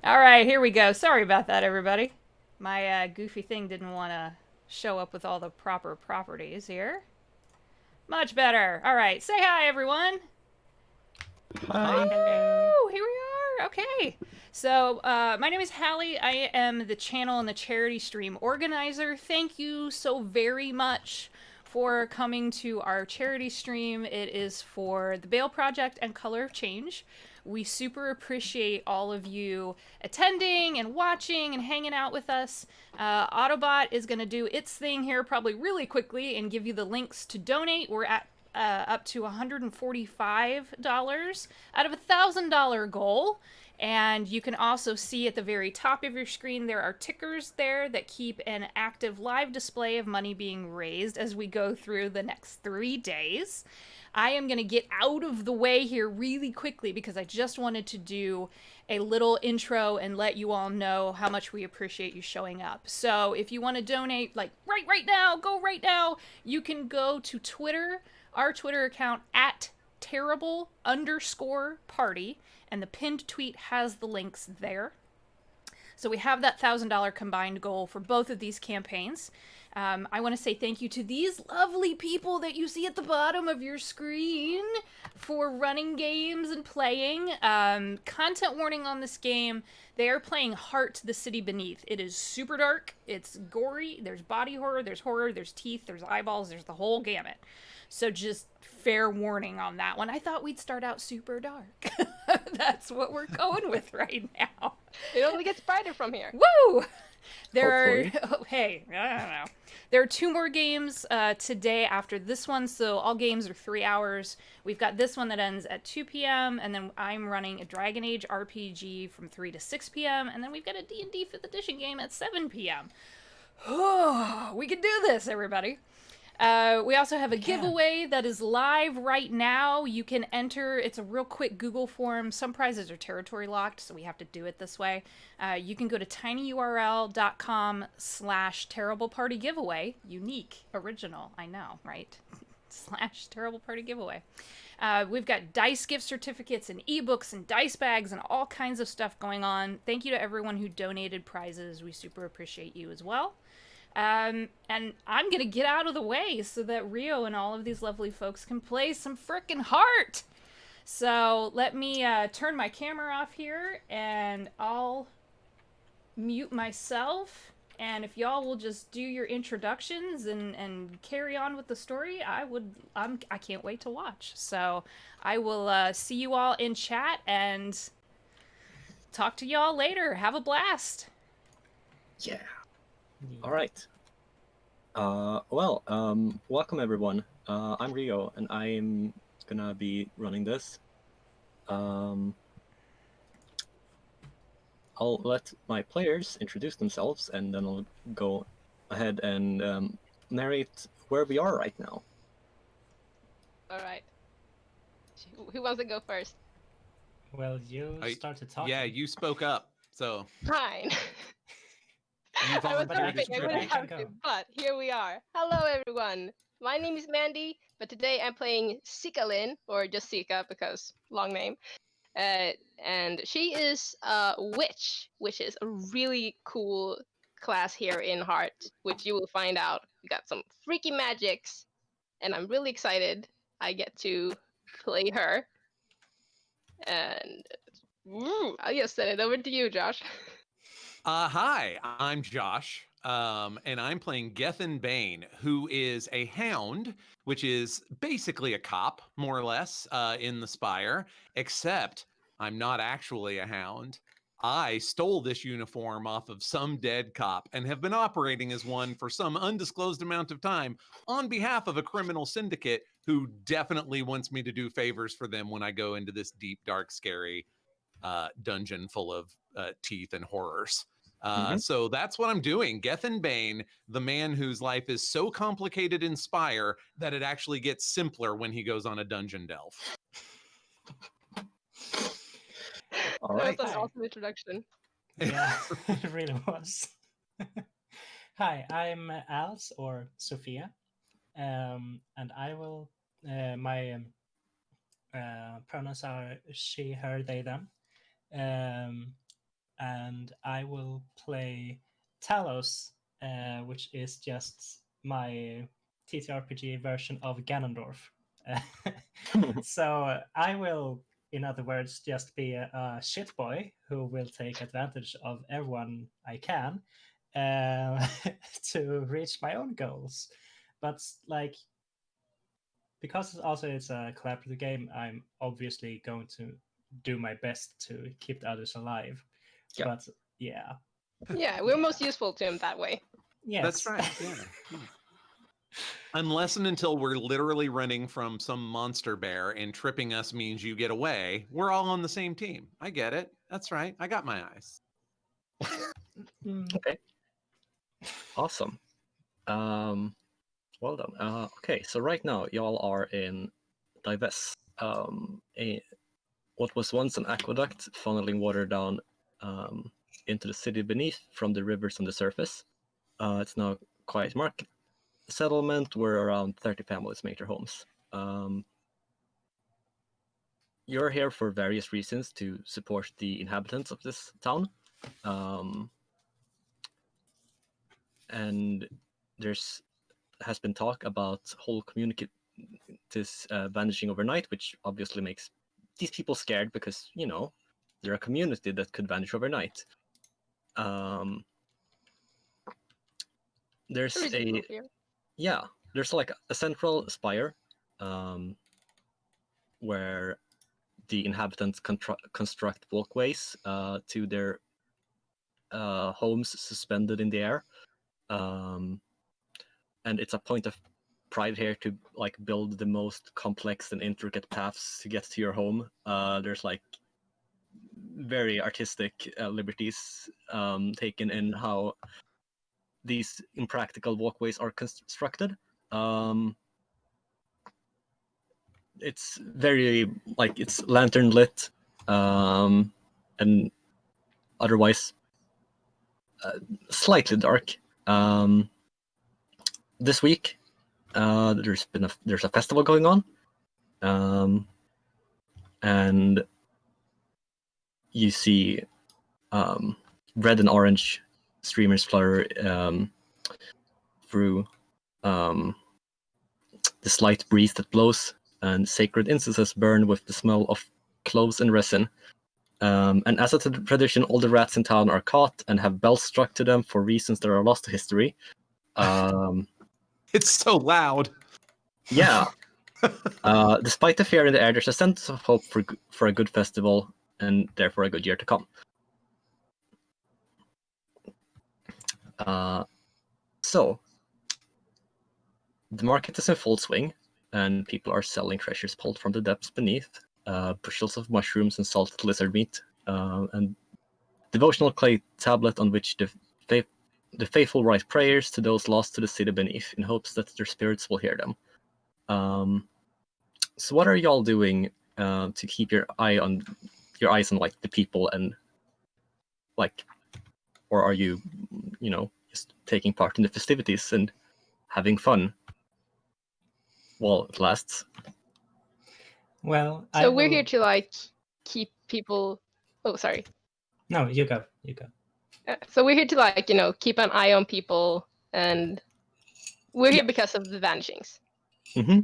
All right, here we go. Sorry about that, everybody. My goofy thing didn't want to show up with all the proper properties here. Much better. All right, say hi, everyone. Hi. Hello. Woo! Here we are. Okay. So, my name is Hallie. I am the channel and the charity stream organizer. Thank you so very much for coming to our charity stream. It is for the Bale Project and Color of Change. We super appreciate all of you attending and watching and hanging out with us. Autobot is going to do its thing here probably really quickly and give you the links to donate. We're at up to $145 out of a $1,000 goal. And you can also see at the very top of your screen there are tickers there that keep an active live display of money being raised as we go through the next 3 days. I am going to get out of the way here really quickly because I just wanted to do a little intro and let you all know how much we appreciate you showing up. So if you want to donate, like right now, go right now. You can go to Twitter, our Twitter account at terrible_party, and the pinned tweet has the links there. So we have that $1,000 combined goal for both of these campaigns. I want to say thank you to these lovely people that you see at the bottom of your screen for running games and playing. Content warning on this game. They are playing Heart, the City Beneath. It is super dark. It's gory. There's body horror. There's teeth. There's eyeballs. There's the whole gamut. So just fair warning on that one. I thought we'd start out super dark. That's what we're going with right now. It only gets brighter from here. Woo! There Hopefully. are, oh, hey, I don't know. There are two more games today after this one, so all games are 3 hours. We've got this one that ends at 2 p.m., and then I'm running a Dragon Age RPG from 3 to 6 p.m., and then we've got a D&D 5th edition game at 7 p.m. We can do this, everybody. We also have a giveaway that is live right now. You can enter. It's a real quick Google form. Some prizes are territory locked, so we have to do it this way. You can go to tinyurl.com/terriblepartygiveaway. Unique, original, I know, right? /terriblepartygiveaway. We've got dice gift certificates and ebooks and dice bags and all kinds of stuff going on. Thank you to everyone who donated prizes. We super appreciate you as well. And I'm gonna get out of the way so that Rio and all of these lovely folks can play some frickin' Heart. So let me turn my camera off here, and I'll mute myself. And if y'all will just do your introductions and carry on with the story, I can't wait to watch. So I will see you all in chat and talk to y'all later. Have a blast. Yeah. All right. Welcome everyone. I'm Rio, and I'm gonna be running this. I'll let my players introduce themselves, and then I'll go ahead and narrate where we are right now. All right. Who wants to go first? Well, you started talking. Yeah, you spoke up, so Fine. you I was volunteered hoping as I wouldn't tribute. have to, but here we are. Hello, everyone. My name is Mandy, but today I'm playing Sika Lin, or just Sika because long name. And she is a witch, which is a really cool class here in Heart, which you will find out. We got some freaky magics, and I'm really excited I get to play her. And I'll just send it over to you, Josh. Hi, I'm Josh, and I'm playing Gethin Bane, who is a hound, which is basically a cop, more or less, in the Spire, except I'm not actually a hound. I stole this uniform off of some dead cop and have been operating as one for some undisclosed amount of time on behalf of a criminal syndicate who definitely wants me to do favors for them when I go into this deep, dark, scary dungeon full of teeth and horrors. So that's what I'm doing. Gethin Bane, the man whose life is so complicated in Spire that it actually gets simpler when he goes on a dungeon delve. All right. That was an awesome introduction. Yeah, it really was. Hi, I'm Als, or Sophia, and I will. My pronouns are she, her, they, them. and I will play Talos, which is just my TTRPG version of Ganondorf. So I will, in other words, just be a shit boy who will take advantage of everyone I can to reach my own goals. But like, because it's a collaborative game, I'm obviously going to do my best to keep the others alive. Yeah. But yeah, Yeah, we're Yeah. most useful to him that way. yes, That's right. Yeah. Unless and until we're literally running from some monster bear and tripping us means you get away, we're all on the same team. I get it. That's right. I got my eyes. Mm, Okay. Awesome. Well done. Okay, so right now y'all are in Divest, what was once an aqueduct funneling water down into the city beneath from the rivers on the surface. It's now a quiet market settlement where around 30 families make their homes. You're here for various reasons to support the inhabitants of this town. And there's has been talk about whole community vanishing overnight, which obviously makes these people scared because, you know, they're a community that could vanish overnight. There's Reasonable fear. there's like a central spire where the inhabitants construct walkways to their homes suspended in the air. And it's a point of pride here to like build the most complex and intricate paths to get to your home. There's like very artistic liberties taken in how these impractical walkways are constructed. It's very like it's lantern lit, and otherwise slightly dark. This week, there's a festival going on, and you see red and orange streamers flutter through the slight breeze that blows, and sacred incenses burn with the smell of cloves and resin. And as a tradition, all the rats in town are caught and have bells struck to them for reasons that are lost to history. It's so loud. Yeah. Despite the fear in the air, there's a sense of hope for a good festival and therefore a good year to come. So, the market is in full swing, and people are selling treasures pulled from the depths beneath, bushels of mushrooms and salted lizard meat, and devotional clay tablet on which the faithful write prayers to those lost to the city beneath in hopes that their spirits will hear them. So what are y'all doing to keep your eyes on like the people and like, or are you, just taking part in the festivities and having fun while it lasts? well, So we're here to like keep people. Oh, sorry. No, you go. So we're here to like keep an eye on people, and we're here because of the vanishings. Mm-hmm.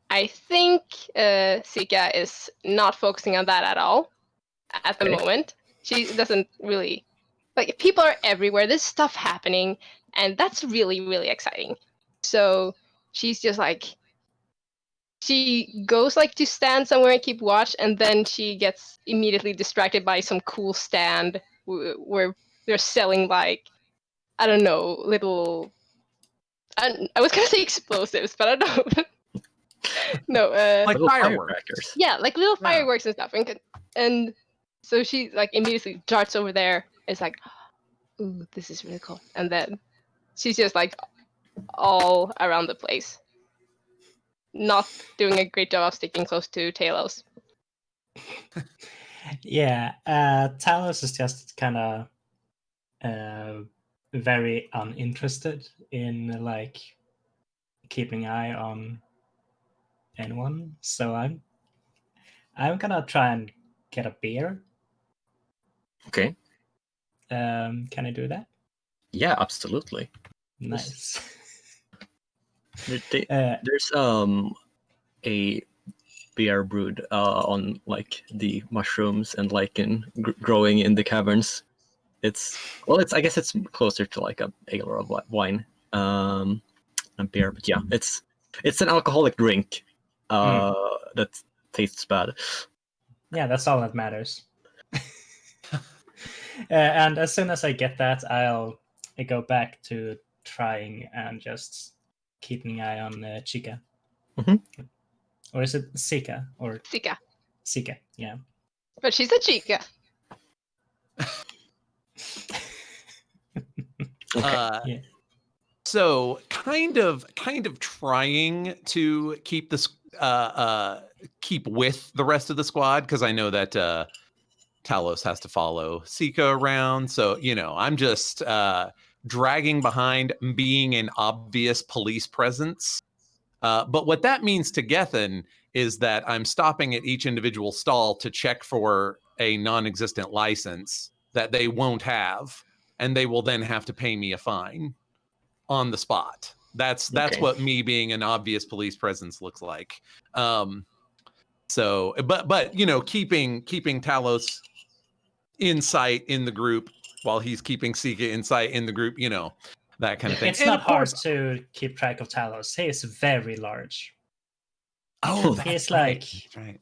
I think Sika is not focusing on that at all at the Okay. moment. She doesn't really like. People are everywhere. There's stuff happening, and that's really, really exciting. So she's just like, she goes like to stand somewhere and keep watch, and then she gets immediately distracted by some cool stand where they're selling like, I don't know, little. I was gonna say explosives, but I don't. No, Like Little fireworks. firecrackers. yeah, like little Yeah. fireworks and stuff, and so she like immediately darts over there. It's like, ooh, this is really cool, and then she's just like all around the place, not doing a great job of sticking close to Talos. Yeah, Talos is just kind of very uninterested in like keeping an eye on anyone. So I'm gonna try and get a beer. Okay. Can I do that? Yeah, absolutely. Nice. There's a beer brewed on like the mushrooms and lichen growing in the caverns. It's I guess it's closer to like a ale or a wine and beer, but yeah, it's an alcoholic drink that tastes bad. Yeah, that's all that matters. And as soon as I get that, I'll go back to trying and just keeping an eye on Chica. Mhm. Or is it Sika? Or Sika. Sika, yeah. But she's a chica. Okay. Yeah. So kind of trying to keep this keep with the rest of the squad, because I know that Talos has to follow Sika around. So, I'm just dragging behind, being an obvious police presence. But what that means to Gethin is that I'm stopping at each individual stall to check for a non-existent license that they won't have, and they will then have to pay me a fine on the spot. That's Okay. what me being an obvious police presence looks like. So, but keeping Talos in sight in the group while he's keeping Sika in sight in the group, that kind of thing. It's And not of course, hard to keep track of Talos. He is very large. oh, He's that's right. like- That's right.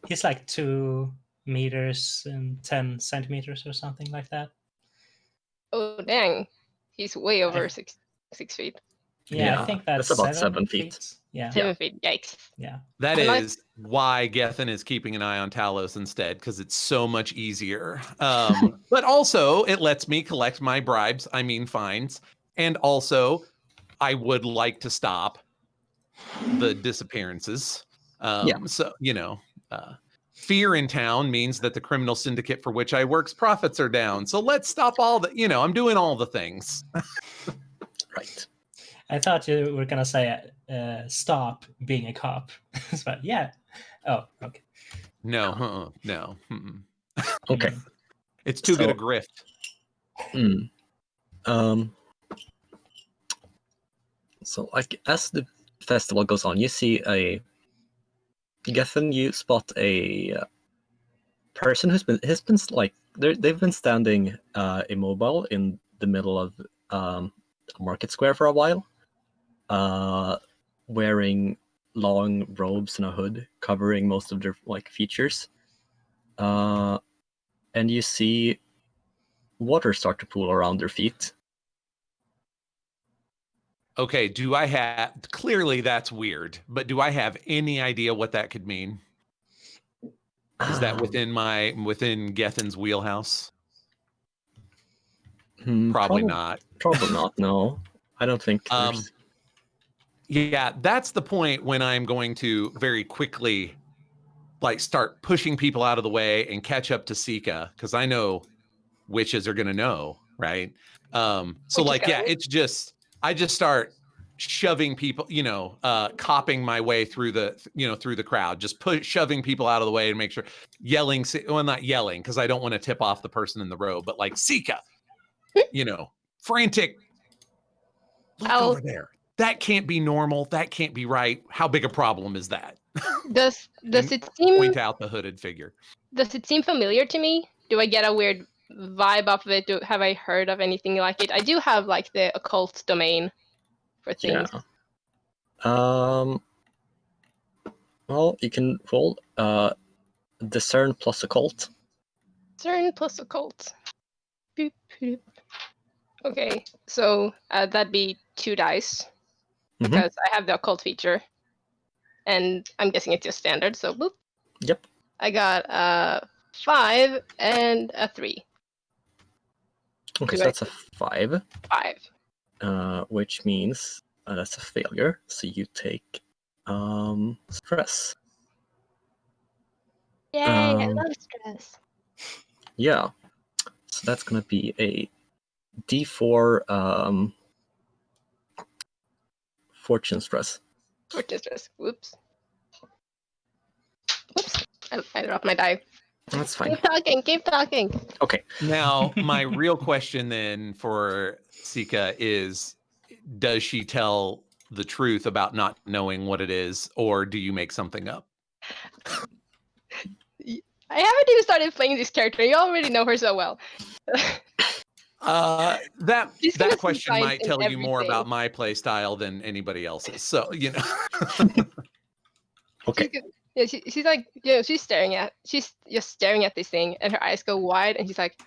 He's like 2 meters and 10 centimeters or something like that. Oh dang, he's way over I- 6 feet. Yeah, Yeah, I think that's about 7 feet. Yeah, 7 feet. Yikes. yeah. That Am I- is why Gethin is keeping an eye on Talos instead, because it's so much easier. But also, it lets me collect my bribes, fines. And also, I would like to stop the disappearances. So, fear in town means that the criminal syndicate for which I work's profits are down. So let's stop all the, I'm doing all the things. Right. I thought you were gonna say stop being a cop. But yeah. Oh, okay. No, no. Okay. It's too good a So- grift. So like as the festival goes on, you see you spot a person who's been like they've been standing immobile in the middle of a market square for a while, wearing long robes and a hood covering most of their like features, and you see water start to pool around their feet. Okay, clearly that's weird, but do I have any idea what that could mean? Is that within Gethin's wheelhouse? Probably not. Probably not. No, I don't think. There's... Yeah, that's the point when I'm going to very quickly start pushing people out of the way and catch up to Sika, because I know witches are going to know, right? So it's just I just start shoving people, copping my way through the crowd, just shoving people out of the way to make sure, yelling, well, not yelling because I don't want to tip off the person in the row, but like Sika, frantic, look over there. That can't be normal. That can't be right. How big a problem is that? Does it seem Point out the hooded figure. Does it seem familiar to me? Do I get a weird vibe off of it? Have I heard of anything like it? I do have like the occult domain for things. Yeah. Well, you can roll discern plus occult. Discern plus occult. Boop, boop. Okay, so that'd be 2 dice because I have the occult feature, and I'm guessing it's just standard. So boop. Yep. I got 5 and a 3. Okay, so that's a 5. 5. Which means that's a failure. So you take stress. Yay! I love stress. Yeah. So that's gonna be a D4 fortune stress. Fortune stress. Whoops. I dropped my die. That's fine. Keep talking. Okay. Now, my real question then for Sika is, does she tell the truth about not knowing what it is, or do you make something up? I haven't even started playing this character. You already know her so well. That She's gonna see question signs might in tell you more everything. about my play style than anybody else's. So, you know. Okay. Yeah, she's like, she's just staring at this thing, and her eyes go wide, and she's like,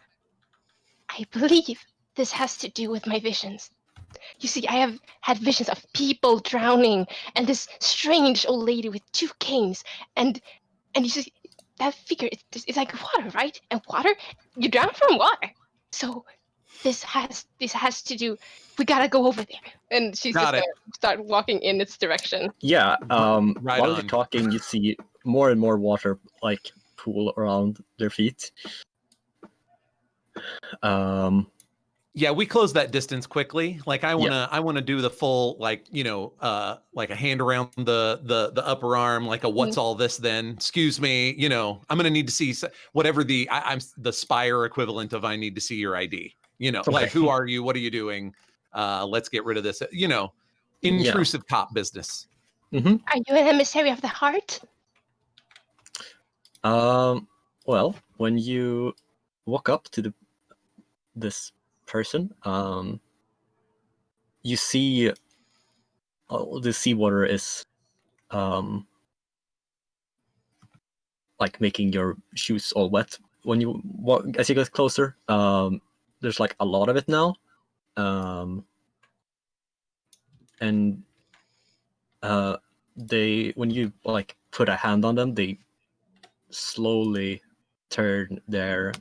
I believe this has to do with my visions. You see, I have had visions of people drowning, and this strange old lady with 2 canes, and you see that figure. It's like water, right? And water, you drown from water. So this has to do. We gotta go over there. And she's Got just it. gonna start walking in its direction. Yeah. Right While you're on. talking, you see more and more water like pool around their feet. Yeah, we close that distance quickly. Like I wanna do the full, like, you know, like a hand around the upper arm, like a what's all this then? Excuse me, you know, I'm gonna need to see whatever I'm the Spire equivalent of I need to see your ID. You know, like Okay. who are you? What are you doing? Let's get rid of this. You know, intrusive cop business. Mm-hmm. Are you an emissary of the heart? Well, when you walk up to this person, you see the seawater is like making your shoes all wet. When you walk, as you get closer, there's like a lot of it now, and when you like put a hand on them, they slowly turn their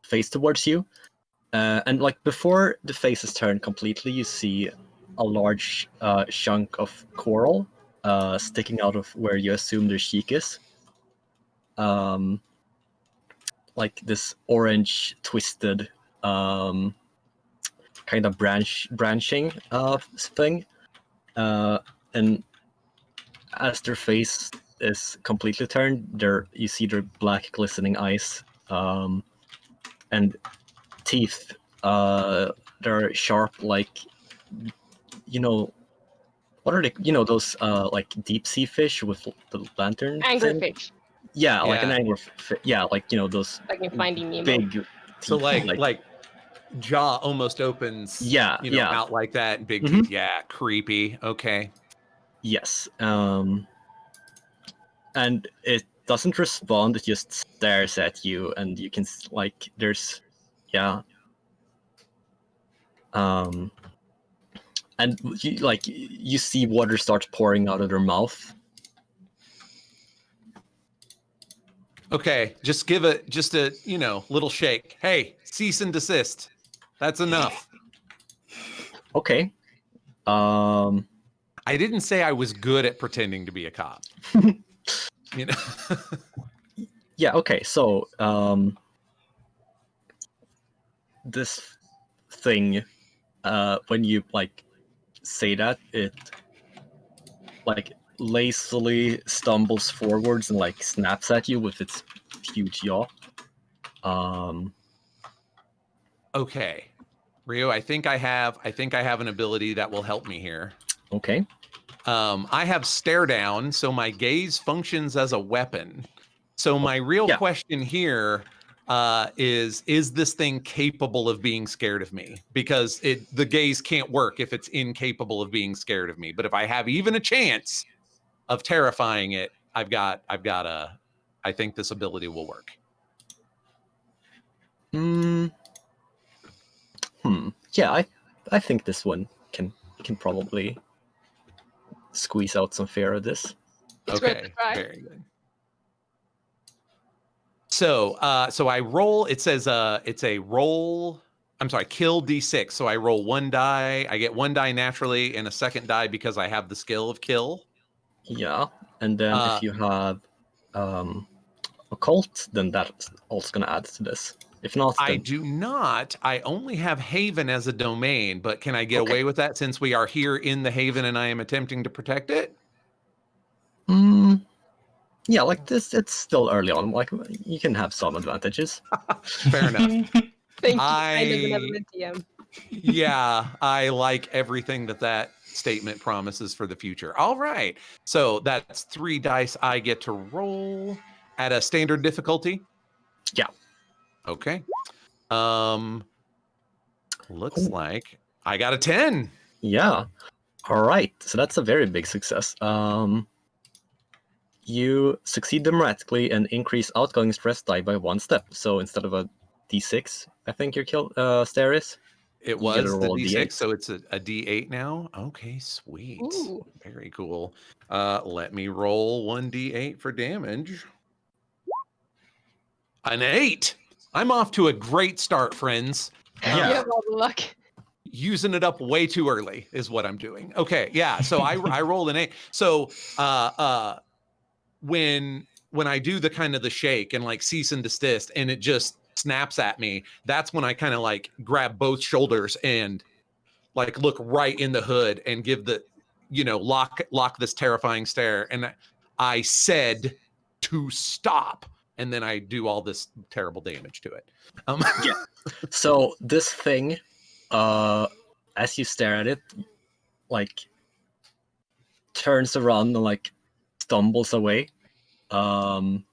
face towards you, and like before the faces turn completely, you see a large chunk of coral sticking out of where you assume their cheek is, like this orange twisted kind of branching thing, and as their face is completely turned, you see their black glistening eyes, and teeth. They're sharp, like, you know, what are they? You know, those like deep sea fish with the lantern thing? Anglerfish, Yeah, like an Yeah. angler. Yeah, like, you know, those like in Finding Nemo. big teeth. So like jaw almost opens, Yeah, you know, yeah. out like that, and big Mhm. teeth. Yeah, creepy. Okay. Yes. And it doesn't respond, it just stares at you, and you can like there's and you see water starts pouring out of their mouth. Okay, just give it just a, you know, little shake. Hey, cease and desist. That's enough. Okay. I didn't say I was good at pretending to be a cop. You know. Yeah, okay. So this thing, when you like say that, it like lazily stumbles forwards and like snaps at you with its huge jaw. Okay. Rio, I think I have an ability that will help me here. Okay. I have stare down, so my gaze functions as a weapon. So my real question here is this thing capable of being scared of me? Because the gaze can't work if it's incapable of being scared of me. But if I have even a chance of terrifying it, I think this ability will work. Yeah, I think this one can probably squeeze out some fear of this. It's worth a Okay, try. very good. So I roll. It says it's a roll. I'm sorry, kill D6. So I roll 1 die. I get 1 die naturally and a second die because I have the skill of kill. Yeah, and then if you have occult, then that's also gonna add to this. If not, then... I do not. I only have Haven as a domain, but can I get away with that since we are here in the Haven and I am attempting to protect it? Yeah, like this, it's still early on. Like you can have some advantages. Fair enough. Thank you, kind of benevolent DM. Yeah, I like everything that statement promises for the future. All right. So that's 3 dice I get to roll at a standard difficulty. Yeah. Okay. Looks Ooh. like I got a 10. Yeah. All right. So that's a very big success. You succeed dramatically and increase outgoing stress die by 1 step. So instead of a d6, I think your stare is. It You get to was the roll a D6, D8. so it's a D8 now. Okay, sweet. Ooh. Very cool. Let me roll 1D8 for damage. An 8. I'm off to a great start, friends. You Yeah. have all the luck. Using it up way too early is what I'm doing. Okay, yeah. So I rolled an 8. So when I do the kind of the shake and like cease and desist and it just snaps at me, that's when I kind of like grab both shoulders and like look right in the hood and give the, lock this terrifying stare. And I said to stop, and then I do all this terrible damage to it. Yeah. So this thing, as you stare at it, like turns around and like stumbles away, and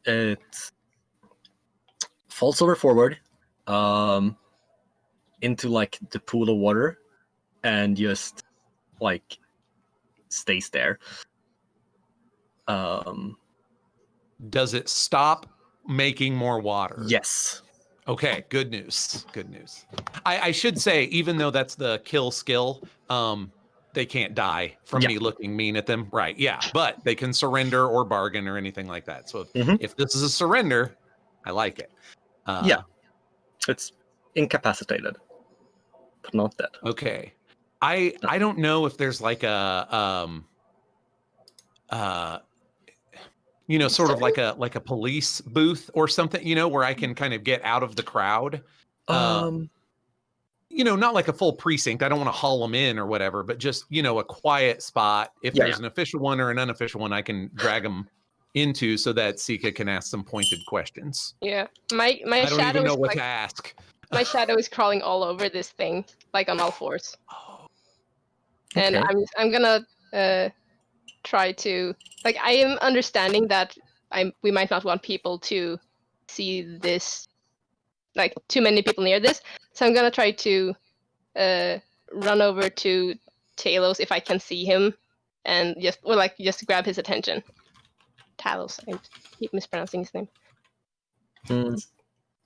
it falls over forward, into like the pool of water, and just like stays there. Does it stop making more water? Yes. Okay, good news. Good news. I should say, even though that's the kill skill, they can't die from me looking mean at them. Right, yeah. But they can surrender or bargain or anything like that. So if this is a surrender, I like it. Yeah. It's incapacitated, but not dead. Okay. I don't know if there's like a sort of like a police booth or something, where I can kind of get out of the crowd. Not like a full precinct. I don't want to haul them in or whatever, but just, a quiet spot. If there's an official one or an unofficial one, I can drag them into so that Sika can ask some pointed questions. Yeah. My I don't shadow even know is what like, to ask. my shadow is crawling all over this thing, like on all fours. And Okay. I'm gonna try to, like, I am understanding that we might not want people to see this, like too many people near this. So I'm gonna try to run over to Talos if I can see him, and just grab his attention. Talos, I keep mispronouncing his name.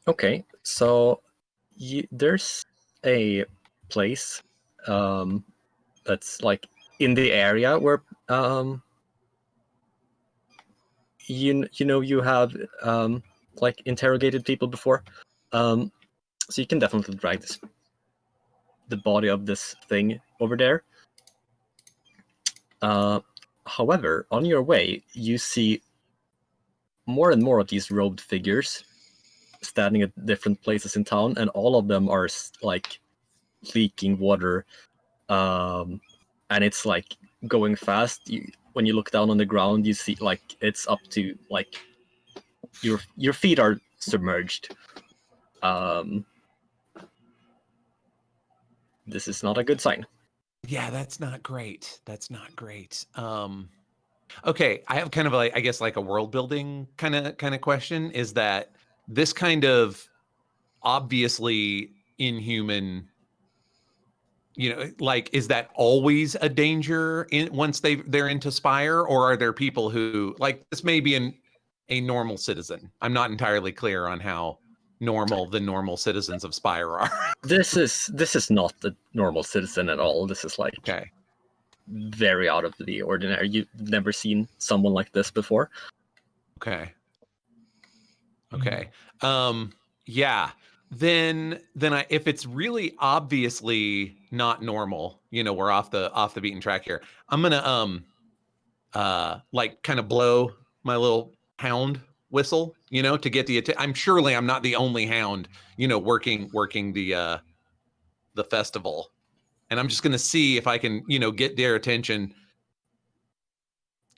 Okay, so there's a place that's like in the area where you have like interrogated people before, so you can definitely drag the body of this thing over there. However, on your way, you see more and more of these robed figures standing at different places in town, and all of them are like leaking water, and it's like going fast. When you look down on the ground, you see like it's up to like your feet are submerged. This is not a good sign. Yeah, that's not great. That's not great. Okay, I have kind of like, I guess, like a world building kind of question. Is that this kind of obviously inhuman, like, is that always a danger once they're into Spire, or are there people who, like, this may be a normal citizen? I'm not entirely clear on how normal the normal citizens of Spire are. This is not the normal citizen at all. This is like very out of the ordinary. You've never seen someone like this before. Okay. Yeah. Then if it's really obviously not normal, we're off the beaten track here. I'm gonna like kind of blow my little hound whistle, to get the I'm not the only hound, working the festival, and I'm just gonna see if I can, get their attention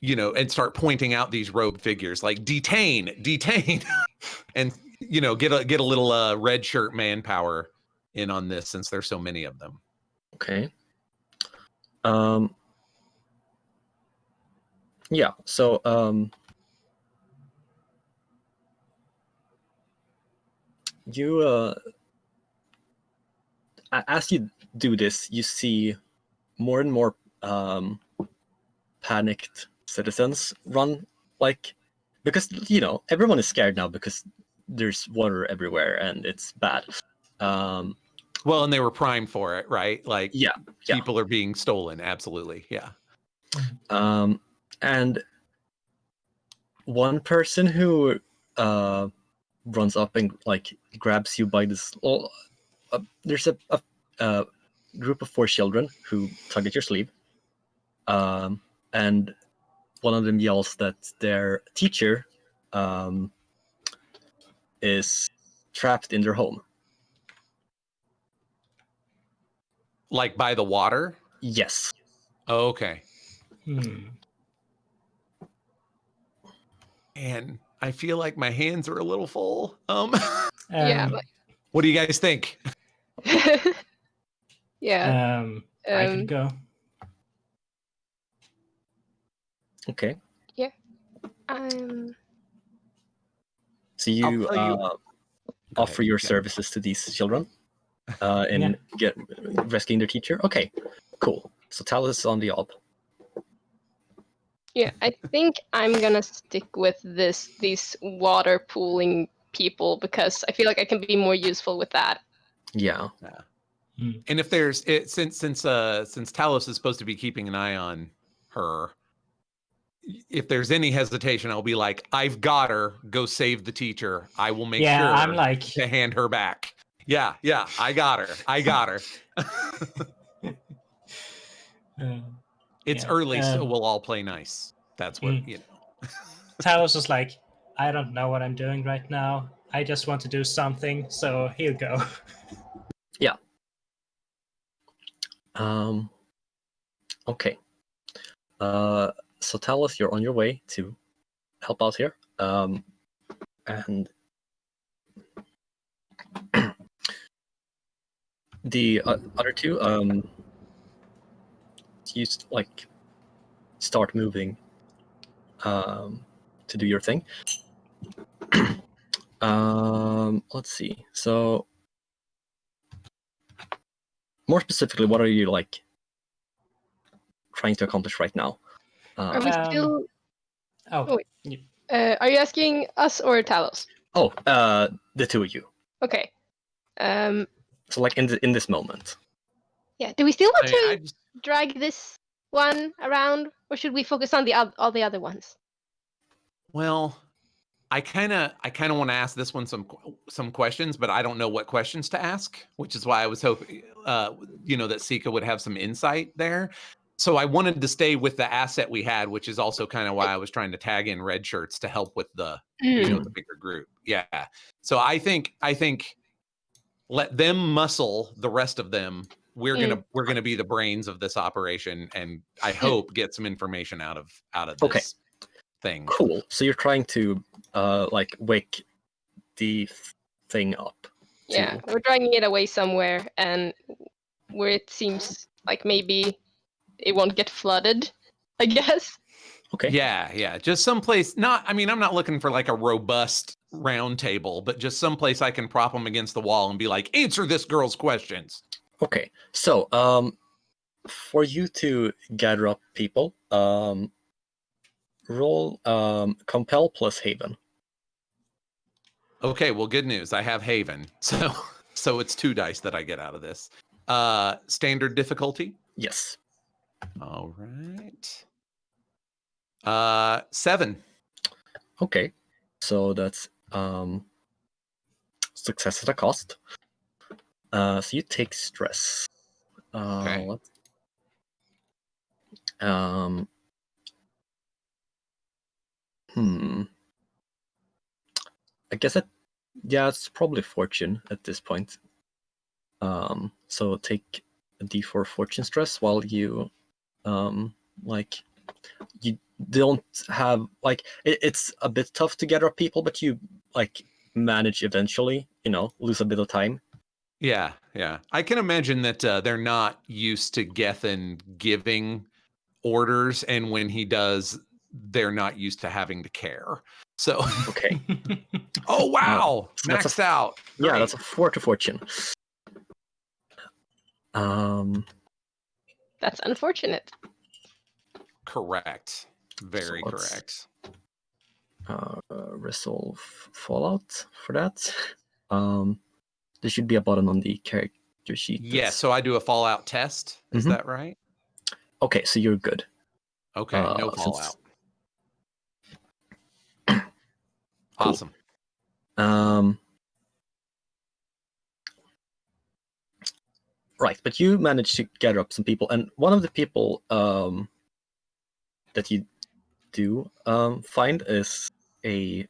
and start pointing out these robed figures, like detain, and get a little red shirt manpower in on this since there's so many of them. Okay. Yeah. So you as you do this, you see more and more panicked citizens run, like, because everyone is scared now because there's water everywhere and it's bad. Well, and they were primed for it, right? Like, Yeah. people are being stolen. Absolutely, yeah. And one person who runs up and like grabs you by this. There's a group of 4 children who tug at your sleeve, and one of them yells that their teacher is trapped in their home. Like by the water? Yes. Oh, okay. Hmm. And I feel like my hands are a little full. Yeah, What do you guys think? yeah. I could go. Okay. Yeah. So you Go offer ahead. your Yeah. services to these children in rescuing their teacher. Okay, cool. So Talus is on the op. Yeah, I think I'm gonna stick with these water pooling people because I feel like I can be more useful with that. Yeah. And if there's since Talos is supposed to be keeping an eye on her, if there's any hesitation, I'll be like, I've got her. Go save the teacher. I will make sure I'm like to hand her back. Yeah, I got her. It's early, so we'll all play nice. That's what Talos is like, I don't know what I'm doing right now. I just want to do something, so he'll go. Yeah. Okay. So Talus, you're on your way to help out here. And the other two, you like start moving to do your thing. Let's see. So more specifically, what are you like trying to accomplish right now? Are we still? Oh, wait. Are you asking us or Talos? Oh, the two of you. Okay. So like in this moment. Yeah. Do we still want to drag this one around, or should we focus on all the other ones? Well, I kind of want to ask this one some questions, but I don't know what questions to ask, which is why I was hoping, that Sika would have some insight there. So I wanted to stay with the asset we had, which is also kind of why I was trying to tag in red shirts to help with the, the bigger group. Yeah. So I think let them muscle the rest of them. We're gonna be the brains of this operation, and I hope get some information out of this thing. Cool. So you're trying to like wake the thing up. Yeah, we're dragging it away somewhere, and where it seems like maybe it won't get flooded, I guess. Okay. Yeah. Just someplace. I'm not looking for like a robust round table, but just someplace I can prop them against the wall and be like, answer this girl's questions. Okay. So for you to gather up people, roll compel plus Haven. Okay, well, good news. I have Haven. So it's 2 dice that I get out of this. Standard difficulty? Yes. All right. 7. Okay. So that's success at a cost. So you take stress. Okay. I guess it's probably fortune at this point. So take a D4 fortune stress while you don't have like it's a bit tough to gather up people, but you like manage eventually. Lose a bit of time. Yeah. I can imagine that they're not used to Gethin giving orders, and when he does, they're not used to having to care. So, Okay. oh wow, So that's maxed out. Yeah, Great. that's a 4 to fortune. That's unfortunate. Correct. Very So let's- correct. resolve fallout for that. There should be a button on the character sheet. Yeah, so I do a fallout test. Is Mhm. that right? Okay, so you're good. Okay, no since- fallout. Awesome. Right, but you managed to gather up some people, and one of the people that you do find is a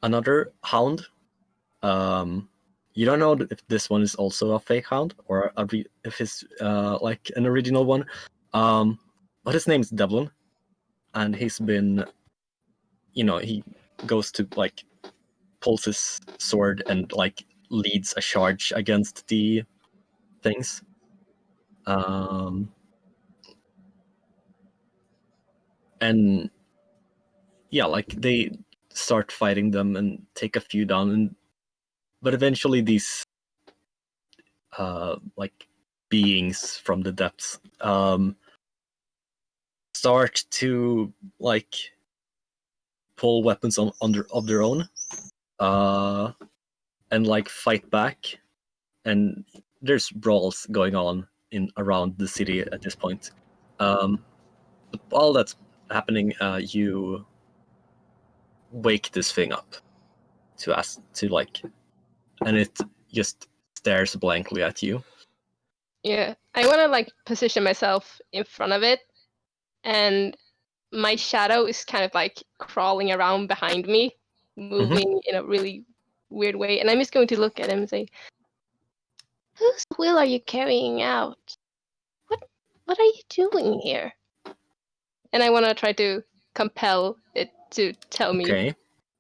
another hound. You don't know if this one is also a fake hound or if it's like an original one. But his name's Devlin, and he's been, he goes to like pulls his sword and like leads a charge against the things. And yeah, like they start fighting them and take a few down, but eventually these like beings from the depths start to like pull weapons of their own and like fight back, and there's brawls going on around the city at this point. While that's happening, you wake this thing up and it just stares blankly at you. Yeah, I want to like position myself in front of it, and my shadow is kind of like crawling around behind me, moving in a really weird way. And I'm just going to look at him and say, "Whose will are you carrying out? What are you doing here?" And I want to try to compel it to tell me. Okay,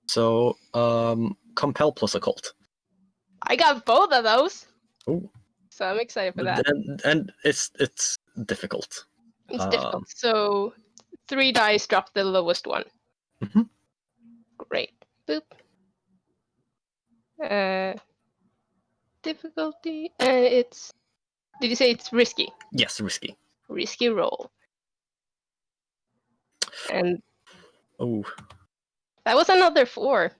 so compel plus occult. I got both of those. Ooh. So I'm excited for that. And it's difficult. It's difficult. So 3 dice, drop the lowest one. Mhm. Great. Boop. Difficulty. It's. Did you say it's risky? Yes, risky. Risky roll. And Oh, that was another 4.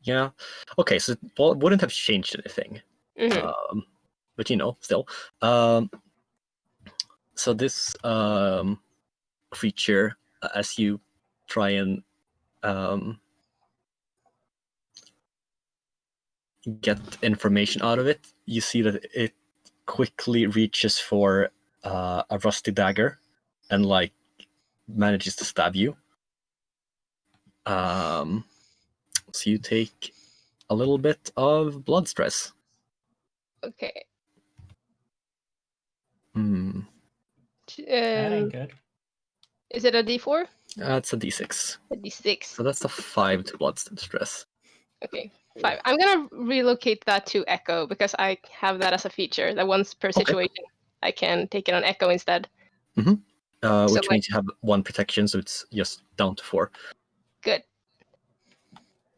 yeah. Okay, so it wouldn't have changed anything. Mhm. But still. So this creature, as you try and get information out of it, you see that it quickly reaches for a rusty dagger and like manages to stab you. So you take a little bit of blood stress. Okay. That ain't good. Is it a D4? It's a D6. A D6. So that's a 5 to blood stress. Okay. 5. I'm gonna relocate that to Echo because I have that as a feature. That once per situation, I can take it on Echo instead. Which means you have 1 protection, so it's just down to 4. Good.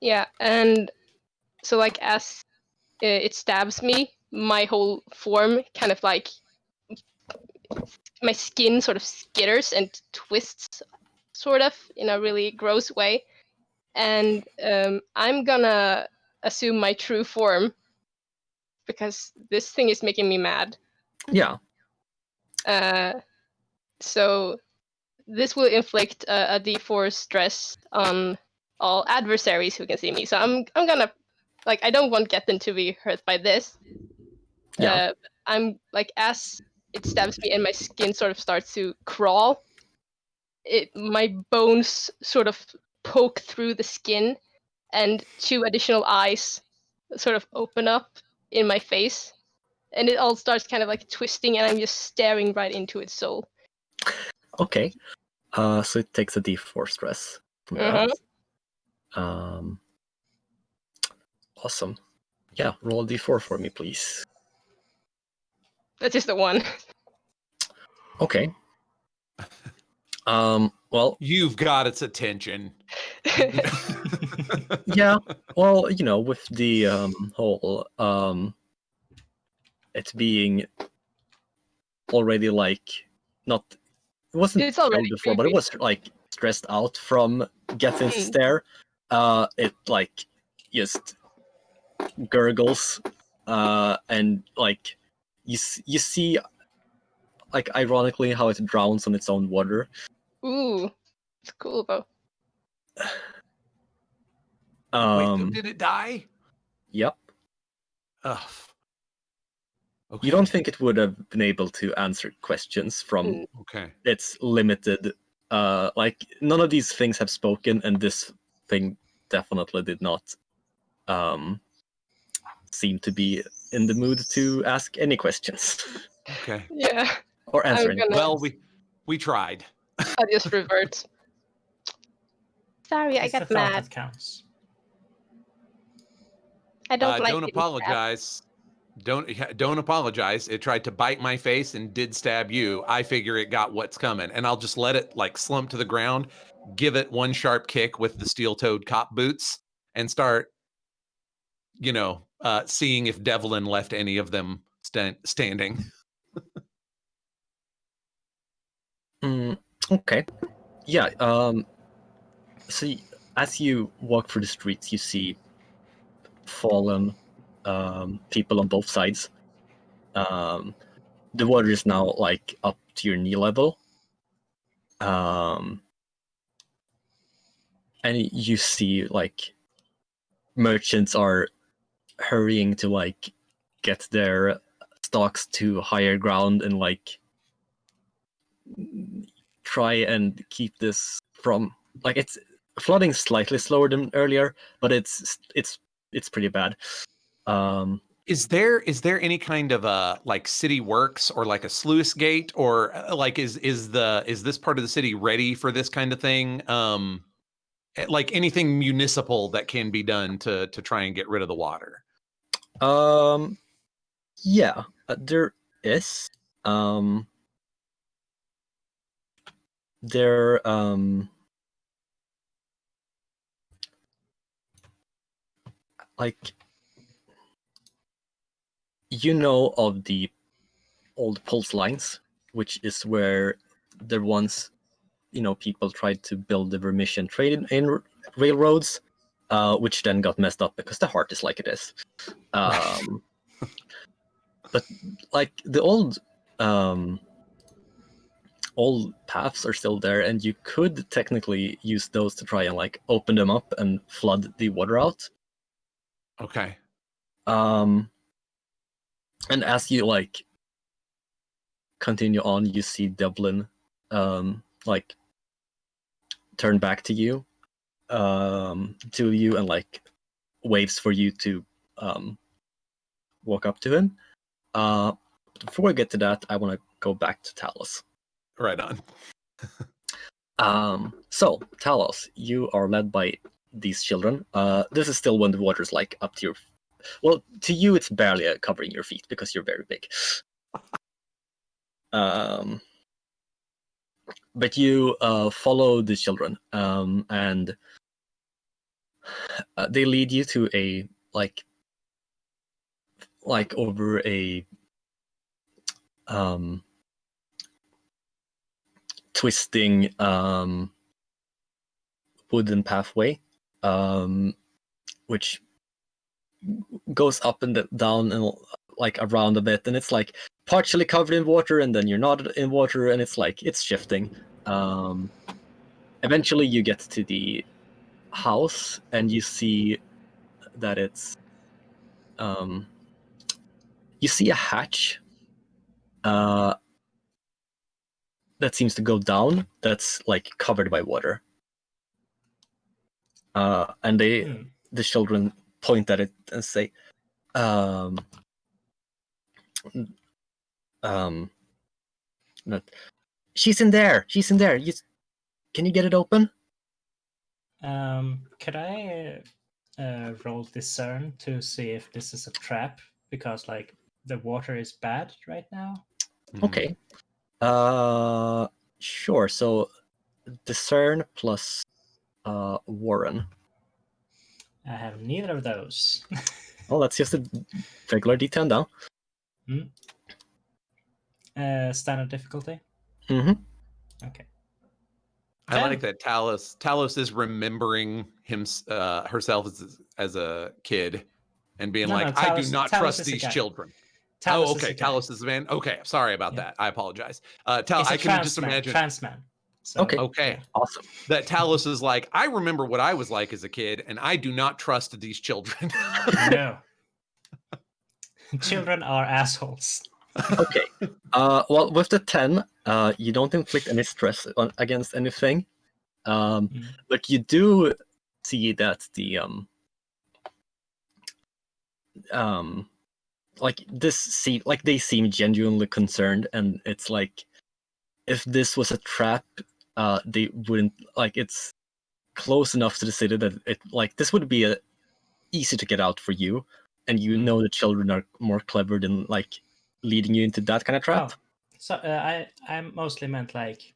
Yeah, and so like as it stabs me, my whole form kind of like my skin sort of skitters and twists, sort of in a really gross way. And I'm gonna assume my true form because this thing is making me mad. Yeah. So this will inflict a D4 stress on all adversaries who can see me. So I'm gonna I don't want Gethin to be hurt by this. Yeah. I'm like as it stabs me and my skin sort of starts to crawl. My bones sort of poke through the skin, and 2 additional eyes sort of open up in my face, and it all starts kind of like twisting, and I'm just staring right into its soul. Okay. So it takes a D4 stress from that. Awesome. Yeah, roll a D4 for me, please. That's just the one. Okay. Well, You've got its attention. yeah. Well, with the whole it being already like not, it wasn't It's already killed before, but it creepy. was like stressed out from Gethin's stare. It like just gurgles, and like you see, like ironically, how it drowns on its own water. Ooh, it's cool though. Wait, did it die? Yep. Ugh. Okay. You don't think it would have been able to answer questions from Okay. its limited, like none of these things have spoken, and this thing definitely did not seem to be in the mood to ask any questions. Okay. Yeah. Or answer any gonna- Well, questions. we tried. I just revert. Sorry, I It's the got thought mad. that counts. I don't like Don't getting stabbed. apologize. Don't apologize. It tried to bite my face and did stab you. I figure it got what's coming, and I'll just let it like slump to the ground, give it one sharp kick with the steel-toed cop boots, and start, seeing if Devlin left any of them standing. Okay. Yeah. So as you walk through the streets, you see fallen people on both sides. The water is now like up to your knee level. And you see like merchants are hurrying to like get their stocks to higher ground and like try and keep this from, like, it's flooding slightly slower than earlier, but it's pretty bad. Is there any kind of a like city works or like a sluice gate, or like is this part of the city ready for this kind of thing? Like anything municipal that can be done to try and get rid of the water? Yeah, there is. There like, of the old pulse lines, which is where there once, people tried to build the Vermisian trade in railroads, which then got messed up because the heart is like it is. But like the old paths are still there, and you could technically use those to try and like open them up and flood the water out. Okay. And as you like continue on, you see Devlin like turn back to you and like waves for you to walk up to him. Before we get to that, I want to go back to Talos. Right on. So Talos, you are led by these children. This is still when the water's like up to your, well, to you it's barely covering your feet because you're very big. But you follow the children, and they lead you to a like over a twisting wooden pathway, which goes up and down and like around a bit, and it's like partially covered in water, and then you're not in water, and it's like it's shifting. Eventually you get to the house, and you see that it's you see a hatch that seems to go down, that's like covered by water, and the children point at it and say, um, not, she's in there. She's in there. Can you get it open? Could I roll discern to see if this is a trap? Because like the water is bad right now. Mhm. Okay. Sure. So discern plus Warren. I have neither of those. Well, that's just a regular D10 now. Standard difficulty. Mm-hmm. Okay. I like that Talos is remembering herself as a kid and being No, like, no, I do Talos- not Talos trust is the these guy. children. Talos Oh, is okay. the guy. Talos is the man. Okay, sorry about Yeah. that. I apologize. It's I a can just trans man. imagine Trans man. So, Okay. Okay. Awesome. that Talos is like, I remember what I was like as a kid, and I do not trust these children. No. Children are assholes. Okay. Well, with the 10, you don't inflict any stress against anything. But you do see that the like they seem genuinely concerned, and it's like if this was a trap, they wouldn't like it's close enough to the city that it like this would be easy to get out for you, and you know the children are more clever than like leading you into that kind of trap. Oh, so I mostly meant like,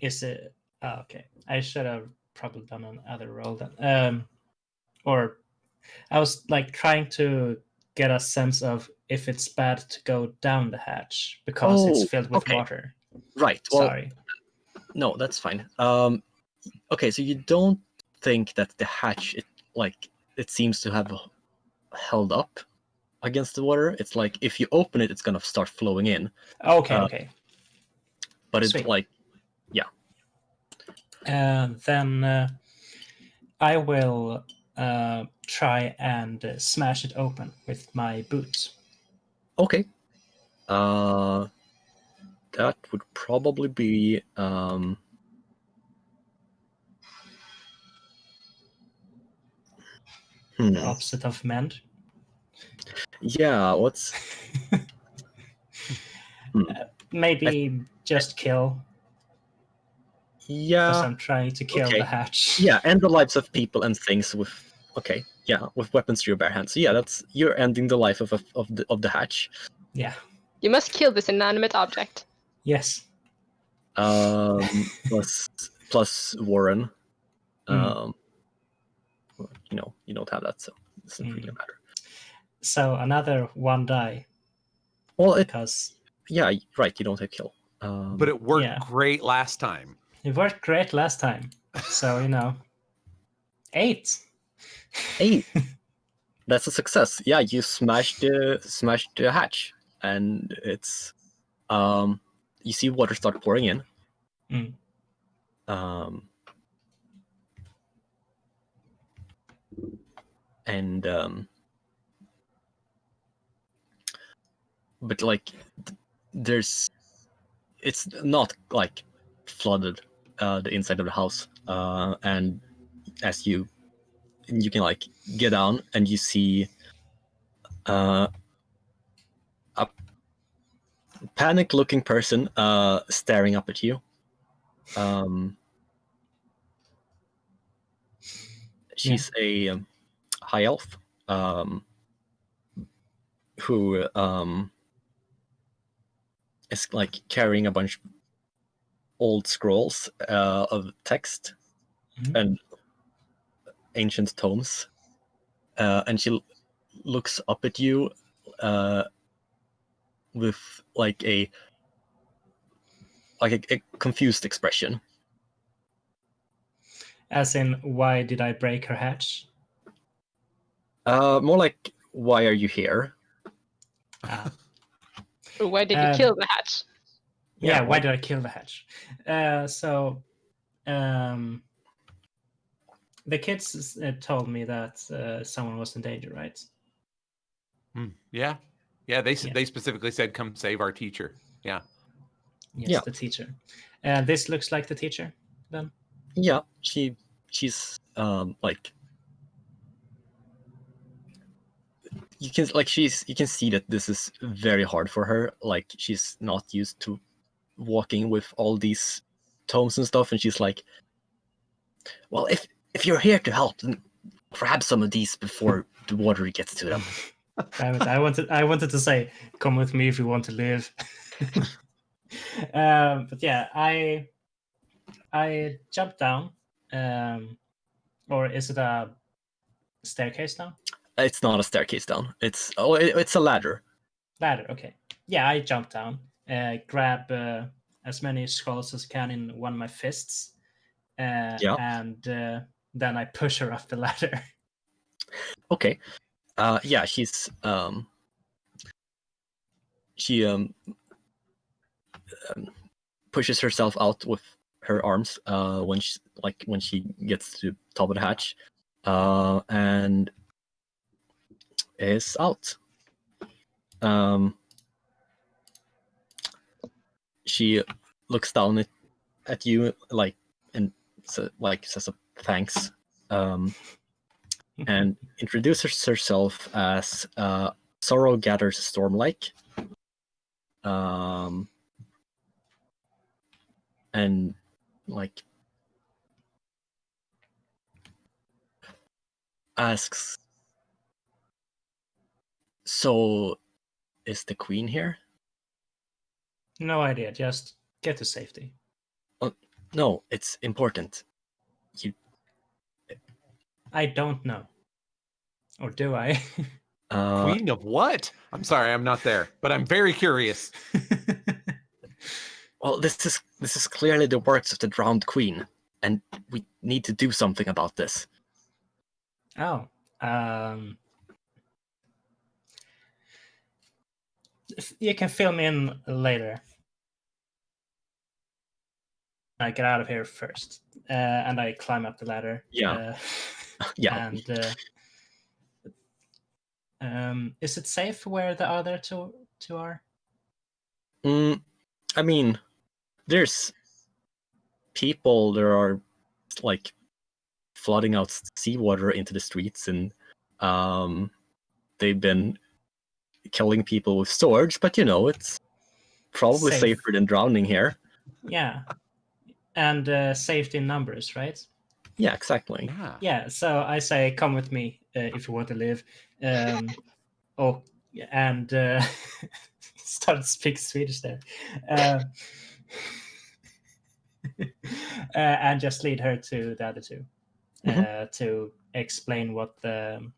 is it? Oh, okay, I should have probably done another roll then. Or I was like trying to get a sense of if it's bad to go down the hatch because it's filled with okay. water. Right. Well, Sorry. no, that's fine. Okay, so you don't think that the hatch it seems to have held up against the water. It's like if you open it, it's gonna start flowing in. Okay, okay. But it's Sweet. like, yeah. Then I will try and smash it open with my boots. Okay. That would probably be The opposite of mend. Yeah, what's Maybe just kill. Yeah. Because I'm trying to kill okay. the hatch. Yeah, end the lives of people and things with with weapons to your bare hands. So yeah, you're ending the life of the hatch. Yeah. You must kill this inanimate object. Yes. Plus Warren. You don't have that, so it doesn't really matter. So another one die. Well, because yeah, right. You don't have kill. But it worked great last time. It worked great last time. So 8. 8. That's a success. Yeah, you smashed the hatch, and it's you see water start pouring in. But like it's not like flooded the inside of the house, and as you can like get down and you see a panic looking person staring up at you. She's a high elf who is like carrying a bunch of old scrolls of text and ancient tomes, and she looks up at you with like a confused expression. As in, why did I break her hatch? More like, why are you here? Why did you kill the hatch? Yeah, why did I kill the hatch? The kids told me that someone was in danger, right? Yeah. They specifically said, "Come save our teacher." Yeah. Yes, the teacher. This looks like the teacher, then. Yeah, she's like you can you can see that this is very hard for her. Like she's not used to walking with all these tomes and stuff, and she's like, well, if you're here to help, then grab some of these before the water gets to them. Damn it! I wanted to say, "Come with me if you want to live." But yeah, I jumped down, or is it a staircase now? It's not a staircase down. It's a ladder. Ladder. Okay. Yeah, I jump down, grab as many scrolls as I can in one of my fists, Yeah. and then I push her up the ladder. Okay. Yeah, she pushes herself out with her arms when she gets to the top of the hatch, and is out. She looks down at you and says a thanks, and introduces herself as Sorrow Gathers Stormlike. And asks, so is the queen here? No idea. Just get to safety. No, it's important. I don't know. Or do I? Queen of what? I'm sorry, I'm not there, but I'm very curious. Well, this is clearly the works of the drowned queen, and we need to do something about this. Oh. You can fill me in later. I get out of here first, and I climb up the ladder. Yeah. Yeah. And is it safe where the other two are? I mean, there's people. There are flooding out seawater into the streets, and they've been killing people with swords. But it's probably safer than drowning here. Yeah, and safety in numbers, right? Yeah, exactly. Yeah, so I say, come with me if you want to live. Start to speak Swedish there. And just lead her to the other two to explain what the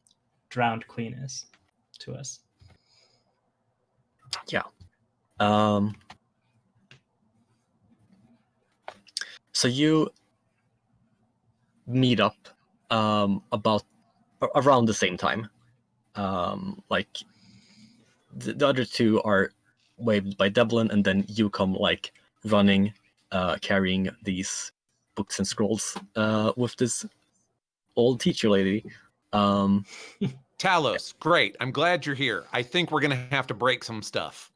drowned queen is to us. Yeah. So you meet up about around the same time. The other two are waved by Devlin, and then you come running, carrying these books and scrolls with this old teacher lady. Talos, great. I'm glad you're here. I think we're gonna have to break some stuff.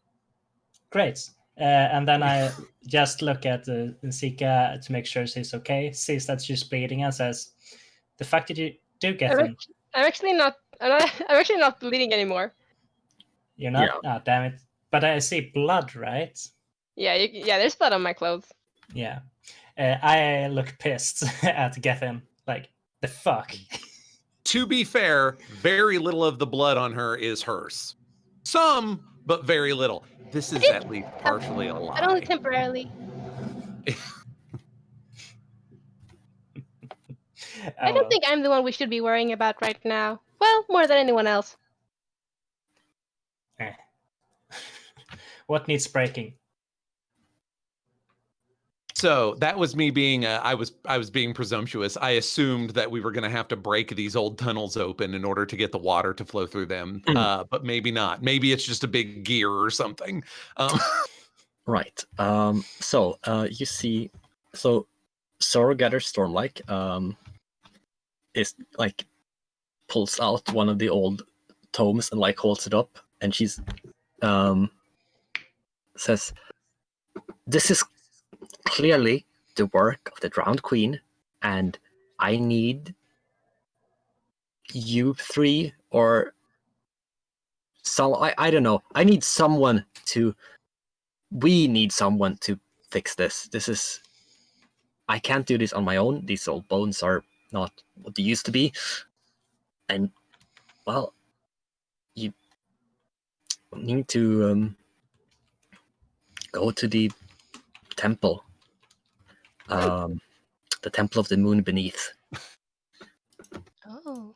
Great. And then I just look at Sika to make sure she's okay. Sees that she's bleeding and says, "The fact that you do get them." I'm actually not bleeding anymore. You're not? Yeah. Oh, damn it! But I see blood, right? Yeah, there's blood on my clothes. Yeah. I look pissed at Gethin. Like, the fuck. To be fair, very little of the blood on her is hers. Some, but very little. This is at least partially a lie. But only temporarily. I don't think I'm the one we should be worrying about right now. Well, more than anyone else. What needs breaking? So that was me being I was being presumptuous. I assumed that we were going to have to break these old tunnels open in order to get the water to flow through them, but maybe not. Maybe it's just a big gear or something. Right. So you see, Sorrow Gathers Stormlike is pulls out one of the old tomes and holds it up, and she's says, "This is clearly the work of the drowned queen, and I need you three or So I don't know. I need someone to. We need someone to fix this. This is. I can't do this on my own. These old bones are not what they used to be, and well, you need to go to the temple. The Temple of the Moon Beneath. Oh.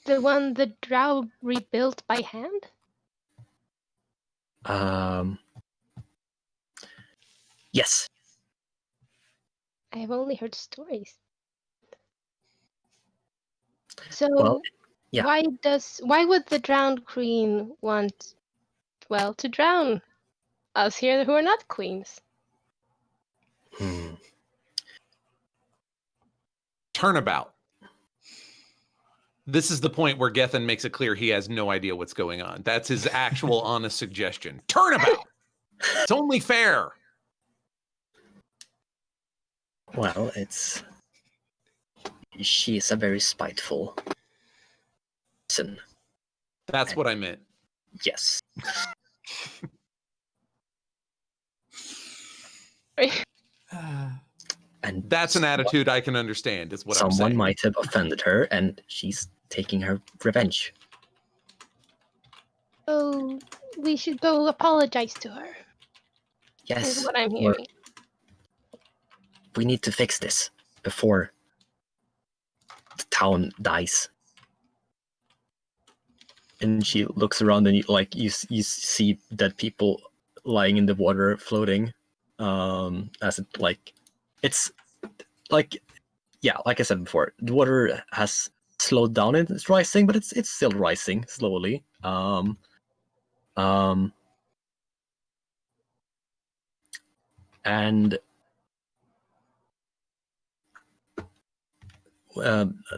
The one the drow rebuilt by hand? Yes. I have only heard stories. So Well, yeah. why would the drowned queen want to drown us here who are not queens? Turnabout. This is the point where Gethin makes it clear he has no idea what's going on. That's his actual honest suggestion. Turnabout. It's only fair. Well, she is a very spiteful person. That's what I meant. Yes. And That's an attitude I can understand, is what I'm saying. someone might have offended her, and she's taking her revenge. Oh, we should go apologize to her. Yes. Is what I'm or hearing. we need to fix this before the town dies. And she looks around, and you see dead people lying in the water, floating. As it it's like I said before, the water has slowed down in its rising, but it's still rising slowly. And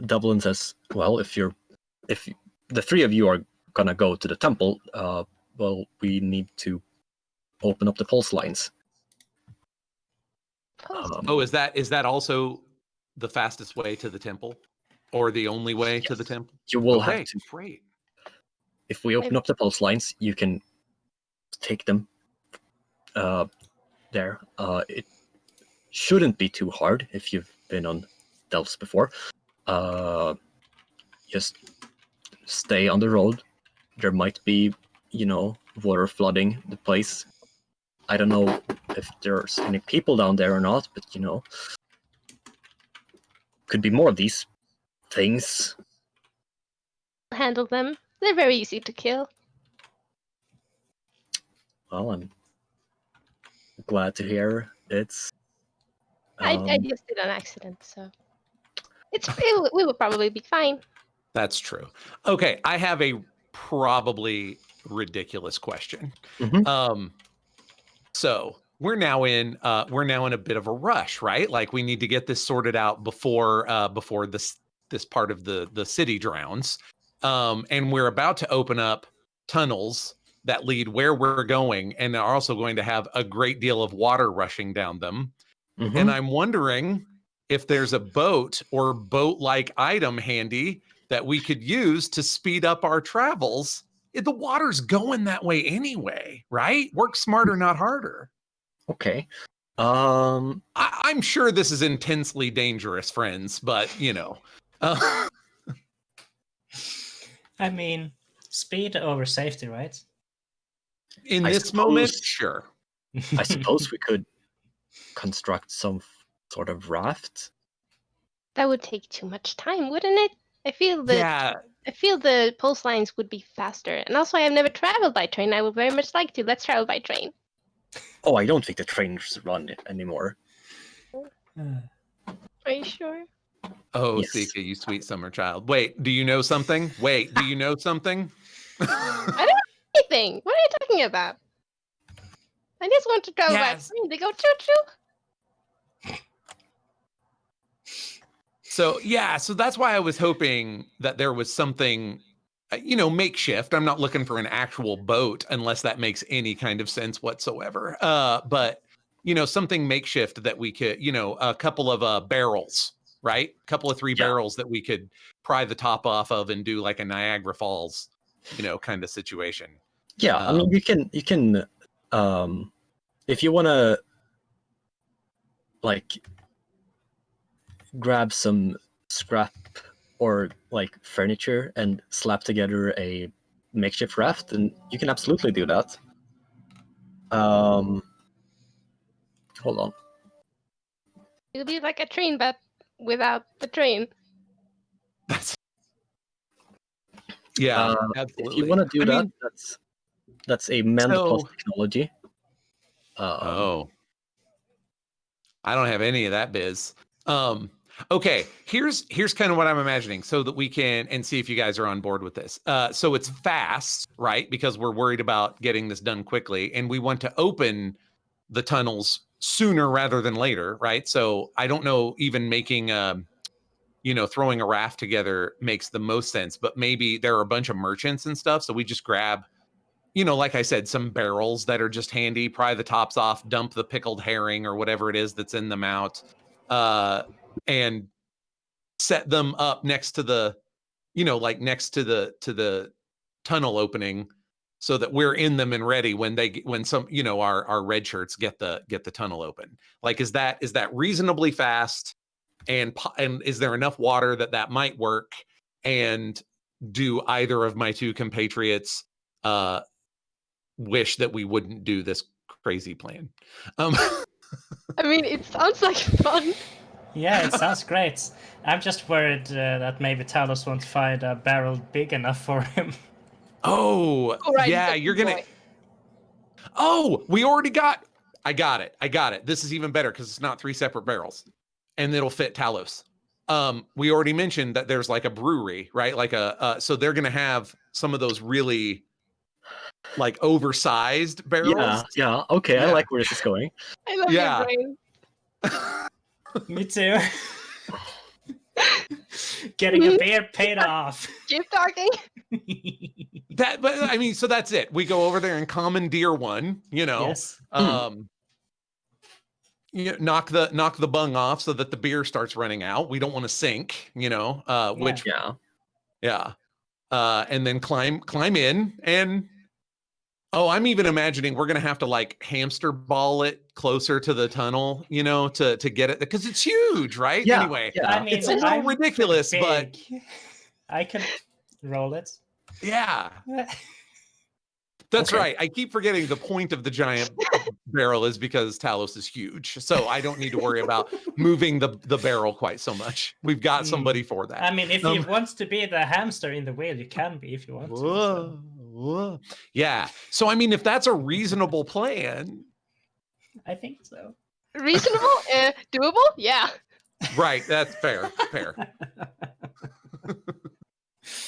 Dublin says, well, if the three of you are gonna go to the temple, well, we need to open up the pulse lines. Is that also the fastest way to the temple, or the only way to the temple? You will have to. Great. If we open up the pulse lines, you can take them there. It shouldn't be too hard if you've been on Delphs before. Just stay on the road. There might be, water flooding the place. I don't know if there's any people down there or not, but could be more of these things. Handle them. They're very easy to kill. Well, I'm glad to hear it's. I just did an accident, so we will probably be fine. That's true. Okay, I have a probably ridiculous question. Mhm. So we're now in a bit of a rush, right? Like, we need to get this sorted out before this part of the city drowns. And we're about to open up tunnels that lead where we're going, and are also going to have a great deal of water rushing down them. Mhm. And I'm wondering if there's a boat or boat-like item handy that we could use to speed up our travels. The water's going that way anyway, right? Work smarter, not harder. Okay. I'm sure this is intensely dangerous, friends, but I mean, speed over safety, right? In I this moment, suppose- sure. I suppose we could construct some sort of raft. That would take too much time, wouldn't it? I feel the pulse lines would be faster. And also, I have never traveled by train. I would very much like to. Let's travel by train. Oh, I don't think the trains run it anymore. Are you sure? Oh, Yes. Sika, you sweet summer child. Wait, do you know something? I I don't know anything. What are you talking about? I just want to travel by Yes. train. They go choo-choo. So that's why I was hoping that there was something, makeshift. I'm not looking for an actual boat unless that makes any kind of sense whatsoever. But something makeshift that we could, a couple of barrels, right? A couple of 3 barrels that we could pry the top off of and do like a Niagara Falls kind of situation. Yeah, I mean, you can, if you want to, like, grab some scrap or like furniture and slap together a makeshift raft, and you can absolutely do that. Hold on. It'll be like a train, but without the train. Yeah, If absolutely. you want to do I that, mean, that's a mend plus so- technology. Oh, I don't have any of that biz. Okay, here's kind of what I'm imagining so that we can and see if you guys are on board with this. So it's fast, right? Because we're worried about getting this done quickly, and we want to open the tunnels sooner rather than later, right? So I don't know, even making throwing a raft together makes the most sense, but maybe there are a bunch of merchants and stuff, so we just grab, like I said, some barrels that are just handy, pry the tops off, dump the pickled herring or whatever it is that's in them out, and set them up next to the, next to the tunnel opening, so that we're in them and ready when some, our red shirts get the tunnel open. Like, is that reasonably fast? And is there enough water that might work? And do either of my two compatriots wish that we wouldn't do this crazy plan? I mean, it sounds like fun. Yeah, it sounds great. I'm just worried that maybe Talos won't find a barrel big enough for him. Oh, Right, yeah, he's a you're big gonna. boy. Oh, we already got. I got it. This is even better because it's not 3 separate barrels, and it'll fit Talos. We already mentioned that there's like a brewery, right? Like so they're gonna have some of those really like oversized barrels. Yeah. Okay, I Yeah. like where this is going. I love Yeah. your brain. Me too. Getting a beer paid off. Keep talking. But I mean, so that's it. We go over there and commandeer one. Yes. Knock the bung off so that the beer starts running out. We don't want to sink. Which Yeah. and then climb in and. Oh, I'm even imagining we're gonna have to like hamster ball it closer to the tunnel, to get it because it's huge, right? Yeah, Anyway, yeah. I mean, it's a little I'm ridiculous, but big. I can roll it. yeah, that's Okay. right. I keep forgetting the point of the giant barrel is because Talos is huge, so I don't need to worry about moving the barrel quite so much. We've got somebody for that. I mean, if you want to be the hamster in the wheel, you can be if you want to. So. Whoa. Yeah. So I mean, if that's a reasonable plan, I think so. Reasonable? Doable? Yeah. right? That's fair.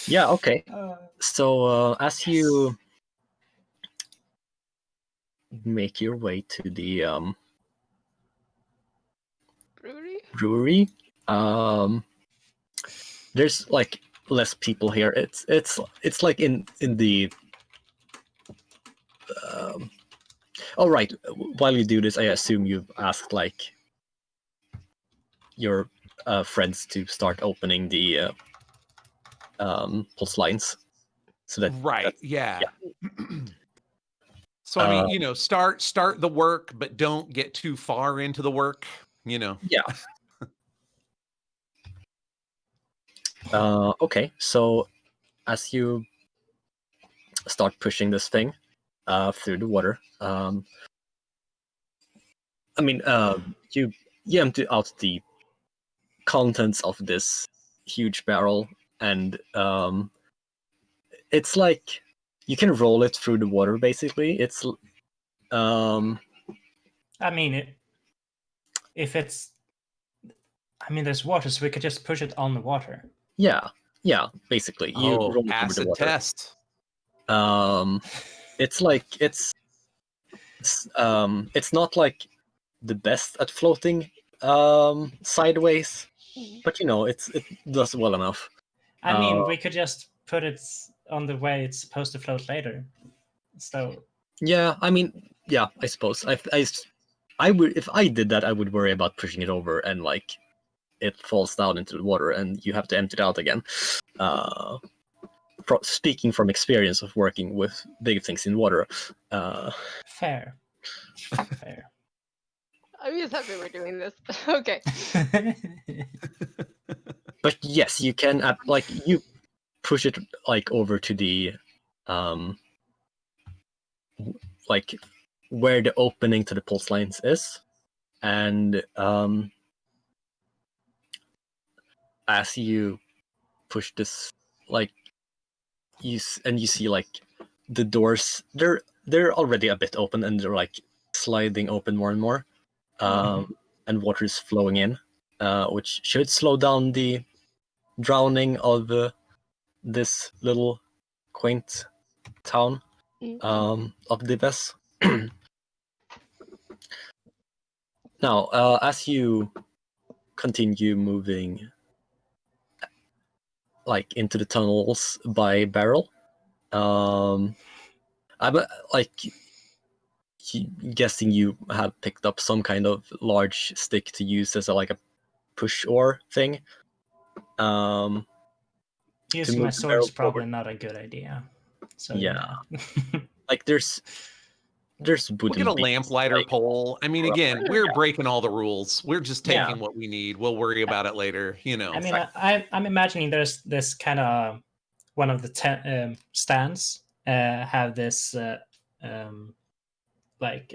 Yeah, okay. So as you make your way to the brewery, there's like less people here. It's like in the all right, while you do this, I assume you've asked like your friends to start opening the pulse lines so that right. Yeah. So I mean, start the work, but don't get too far into the work, Yeah. Okay, so as you start pushing this thing through the water, I mean, you empty out the contents of this huge barrel, and it's like you can roll it through the water. Basically, it's I mean, there's water, so we could just push it on the water. Yeah, basically. You roll it over the acid water. test. It's like it's not like the best at floating sideways, but it does well enough. I mean, we could just put it on the way it's supposed to float later. So Yeah, I mean, yeah, I suppose I would, if I did that, I would worry about pushing it over and like it falls down into the water and you have to empty it out again. speaking from experience of working with big things in water. Fair. Fair. I'm just happy we're doing this. Okay. But yes, you can you push it like over to the like where the opening to the pulse lines is, and as you push this, like you see like the doors, they're already a bit open, and they're like sliding open more and more, and water is flowing in, which should slow down the drowning of this little quaint town of Dives. Now, as you continue moving like into the tunnels by Barrel, I'm like guessing you have picked up some kind of large stick to use as like a push oar thing. Using move my the sword barrel is probably forward. not a good idea. So Yeah. yeah. Like there's We'll wooden get a beams, lamplighter like, pole. I mean, for up again, there, we're yeah. breaking all the rules. We're just Yeah. taking what we need. We'll worry about it later. You know. I mean, I'm imagining there's this kind of one of the stands have this like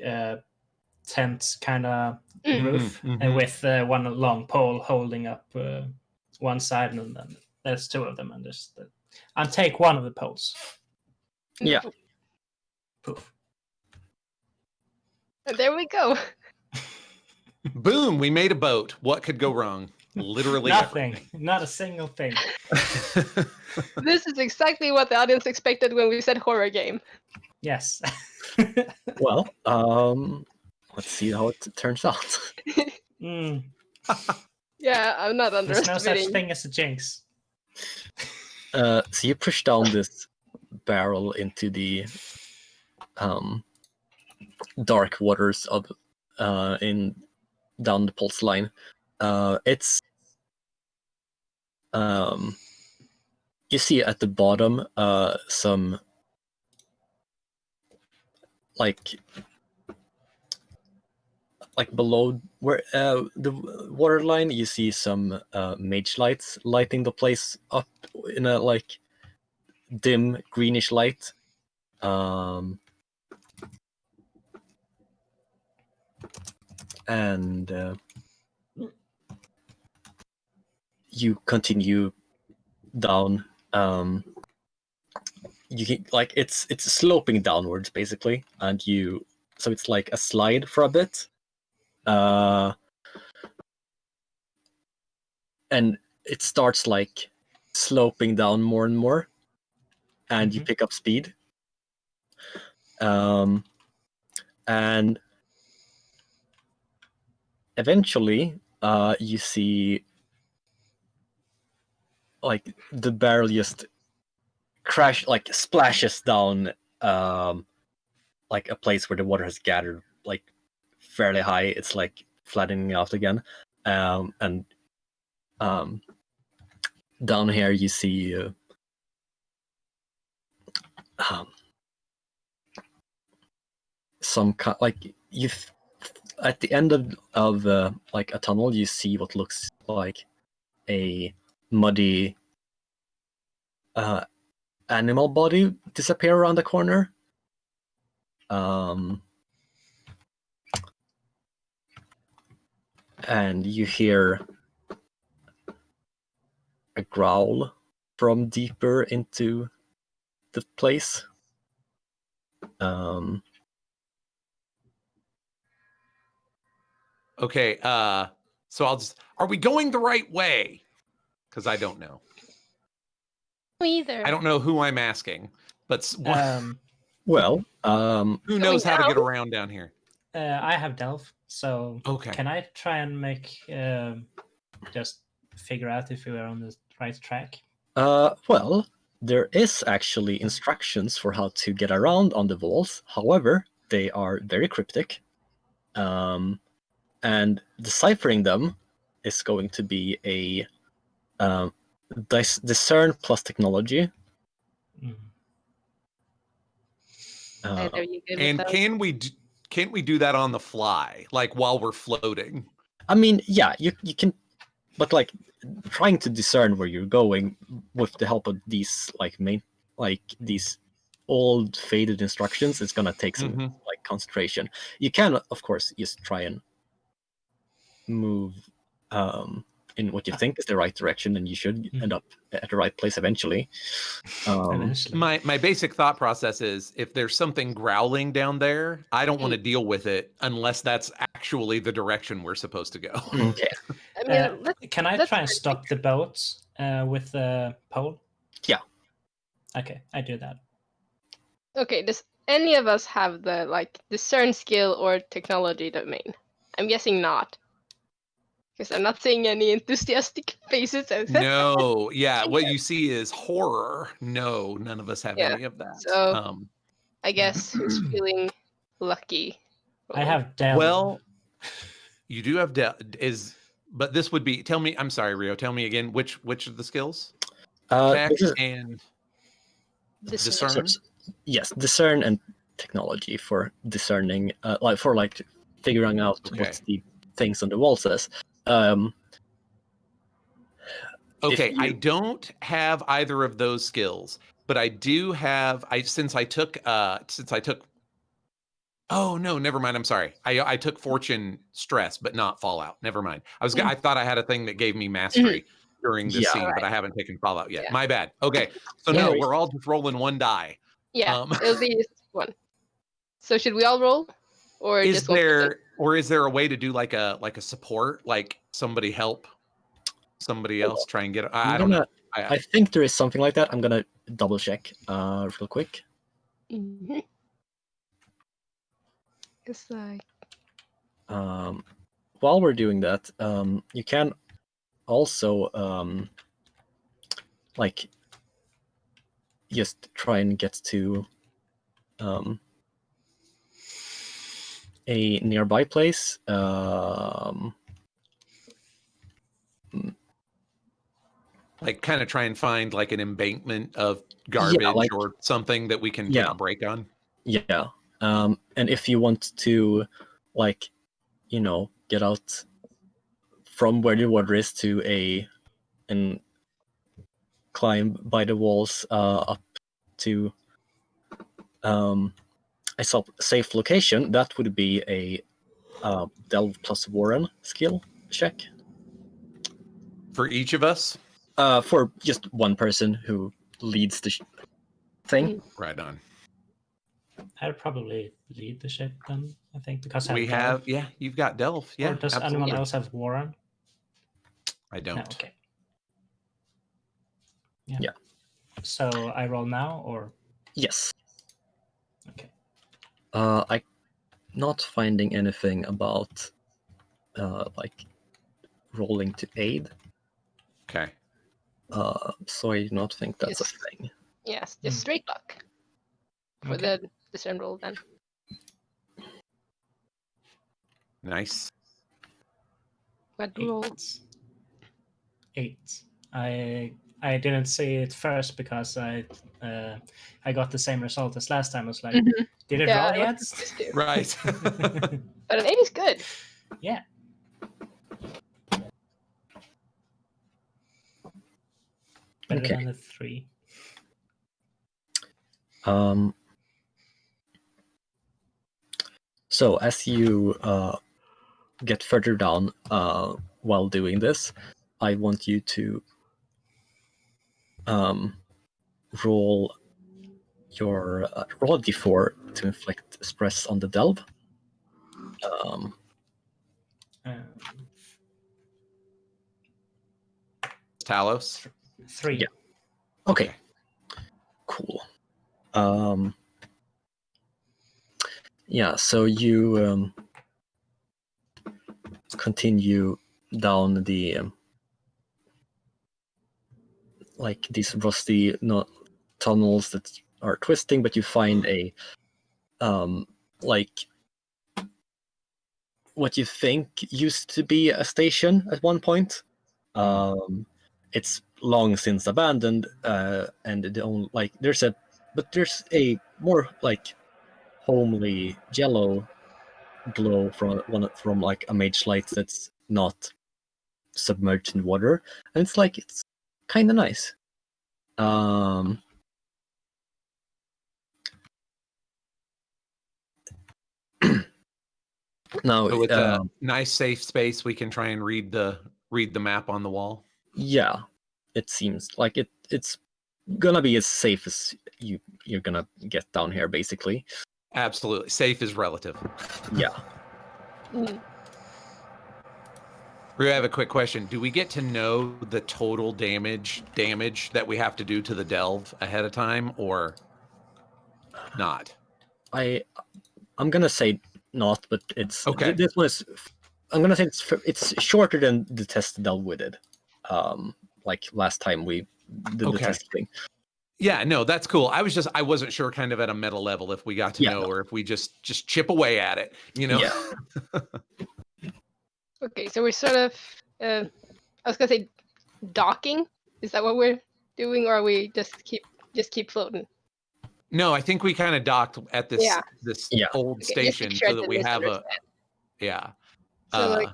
tent kind of roof mhm. with one long pole holding up one side, and then there's two of them, and I'll take one of the poles. Yeah. Poof. And there we go. Boom! We made a boat. What could go wrong? Literally Nothing. Not a single thing. everything. This is exactly what the audience expected when we said horror game. Yes. Well, let's see how it turns out. Mm, Yeah, I'm not there's no such underestimating. thing as a jinx. So you push down this barrel into the dark waters of down the pulse line. It's you see at the bottom some like below where the water line, you see some mage lights lighting the place up in a like dim greenish light. And you continue down. You can, like it's sloping downwards basically, and so it's like a slide for a bit. And it starts like sloping down more and more, and you pick up speed. And eventually, you see like the barrel just splashes down, like a place where the water has gathered like fairly high. It's like flattening out again, and down here you see some like at the end of like a tunnel, you see what looks like a muddy animal body disappear around the corner. And you hear a growl from deeper into the place. Okay, so are we going the right way? Because I don't know. Me either. I don't know who I'm asking, but Well, who knows how to down? get around down here? I have Delph, so Okay. can I try and make just figure out if we are on the right track? well, there is actually instructions for how to get around on the walls. However, they are very cryptic. And deciphering them is going to be a discern plus technology. Uh, Are you good with And those? can't we do that on the fly, like while we're floating? I mean, yeah, you can, but like trying to discern where you're going with the help of these these old faded instructions, it's gonna take some Mhm. like concentration. You can, of course, just try and move in what you think is the right direction, and you should end up at the right place eventually. Eventually. My basic thought process is if there's something growling down there, I don't want to deal with it unless that's actually the direction we're supposed to go. Okay. I mean, Can I let's try and try to stop the boats with the pole? Yeah. Okay, I do that. Okay, does any of us have the like discern skill or technology domain? I'm guessing not. Because I'm not seeing any enthusiastic faces. No, yeah, what you see is horror. No, none of us have Yeah, any of that. so- I guess who's feeling lucky? I have Delve. Well, you do have but this would be. Tell me, I'm sorry, Rio. Tell me again which of the skills? Tech This is, and Discern. discern. yes, discern and technology for discerning, like figuring out Okay. what the things on the wall says. Okay, I you- don't have either of those skills, but I do have. Since I took. Oh no, never mind. I'm sorry. I took Fortune Stress, but not Fallout. Never mind. I thought I had a thing that gave me mastery during this Yeah. scene, but I haven't taken Fallout yet. Yeah. My bad. Okay, so No no, worries. we're all just rolling one die. Yeah, it'll be just one. So should we all roll, or Is just one person? is there a way to do like a support, like somebody help somebody else try and get? I don't know. I think there is something like that. I'm gonna double check real quick. Mm-hmm. It's like While we're doing that, you can also like just try and get to a nearby place. Like kind of try and find like an embankment of garbage or something that we can take a break on. Yeah. And if you want to, like, get out from where the water is to and climb by the walls up to a safe location, that would be a Delve plus Warren skill check. For each of us? For just one person who leads the thing. Right on. I'd probably lead the ship then, I think, because you've got Delve. Yeah. Or does absolutely. anyone else have Warren? I don't. No, okay. Yeah. So I roll now, or? Yes. Okay. I'm not finding anything about like rolling to aid. Okay. So I do not think that's a thing. Yes, just straight luck for the discern roll then. Nice. What roll? 8. I didn't see it first because I got the same result as last time. I was like, did it roll yet? Right. But an 8 is good. Yeah. Better than a 3. So as you get further down while doing this, I want you to roll your roll a d4 to inflict stress on the Delve. Talos? 3. Yeah. Okay. Cool. Yeah, so you continue down the like these rusty tunnels that are twisting, but you find a like what you think used to be a station at one point. It's long since abandoned, and there's a more like homely yellow glow from like a mage light that's not submerged in water, and it's kind of nice. Now, So it's a nice safe space. We can try and read the map on the wall. yeah, it seems like it's gonna be as safe as you're gonna get down here, basically. Absolutely. Safe is relative. Yeah. Mm. We have a quick question. Do we get to know the total damage that we have to do to the delve ahead of time, or not? I'm gonna say not, but it's Okay. this one is. I'm gonna say it's shorter than the test delve we did. Like last time we did the testing. Yeah, no, that's cool. I wasn't sure kind of at a meta level if we got to know or if we just chip away at it, you know? Yeah. Okay, so we're sort of, I was gonna say docking. Is that what we're doing, or are we just keep floating? No, I think we kind of docked at this old Okay, station just to so that we have a So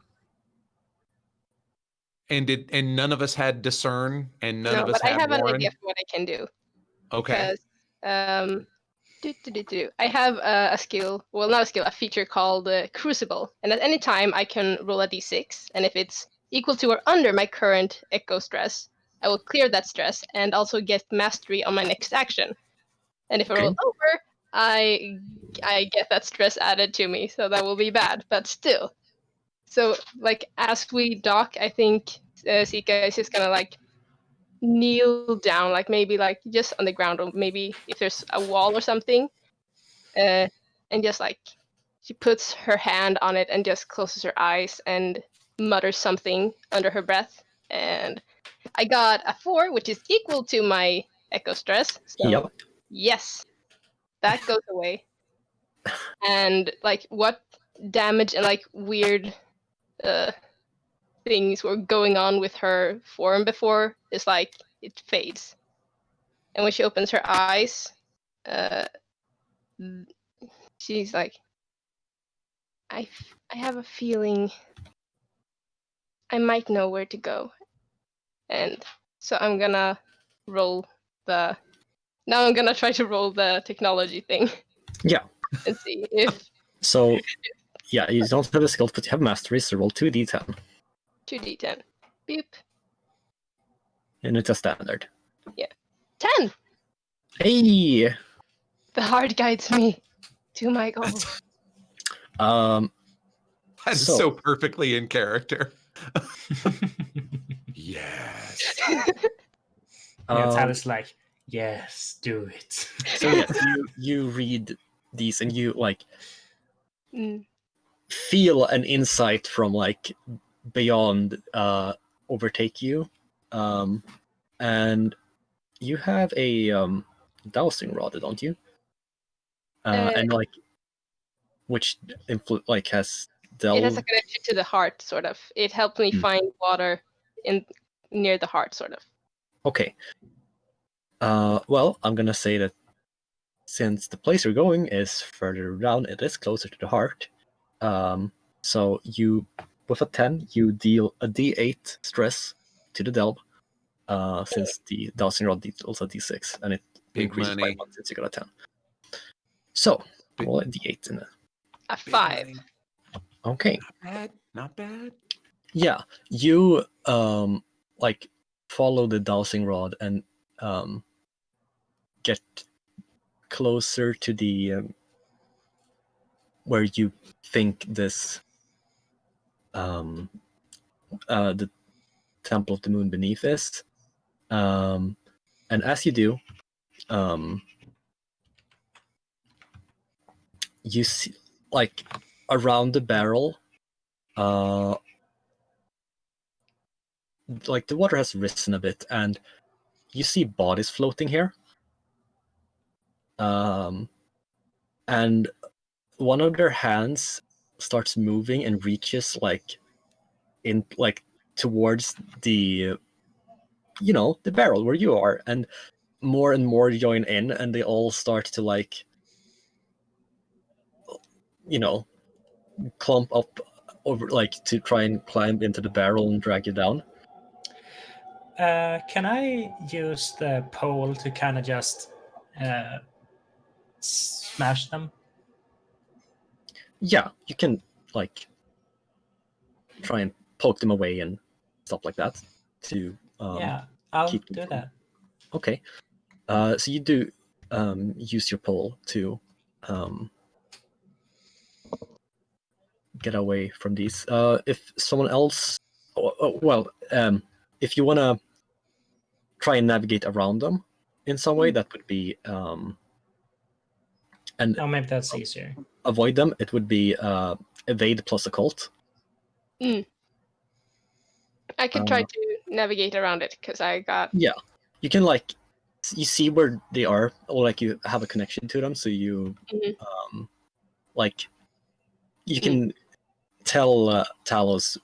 and none of us had discern and none no, of us but I had have an warn. idea for what I can do. Okay. Because I have a skill, well, not a skill, a feature called Crucible, and at any time I can roll a d6, and if it's equal to or under my current echo stress, I will clear that stress and also get mastery on my next action. And if I roll over, I get that stress added to me, so that will be bad, but still. So, like, as we dock, I think Sika is just gonna, like, kneel down, like, maybe, like, just on the ground, or maybe if there's a wall or something, and just, like, she puts her hand on it and just closes her eyes and mutters something under her breath. And I got a 4, which is equal to my echo stress. So, yes, that goes away. And, like, what damage and, like, weird things were going on with her form before is, like, it fades. And when she opens her eyes, she's like, I have a feeling I might know where to go. And so I'm gonna roll the... Now I'm gonna try to roll the technology thing. Yeah. And see if... So, yeah, you don't have the skills, but you have mastery, so roll 2d10. 2d10. Beep. And it's a standard. Yeah. 10! Hey! The heart guides me to my goal. That's so perfectly in character. Yes. Talie's like, yes, do it. So yes, you read these and you like feel an insight from like beyond overtake you, and you have a dowsing rod, don't you? And like which has delve. It has a connection to the heart, sort of. It helped me find water near the heart, sort of. Okay. Well, I'm gonna say that since the place you're going is further down, it is closer to the heart. So you, with a 10, you deal a d8 stress to the delve. Since the dowsing rod deals a d6, and it increases by 1 since you got a 10. So roll a d8 in a 5. Okay. Not bad. Yeah, you like follow the dowsing rod and get closer to the where you think this the Temple of the Moon beneath is, and as you do, you see like around the barrel, like the water has risen a bit, and you see bodies floating here. And one of their hands starts moving and reaches like towards the the barrel where you are, and more join in, and they all start to like clump up over, like, to try and climb into the barrel and drag you down. Can I use the pole to kind of just smash them? Yeah, you can like try and poke them away and stuff like that to Yeah, I'll keep them do from- that. Okay. So you do use your pole to get away from these. If someone else, if you want to try and navigate around them in some way, that would be and Oh, maybe that's easier. avoid them. It would be evade plus occult. I could try to navigate around it because I got. Yeah, you can like you see where they are, or like you have a connection to them, so you like you can tell Talos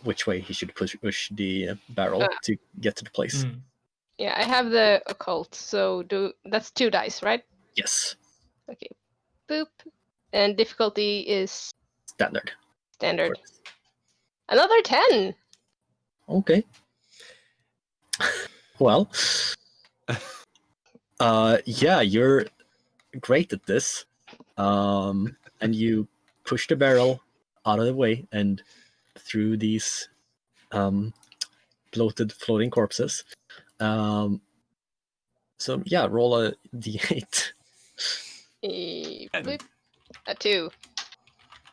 which way he should push the barrel to get to the place. Yeah, I have the occult, so that's 2 dice, right? Yes, Okay. Boop. And difficulty is standard. standard. Another 10. Okay. Well, yeah, you're great at this. And you push the barrel out of the way and through these bloated floating corpses. So yeah, roll a d8. Boop. A 2.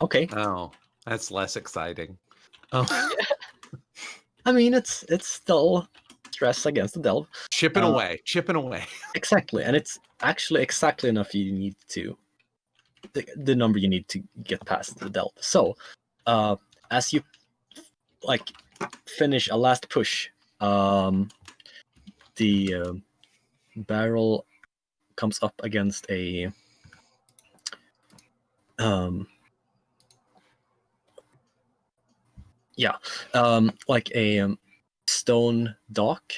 Okay. Oh, that's less exciting. Oh, I mean, it's still stress against the delve. chipping away. Exactly, and it's actually exactly enough you need to the number you need to get past the delve. So, as you like finish a last push, the barrel comes up against a like a stone dock,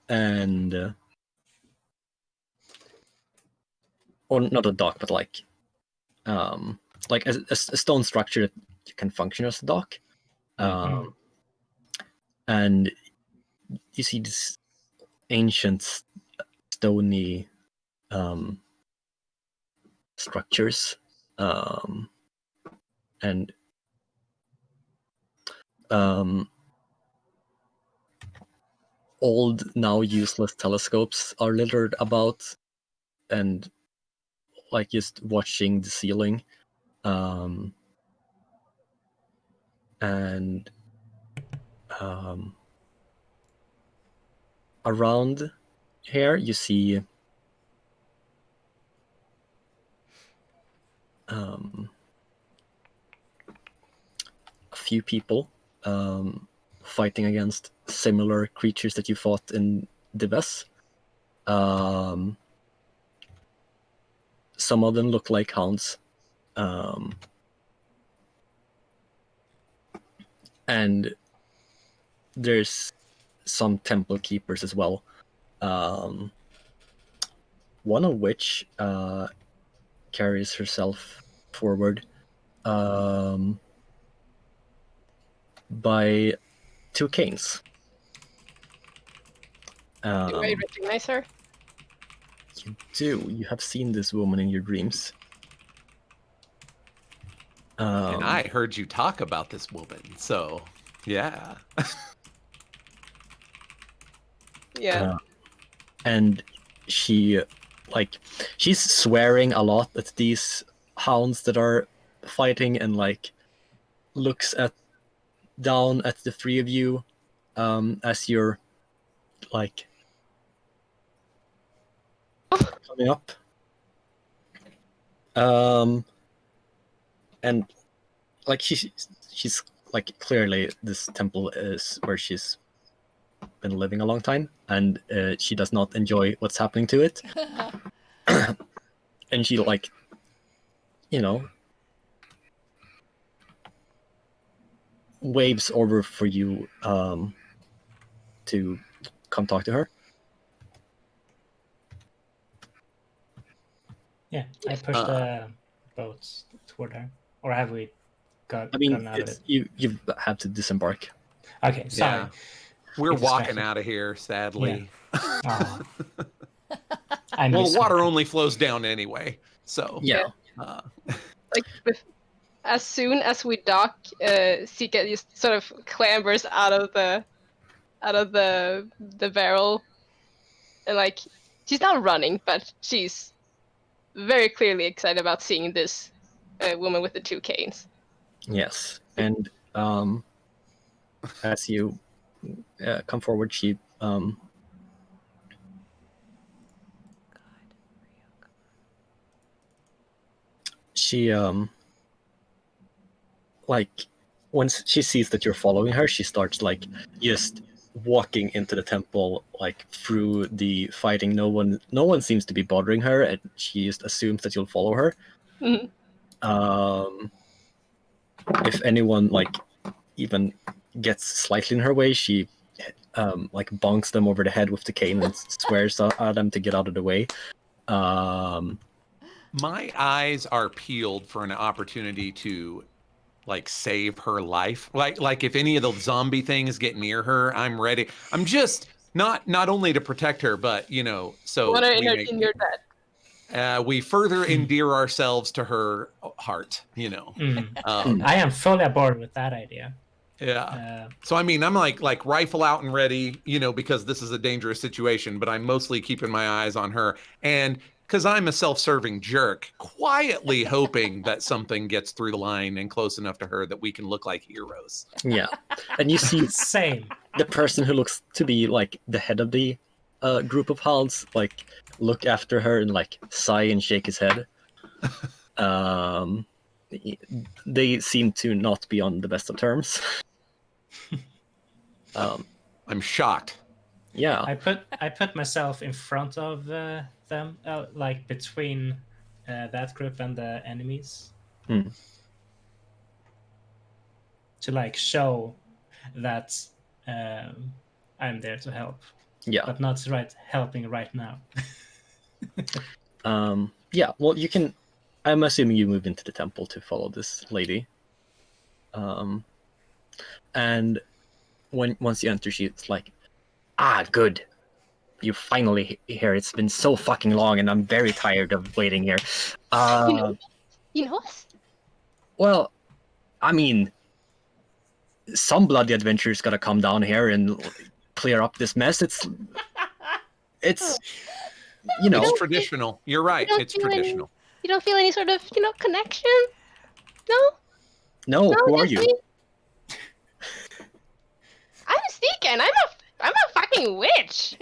and or not a dock, but like a stone structure that you can function as a dock. And you see this ancient stony structures, and old, now useless telescopes are littered about, and like just watching the ceiling, and around here you see a few people fighting against similar creatures that you fought in Dives. Some of them look like hounds. And there's some temple keepers as well. One of which carries herself forward by 2 canes. Do I recognize her? You do. You have seen this woman in your dreams. And I heard you talk about this woman, so yeah. Yeah. And she's swearing a lot at these hounds that are fighting, and like looks down at the 3 of you as you're like coming up. And like she's like, clearly this temple is where she's been living a long time, and she does not enjoy what's happening to it. And she like, waves over for you to come talk to her. Yeah, I push the boats toward her. or have we I gotten mean, out of it? you have to disembark. Okay, sorry. Yeah. We're Big walking distraction. out of here, sadly. Aw. I Well, miss the water her. only flows down anyway. So, Yeah. uh, Like as soon as we dock, Sika just sort of clambers out of the barrel, and like she's not running, but she's very clearly excited about seeing this woman with the two canes. Yes. And as you come forward, she like once she sees that you're following her, she starts like just walking into the temple, like through the fighting. No one seems to be bothering her, and she just assumes that you'll follow her. Mhm. If anyone like even gets slightly in her way, she like bonks them over the head with the cane and swears at them to get out of the way. my eyes are peeled for an opportunity to like save her life. Like if any of the zombie things get near her, I'm ready. I'm just not only to protect her, but so What are we energy in your dead? we further endear ourselves to her heart. I am fully aboard with that idea. Yeah. So I mean, I'm like rifle out and ready, because this is a dangerous situation, but I'm mostly keeping my eyes on her. And because I'm a self-serving jerk, quietly hoping that something gets through the line and close enough to her that we can look like heroes. Yeah, and you see Same. the person who looks to be like the head of the group of hounds like look after her and like sigh and shake his head. They seem to not be on the best of terms. I'm shocked. Yeah, I put myself in front of them, like between that group and the enemies, Hmm. to like show that I'm there to help, yeah. but not helping right now. Yeah, well, you can. I'm assuming you move into the temple to follow this lady. And once you enter, she's like, good. You finally here. It's been so fucking long, and I'm very tired of waiting here. You know us? Well, I mean, some bloody adventure's gotta come down here and clear up this mess. It's It's traditional. You're right. don't It's feel any- traditional. You don't feel any sort of connection? No? no. Who are just you? me? I'm Sika, and I'm a fucking witch.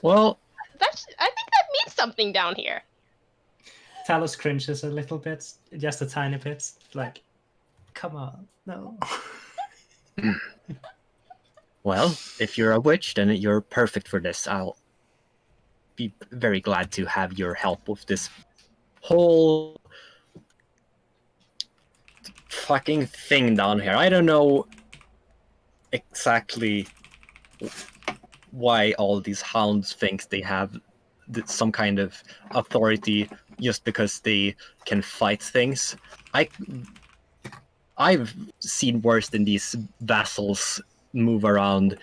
Well, I think that means something down here. Talos cringes a little bit, just a tiny bit. Like, come on, no. well, if you're a witch, then you're perfect for this. I'll be very glad to have your help with this whole fucking thing down here. I don't know exactly why all these hounds think they have some kind of authority just because they can fight things. I've seen worse than these vassals move around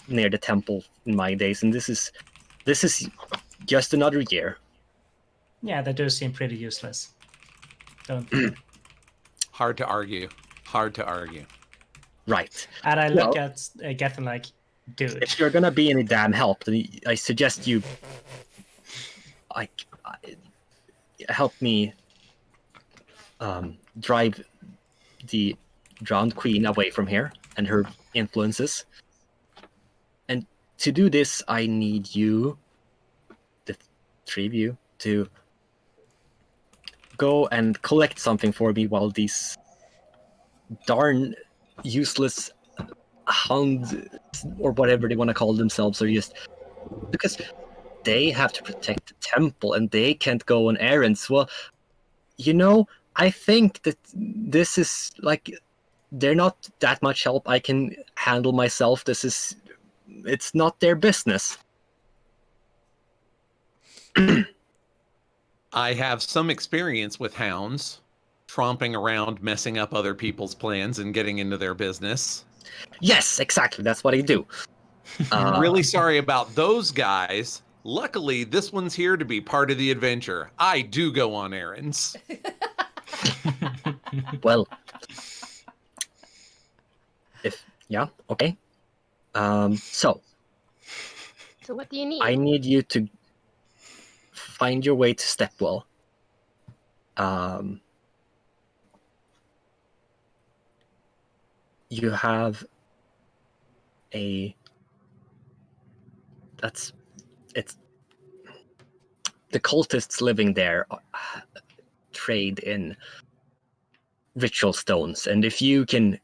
near the temple in my days, and this is just another year. Yeah, they do seem pretty useless. Don't they? Hard to argue. Right. And I look at Gethin like, dude. If you're gonna be any damn help, then I suggest you help me drive the drowned queen away from here and her influences. And to do this, I need you, the three of you, to go and collect something for me while these darn useless hounds, or whatever they want to call themselves, are just because they have to protect the temple and they can't go on errands. Well, I think that this is like, they're not that much help. I can handle myself. It's not their business. I have some experience with hounds. tromping around, messing up other people's plans and getting into their business. Yes, exactly. That's what I do. Really sorry about those guys. Luckily, this one's here to be part of the adventure. I do go on errands. Well, okay. So So what do you need? I need you to find your way to Stepwell. You have it's the cultists living there trade in ritual stones, and if you can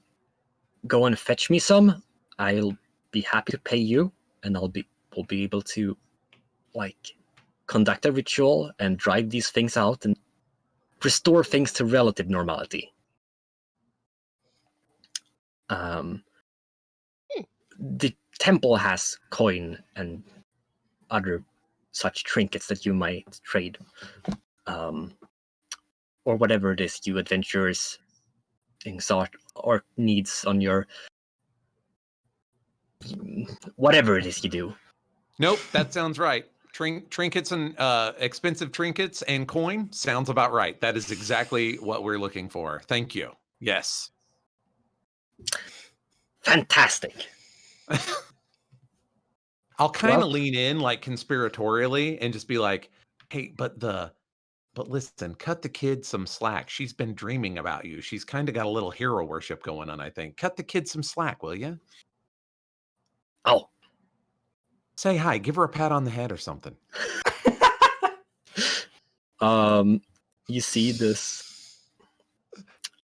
go and fetch me some, I'll be happy to pay you, and we'll be able to conduct a ritual and drive these things out and restore things to relative normality. The temple has coin and other such trinkets that you might trade, or whatever it is you adventurers exalt or needs on your whatever it is you do. Nope, that sounds right. Trinkets and expensive trinkets and coin sounds about right. That is exactly what we're looking for. Thank you. Yes. Fantastic. I'll kind of lean in conspiratorially and just be like, hey, but listen, cut the kid some slack. She's been dreaming about you. She's kind of got a little hero worship going on, I think. Cut the kid some slack, will you? Oh. Say hi, give her a pat on the head or something. You see this.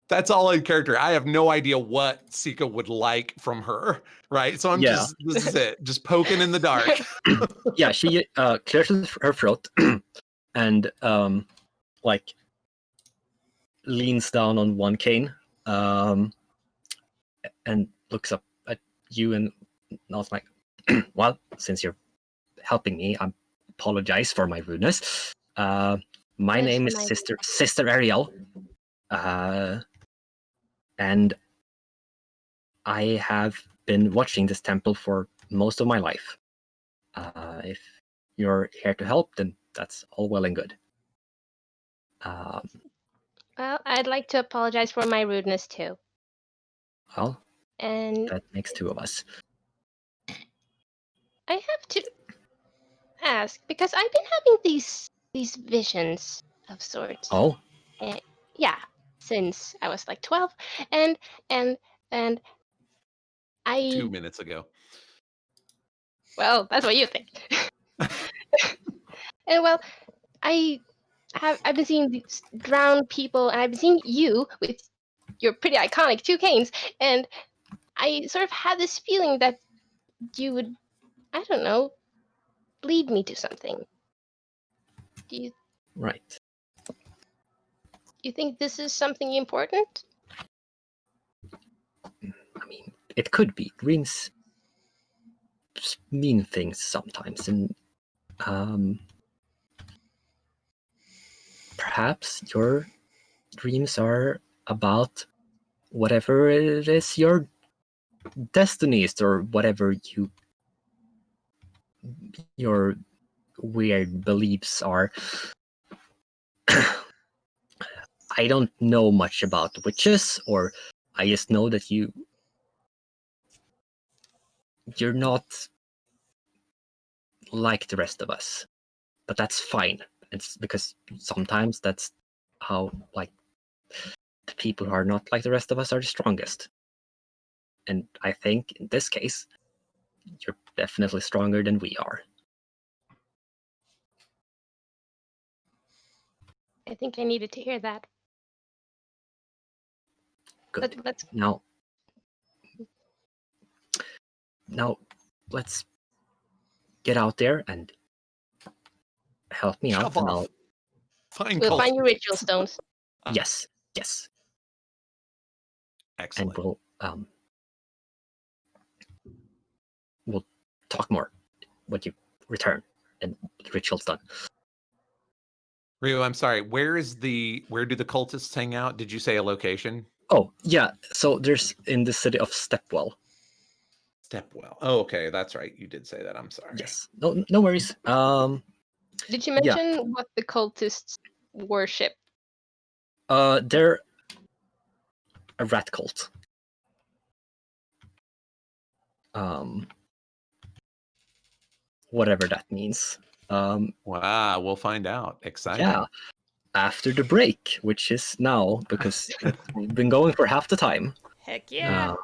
That's all in character. I have no idea what Sika would like from her, right? So this is it. Just poking in the dark. Yeah, she clears her throat and leans down on one cane and looks up at you and nods like, well, since you're helping me, I apologize for my rudeness. My name is Sister Ariel. And I have been watching this temple for most of my life. If you're here to help, then that's all well and good. Well, I'd like to apologize for my rudeness too. Well, and that makes two of us. I have to ask because I've been having these visions of sorts. Oh, yeah, since I was like 12, and I 2 minutes ago. Well, that's what you think. And well, I've been seeing these drowned people, and I've been seeing you with your pretty iconic 2 canes, and I sort of had this feeling that you would, I don't know, lead me to something. Do you think this is something important? I mean, it could be. Dreams mean things sometimes, and perhaps your dreams are about whatever it is your destiny is, or whatever your weird beliefs are. I don't know much about witches, or I just know that you're not like the rest of us, but that's fine. It's because sometimes that's how the people who are not like the rest of us are the strongest. And I think in this case, you're definitely stronger than we are. I think I needed to hear that. Good. Let's Now let's get out there and help me out. We'll find your ritual stones. Yes. Excellent. And we'll talk more when you return and the ritual's done. Ryu, I'm sorry. Where do the cultists hang out? Did you say a location? Oh, yeah. So there's in the city of Stepwell. Stepwell. Oh, okay. That's right. You did say that. I'm sorry. Yes. No worries. Did you Yeah. mention what the cultists worship? They're a rat cult. Whatever that means. Wow, we'll find out. Exciting. Yeah. After the break, which is now, because we've been going for half the time. Heck yeah.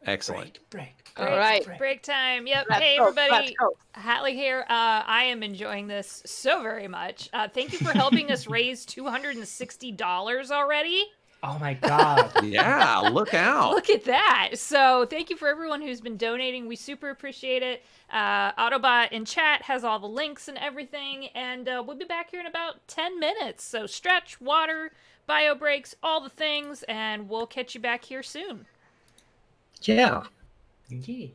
Excellent. Break. All right. Break time. Yep. Let's Hey, go, everybody. let's go. Hatley here. I am enjoying this so very much. Thank you for helping us raise $260 already. Oh my god. Yeah, look out. Look at that. So thank you for everyone who's been donating. We super appreciate it. Autobot in chat has all the links and everything. And we'll be back here in about 10 minutes. So stretch, water, bio breaks, all the things. And we'll catch you back here soon. Yeah. Yeah.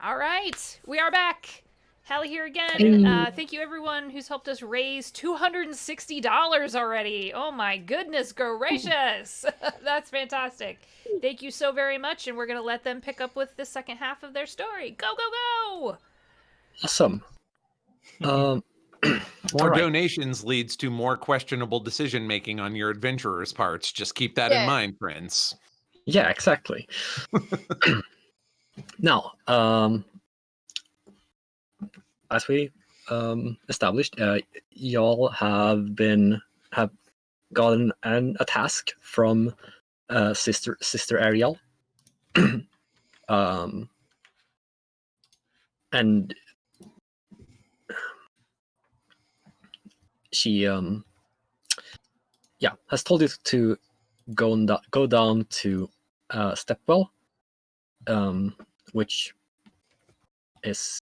All right, we are back. Hallie here again. Hey. Thank you everyone who's helped us raise $260 already. Oh my goodness gracious. That's fantastic. Thank you so very much, and we're going to let them pick up with the second half of their story. Go, go, go! Awesome. More All right. donations leads to more questionable decision making on your adventurers' parts. Just keep that in Yeah. mind, friends. Yeah, exactly. Now, as we established, y'all have gotten a task from Sister Ariel, and she has told you to go down to Stepwell, which is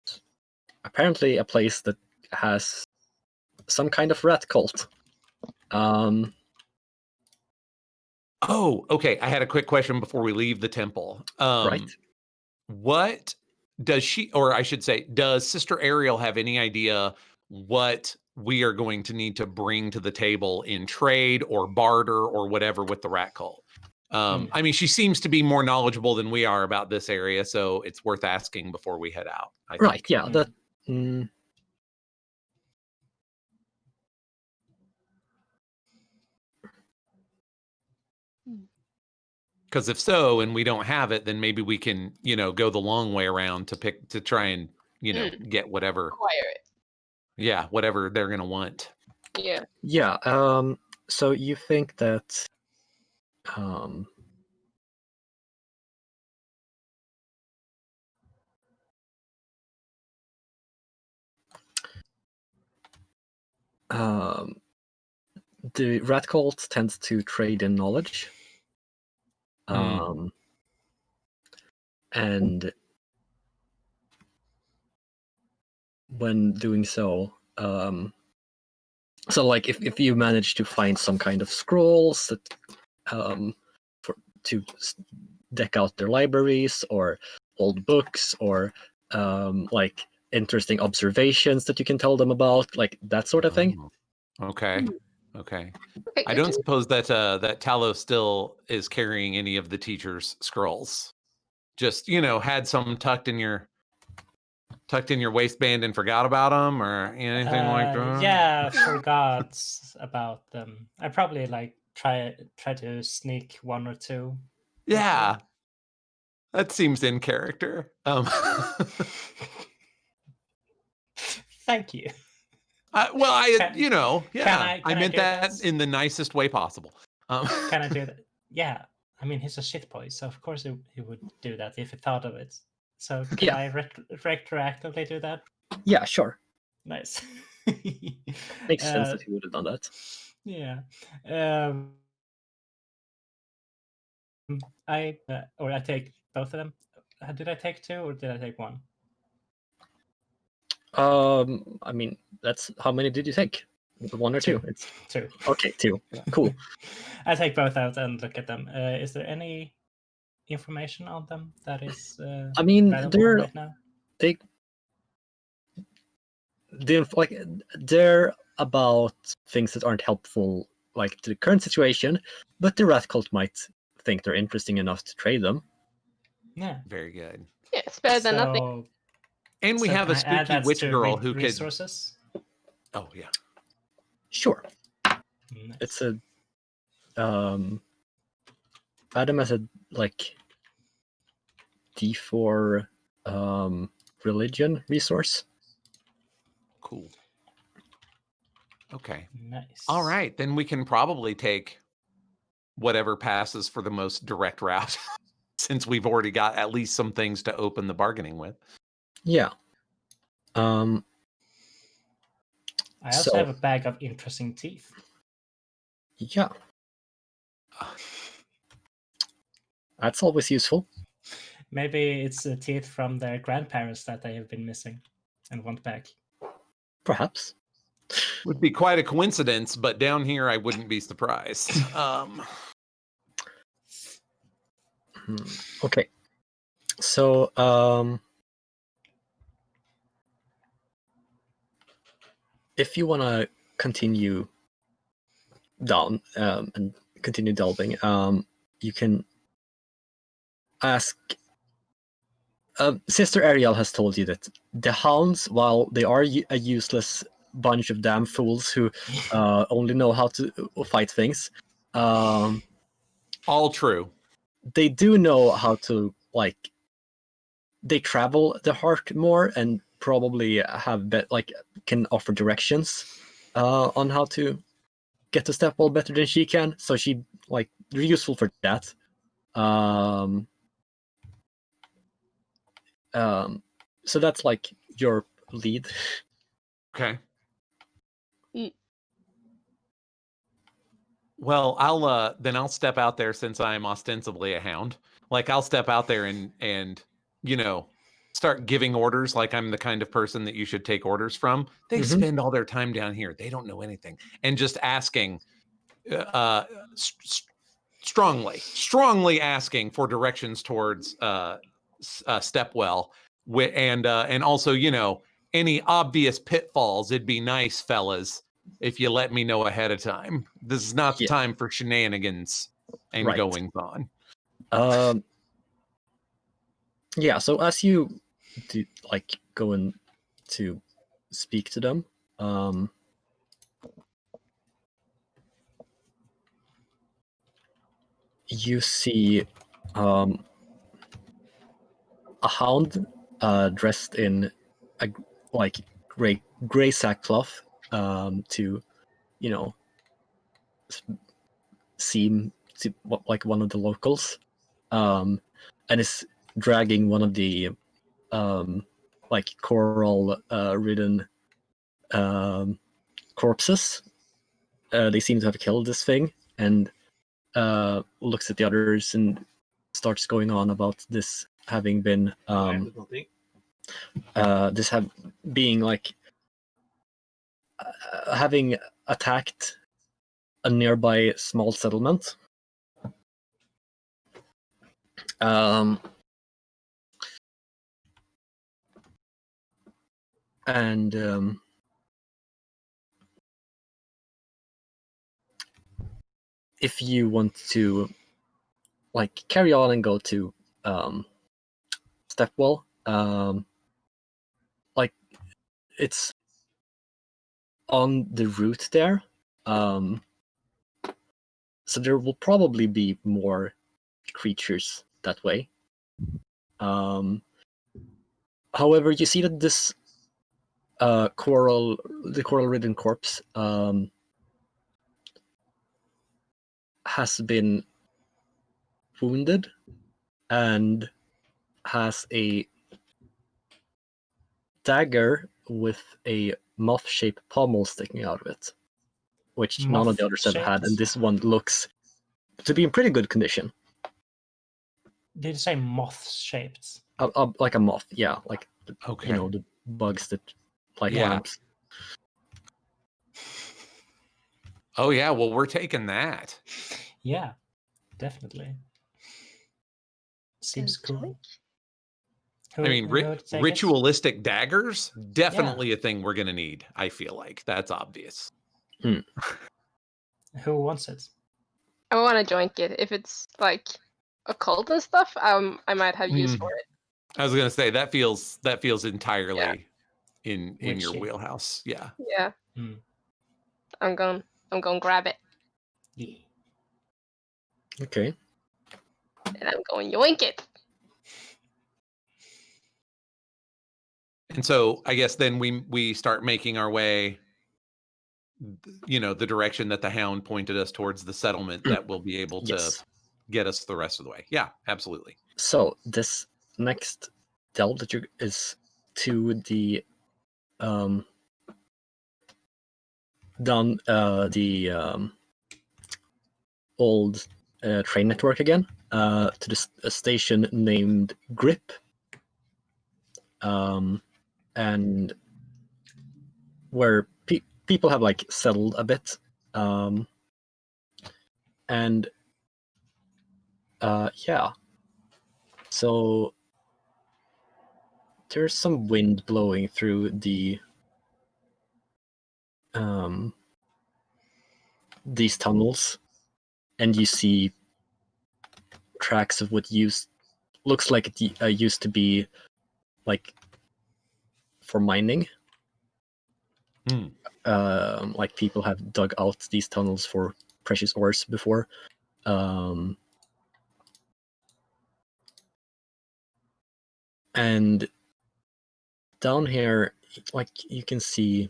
apparently a place that has some kind of rat cult. Oh, okay. I had a quick question before we leave the temple. Right. What does she, or I should say, does Sister Ariel have any idea what we are going to need to bring to the table in trade or barter or whatever with the rat cult? I mean, she seems to be more knowledgeable than we are about this area, so it's worth asking before we head out. I Right. think. Yeah. That. Because if so, and we don't have it, then maybe we can, go the long way around to try and, get whatever. Acquire it. Yeah, whatever they're gonna want. Yeah. Yeah. So you think that the rat cult tends to trade in knowledge, and when doing so, so like if you manage to find some kind of scrolls that to deck out their libraries, or old books, or like interesting observations that you can tell them about, like that sort of thing. Okay. Okay, I don't suppose that that Talos still is carrying any of the teacher's scrolls. Just had some tucked in your waistband and forgot about them, or anything like that. Yeah, forgot about them. I probably try to sneak one or two. Yeah, that seems in character. Thank you. Well, I Can I meant do that this? in the nicest way possible. Can I do that? Yeah, I mean, he's a shit boy, so of course he would do that if he thought of it. So can I retroactively do that? Yeah, sure. Nice. Makes sense that he would have done that. Yeah. I take both of them. Did I take two or did I take one? I mean, that's how many did you take? One or two? It's two. Okay, two. Cool. I take both out and look at them. Is there any information on them that is? I mean, valuable right now? They're about things that aren't helpful, like to the current situation, but the rat cult might think they're interesting enough to trade them. Yeah. Very good. Yeah, it's better than nothing. And we have a can I add spooky that witch to girl who resources? could. Oh yeah. Sure. Nice. It's a Adam has a D4 religion resource. Cool. Okay. Nice. All right, then we can probably take whatever passes for the most direct route, since we've already got at least some things to open the bargaining with. Yeah. I also have a bag of interesting teeth. Yeah. That's always useful. Maybe it's the teeth from their grandparents that they have been missing and want back. Perhaps. Would be quite a coincidence, but down here I wouldn't be surprised. Okay. So if you want to continue down and continue delving, you can ask. Sister Ariel has told you that the hounds, while they are a useless bunch of damn fools who only know how to fight things, All true. they do know how to, like, they travel the heart more and probably have can offer directions on how to get to Stepwell better than she can. So they're useful for that. So that's like your lead. Okay. Mm. Well, I'll step out there since I'm ostensibly a hound. Like I'll step out there and start giving orders like I'm the kind of person that you should take orders from. They Mhm. spend all their time down here. They don't know anything. And just asking strongly asking for directions towards Stepwell and also, any obvious pitfalls. It'd be nice, fellas, if you let me know ahead of time. This is not the Yeah. time for shenanigans and Right. goings on. Yeah, so as you do, go in to speak to them, you see a hound dressed in a gray sackcloth to seem like one of the locals, and is dragging one of the coral ridden corpses. They seem to have killed this thing, and looks at the others and starts going on about this having been having attacked a nearby small settlement. And if you want to carry on and go to Stepwell, it's on the route there, so there will probably be more creatures that way. However, you see that this the coral-ridden corpse has been wounded and has a dagger with a moth-shaped pommel sticking out of it, which none of the others have had, and this one looks to be in pretty good condition. Did you say moth-shaped? Like a moth, yeah, Okay. the bugs that like Yeah. worms. Oh yeah, well we're taking that. Yeah, definitely. Seems cool. I mean, ritualistic daggers, definitely a thing we're gonna need. I feel like that's obvious. Who wants it? I want to join it. If it's like occult and stuff, I might have use for it. I was gonna say that feels entirely in your Witchy. wheelhouse. Yeah. Yeah. I'm going grab it. Yeah. Okay. And I'm going yoink it. And so I guess then we start making our way, the direction that the hound pointed us towards the settlement that will be able to get us the rest of the way. Yeah, absolutely. So this next delve that is to the down the old train network again, to a station named Grip, and where people have settled a bit, and yeah, so there's some wind blowing through the these tunnels, and you see tracks of what looks like it used to be like for mining. Like people have dug out these tunnels for precious ores before. And down here, like you can see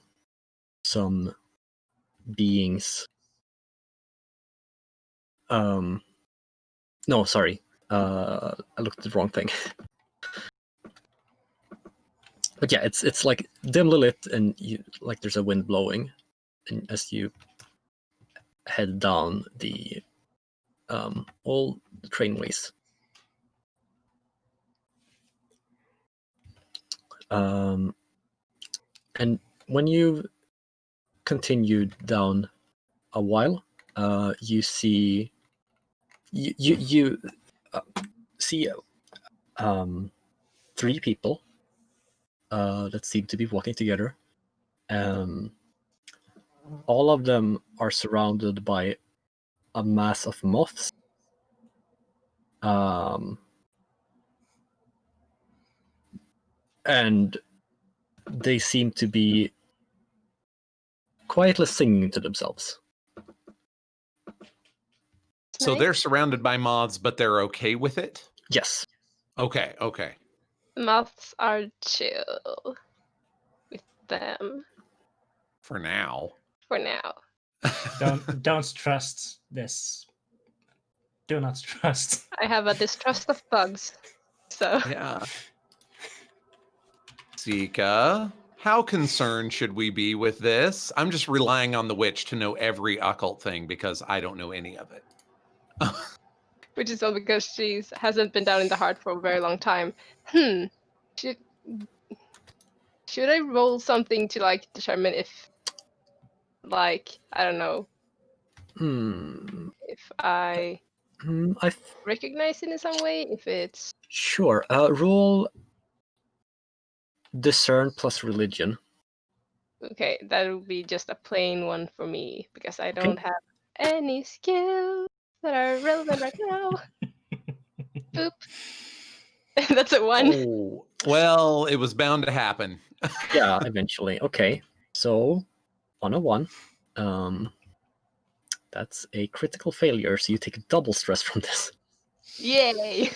some beings. No, sorry. I looked at the wrong thing. But yeah, it's like dimly lit, and like there's a wind blowing, and as you head down the all trainways. And when you continue down a while, you see you see 3 people that seem to be walking together. All of them are surrounded by a mass of moths. And they seem to be quietly singing to themselves. So Nice. they're surrounded by moths, but they're okay with it? Yes. Okay. Moths are chill with them For now. for now. Don't trust this. Do not trust. I have a distrust of bugs, so Yeah. Zika, how concerned should we be with this? I'm just relying on the witch to know every occult thing because I don't know any of it. which is all because she hasn't been down in the heart for a very long time. Should I roll something to like determine if, like, I don't know, if I recognize it in some way? If it's Sure. Roll discern plus religion. okay, that would be just a plain one for me because I don't have any skills that are relevant right now. Boop. That's a 1. Oh, well, it was bound to happen. Yeah, eventually. Okay. So on a 1, that's a critical failure, so you take double stress from this. Yay!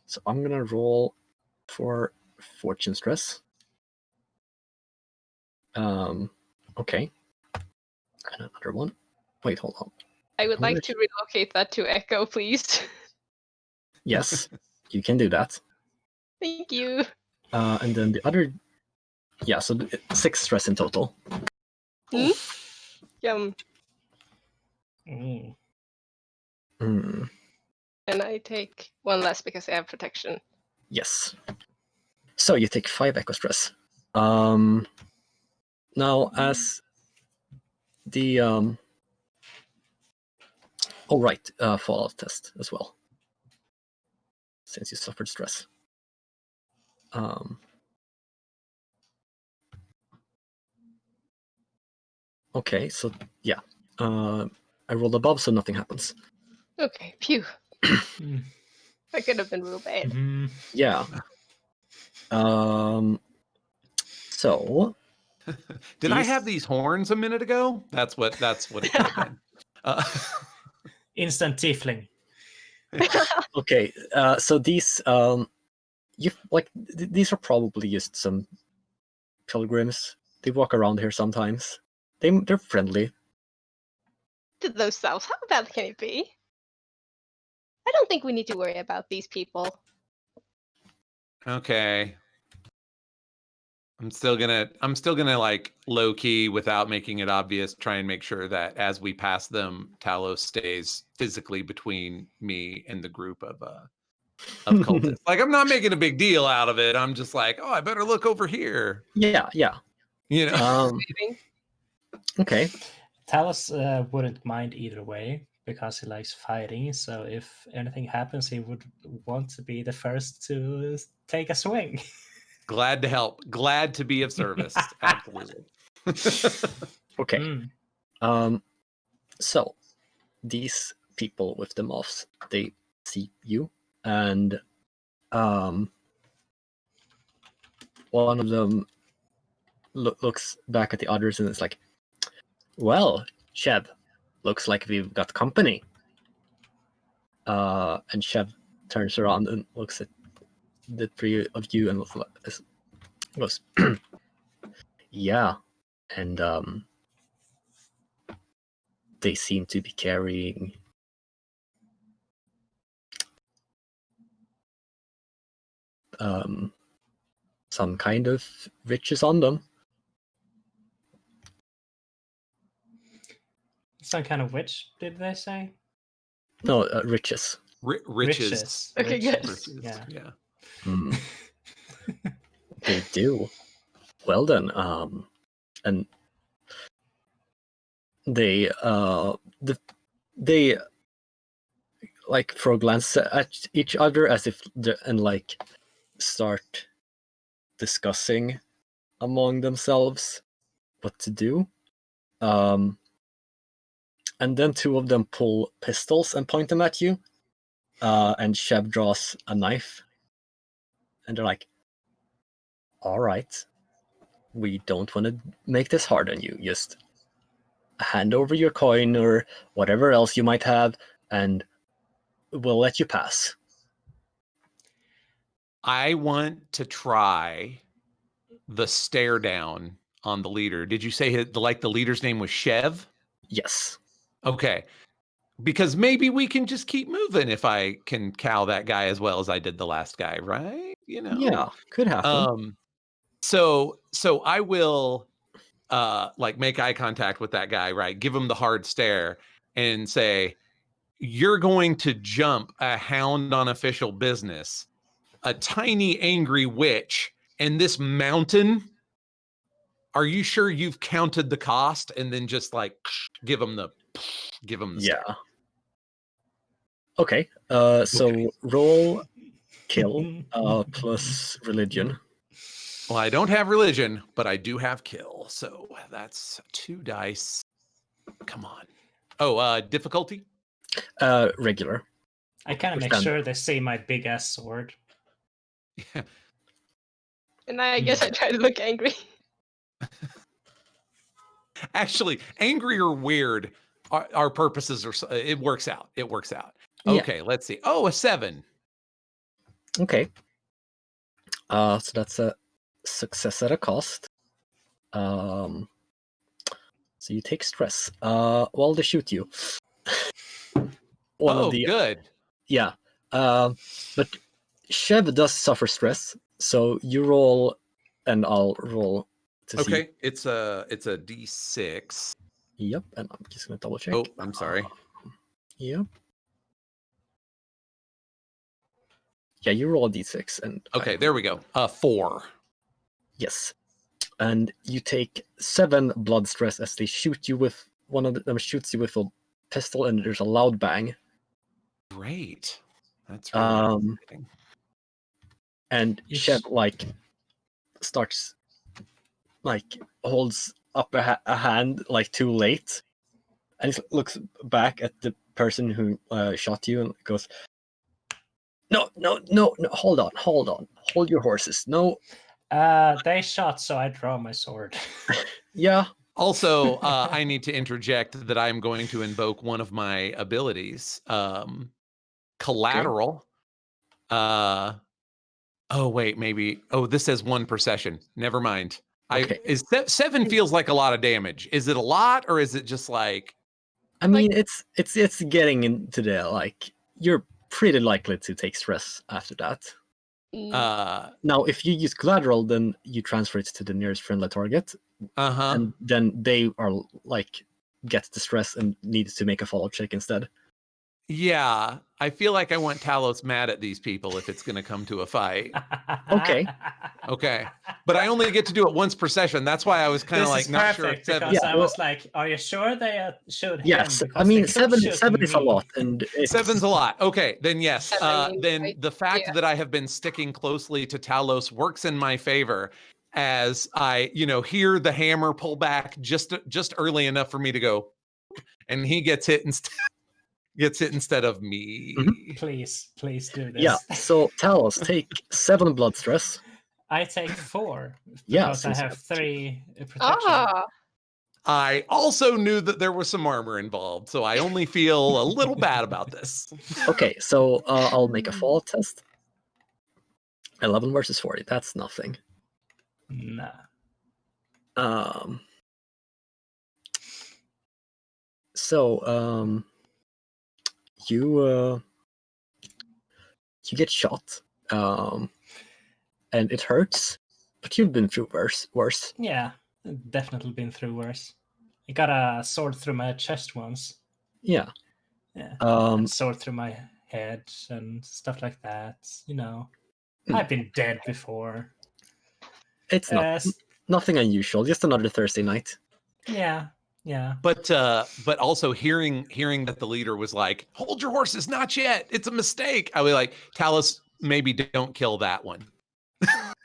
So I'm gonna roll for fortune stress. Okay. And another one. Wait, hold on. I would like to relocate that to Echo, please. Yes, you can do that. Thank you. And then the other, yeah, so 6 stress in total. Yum. Mm. And I take 1 less because I have protection. Yes. So you take 5 echo stress. Now, as the fallout test as well, since you suffered stress. Okay, so yeah, I rolled above, so nothing happens. Okay, phew. That could have been real bad. Yeah. So. Did I have these horns a minute ago? That's what it could have been. Instant tiefling. Okay, so these these are probably just some pilgrims. They walk around here sometimes. They're friendly. To themselves, how bad can it be? I don't think we need to worry about these people. Okay. I'm still gonna like low key without making it obvious, try and make sure that as we pass them, Talos stays physically between me and the group of cultists. Like I'm not making a big deal out of it. I'm just like, oh, I better look over here. Yeah. You know. Okay. Talos wouldn't mind either way because he likes fighting. So if anything happens, he would want to be the first to take a swing. Glad to help. Glad to be of service. Absolutely. Okay. Mm. So these people with the moths, they see you, and one of them looks back at the others and is like, "Well, Sheb, looks like we've got company." And Sheb turns around and looks at the three of you and goes, "Yeah," and they seem to be carrying some kind of riches on them. Some kind of witch, did they say? No, riches. Riches. Okay, good. Riches. Yeah. Yeah. Mm. They do. Well then, and they they like throw a glance at each other as if and like start discussing among themselves what to do. And then two of them pull pistols and point them at you. And Sheb draws a knife. And they're like, "All right, we don't want to make this hard on you. Just hand over your coin or whatever else you might have, and we'll let you pass." I want to try the stare down on the leader. Did you say the leader's name was Shev? Yes. Okay. Because maybe we can just keep moving if I can cow that guy as well as I did the last guy, right? You know. Yeah, could happen. So I will like make eye contact with that guy, right? Give him the hard stare and say, "You're going to jump a hound on official business, a tiny angry witch, and this mountain. Are you sure you've counted the cost?" And then just like give him the Yeah. stare. Okay. So Okay. roll kill plus religion. Well, I don't have religion, but I do have kill. So that's 2 dice. Come on. Oh, difficulty? Regular. I kind of make Standard. sure they see my big ass sword. Yeah. And I guess I try to look angry. Actually, angry or weird, our purposes are. It works out. It works out. Yeah. Okay, let's see. Oh, a 7. Okay. So that's a success at a cost. So you take stress. While they shoot you. Good. Yeah. But Shev does suffer stress, so you roll, and I'll roll to see. Okay, it's a D6. Yep, and I'm just gonna double check. Oh, I'm sorry. Yep. Yeah, you roll a d6 and Okay, there we go. 4. Yes, and you take 7 blood stress as they shoot you with one of them shoots you with a pistol, and there's a loud bang. Great. That's really exciting. And Shev like starts like holds up a hand like too late, and he looks back at the person who shot you and goes, No, hold on, hold your horses. No. They shot, so I draw my sword. Yeah. Also, I need to interject that I'm going to invoke one of my abilities, collateral. Okay. Oh wait, maybe. Oh, this says 1 per session. Never mind. Okay. 7 feels like a lot of damage. Is it a lot, or is it just like? I mean, it's getting into the like you're pretty likely to take stress after that. Now, if you use collateral, then you transfer it to the nearest friendly target, and then they are like get the stress and need to make a follow check instead. Yeah, I feel like I want Talos mad at these people if it's going to come to a fight. Okay. Okay. But I only get to do it once per session. That's why I was kind of This like is not sure. perfect If seven, because Yeah, I was like, "Are you sure they should him?" Yes, I Because mean they could shoot seven is a me. lot, and it's, seven's a lot. Okay, then yes. Seven, Then right? the fact Yeah. that I have been sticking closely to Talos works in my favor, as I, hear the hammer pull back just early enough for me to go, and he gets hit instead of me. Mhm. Please do this. yeah. So Talos, take 7 blood stress. I take 4 Yeah, because I since have that's 3 protection. Ah, I also knew that there was some armor involved, so I only feel a little bad about this. Okay, so I'll make a fallout test. 11 versus 40. That's nothing. Nah. So you get shot, and it hurts, but you've been through worse. Yeah, definitely been through worse. I got a sword through my chest once. Yeah. Yeah. Um, A sword through my head and stuff like that. Hmm. I've been dead before. it's nothing unusual. Just another Thursday night. Yeah. But also hearing that the leader was like, "Hold your horses, not yet. It's a mistake." I was like, "Talos, maybe don't kill that one."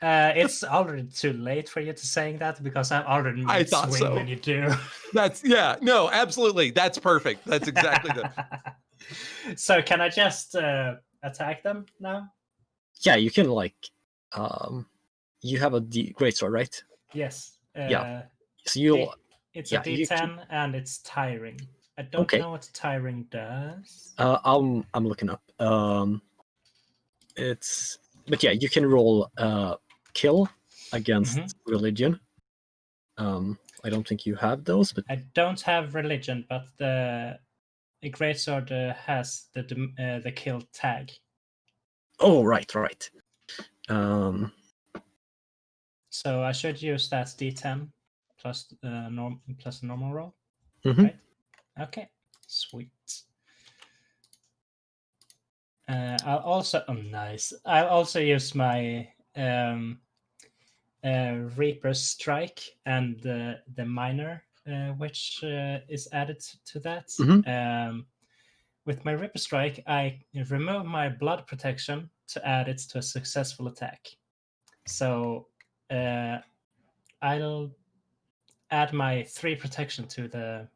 It's already too late for you to saying that because I'm already I thought mid-swing so. when you do. No, absolutely. That's perfect. That's exactly the. So can I just attack them now? Yeah, you can you have a greatsword, right? Yes. Yeah. So you It's yeah, a you D10 and it's tiring. I don't Okay. know what tiring does. I'm looking up. But yeah, you can roll kill against religion. I don't think you have those, but I don't have religion, but the greatsword has the kill tag. oh right. So I should use that D10 plus a normal roll. Mhm. Right? Okay, sweet. I'll also nice. I'll also use my Reaper's Strike and the minor, which is added to that. With my Reaper Strike, I remove my blood protection to add it to a successful attack. So I'll add my 3 protection to the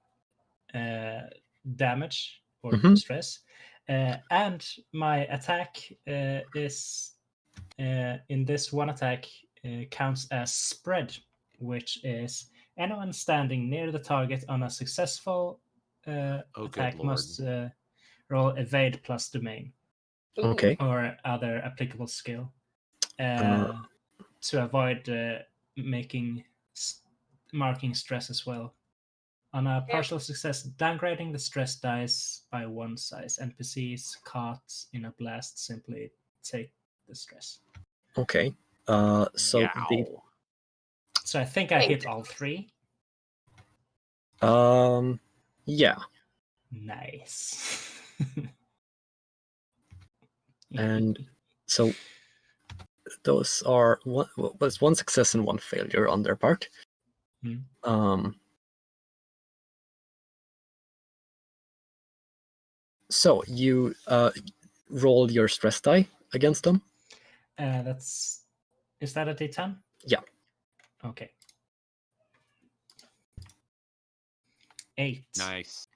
damage or stress. And my attack is in this one attack counts as spread, which is anyone standing near the target on a successful attack must roll evade plus domain Okay. or other applicable skill to avoid marking stress as well. On a partial success, downgrading the stress dice by 1 size. NPCs caught in a blast simply take the stress. Okay. So So I think I hit all 3. Yeah. Nice. And so those are one success and 1 failure on their part. So you roll your stress die against them. Is that a D10? Yeah. Okay. 8. Nice.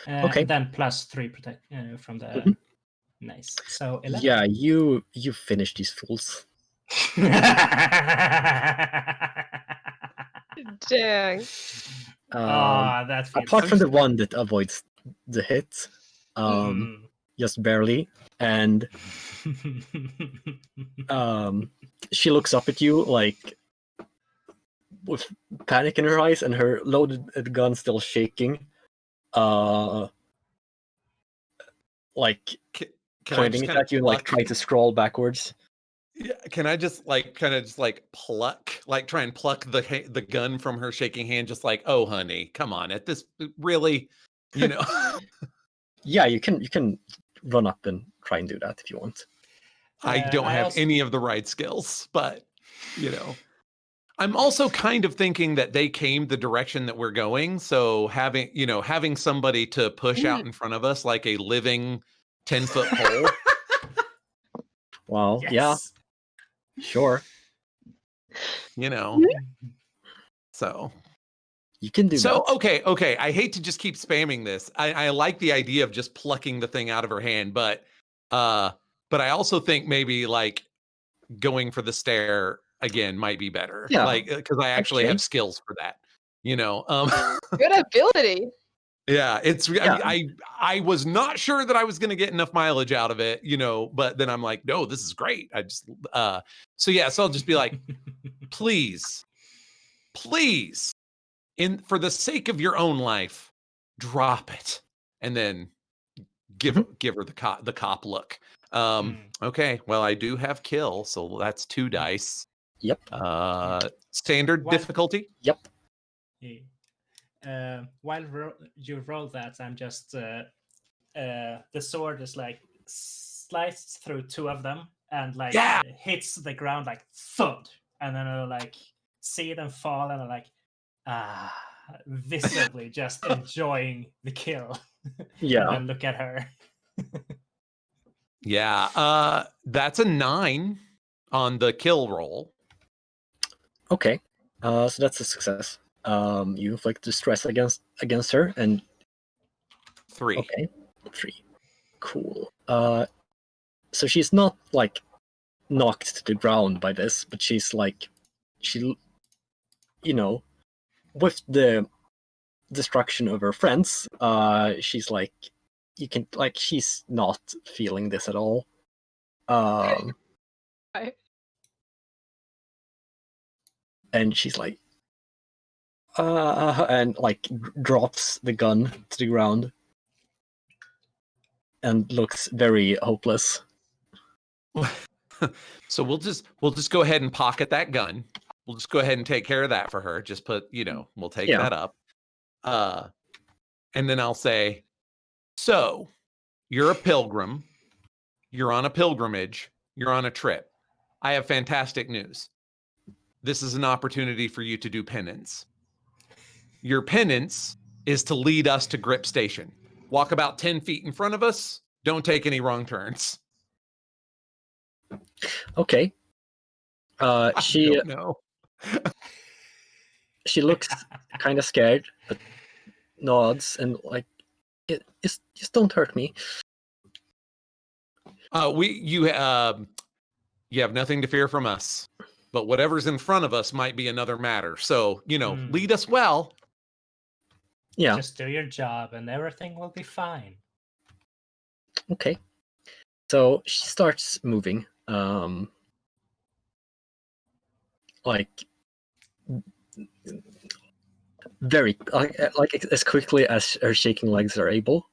Okay. And then plus 3 protect from the nice. So 11. Yeah, you finish these fools. dang. That feels Apart from the one that avoids the hit, just barely, and she looks up at you like with panic in her eyes and her loaded gun still shaking, like pointing it at you and like trying to scroll backwards. Yeah, can I just pluck, try and pluck the gun from her shaking hand, just like, oh honey, come on, at this really, Yeah, you can run up and try and do that if you want. I don't I have also- any of the right skills, but you know. I'm also kind of thinking that they came the direction that we're going. So having somebody to push out in front of us like a living 10-foot pole. Well, yeah, Yes. sure. So You can do So that. okay. I hate to just keep spamming this. I like the idea of just plucking the thing out of her hand, but I also think maybe like going for the stare again might be better. Yeah, Like because I actually okay. have skills for that. Good ability. Yeah, it's Yeah. I was not sure that I was going to get enough mileage out of it, but then I'm like, no, this is great. I just so I'll just be like, please, for the sake of your own life, drop it, and then give her the cop look. Okay, well, I do have kill, so that's 2 dice. Yep. Standard What? difficulty. Yep. While you roll that, I'm just the sword is like sliced through 2 of them and like hits the ground like thud, and then I'll like see them fall and I'm like visibly just enjoying the kill. Yeah. And then look at her. Yeah, that's a 9 on the kill roll. Okay. So that's a success. You inflict distress against her, and 3. okay, 3. Cool. So she's not like knocked to the ground by this, but she's like, with the destruction of her friends, she's like, she's not feeling this at all. Right. And she's like, and like drops the gun to the ground and looks very hopeless. So we'll just go ahead and pocket that gun. We'll just go ahead and take care of that for her. Just put, we'll take that up. And then I'll say, so you're a pilgrim. You're on a pilgrimage. You're on a trip. I have fantastic news. This is an opportunity for you to do penance. Your penance is to lead us to Grip Station. Walk about 10 feet in front of us. Don't take any wrong turns. Okay. She don't know. she looks kind of scared, but nods and like, just don't hurt me. You have nothing to fear from us, but whatever's in front of us might be another matter. So lead us well. Yeah. Just do your job, and everything will be fine. Okay. So she starts moving. Like very like as quickly as her shaking legs are able.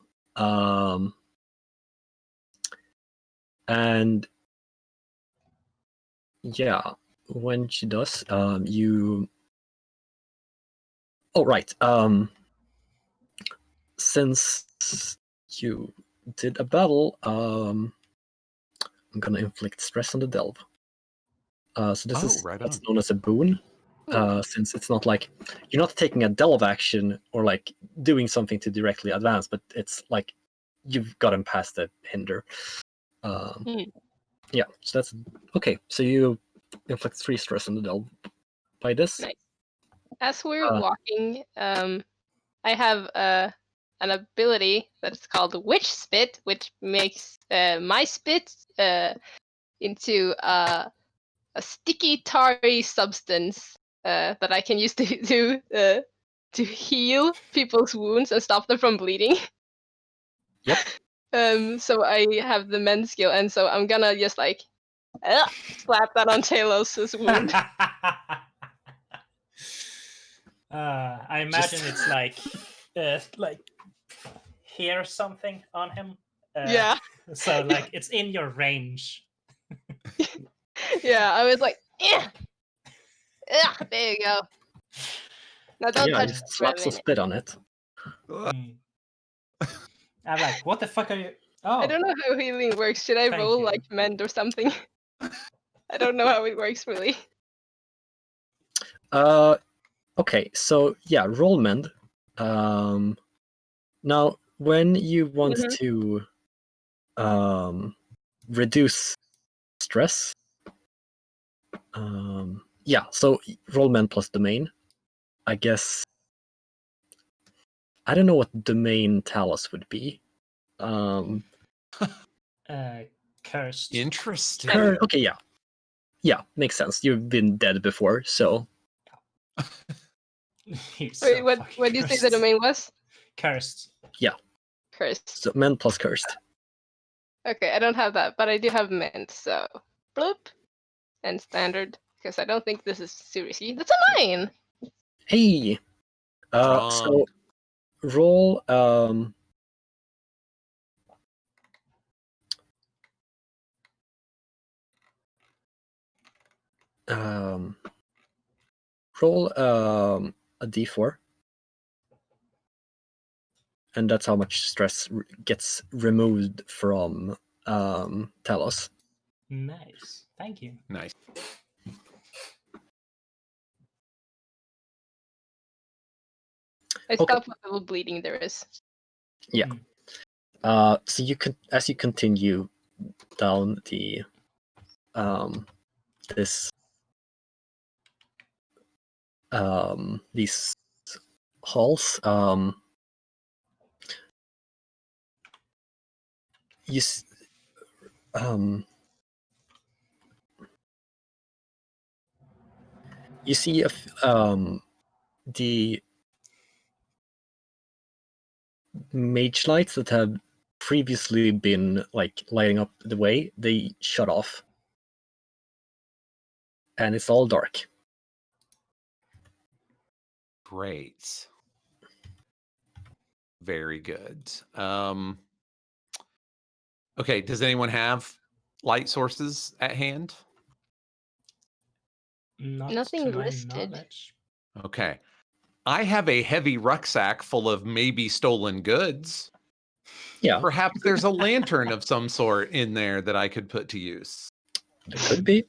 And yeah, when she does, you. Oh right. Since you did a battle, I'm gonna inflict stress on the delve. So this is what's known as a boon. Since it's not like you're not taking a delve action or like doing something to directly advance, but it's like you've gotten past the hinder. Yeah, so that's okay. So you inflict 3 stress on the delve by this. Nice. As we're walking, I have an ability that's called Witch Spit, which makes my spit into a sticky, tarry substance that I can use to heal people's wounds and stop them from bleeding. Yep. So I have the mend skill, and so I'm gonna just like slap that on Talos' wound. I imagine it's like hear something on him. Yeah. So like it's in your range. Yeah, I was like, there you go. Now don't touch just slaps a spit on it. I'm like, what the fuck are you? Oh, I don't know how healing works. Should I Thank roll you. like mend or something? I don't know how it works really. Okay, so yeah, roll mend. Now when you want Mhm. to reduce stress, yeah, so roll mend plus domain. I guess I don't know what domain Talos would be. cursed. Interesting. Okay, yeah, makes sense. You've been dead before, so He's Wait, so what fucking did you say the cursed. domain was? Cursed. Cursed. so mend plus cursed. Okay, I don't have that, but I do have mend, so bloop and standard because I don't think this is seriously. That's a 9. Hey, Strong. so roll roll a d4, and that's how much stress gets removed from Talos. Nice. Thank you. Nice. I Okay. stopped what little bleeding there is. Yeah. So you can, as you continue down the this these halls, you you see the mage lights that have previously been like lighting up the way, they shut off, and it's all dark. Great. Very good. Okay, does anyone have light sources at hand? Not Nothing to my listed. knowledge. Okay. I have a heavy rucksack full of maybe stolen goods. Yeah, Perhaps there's a lantern of some sort in there that I could put to use. it could be.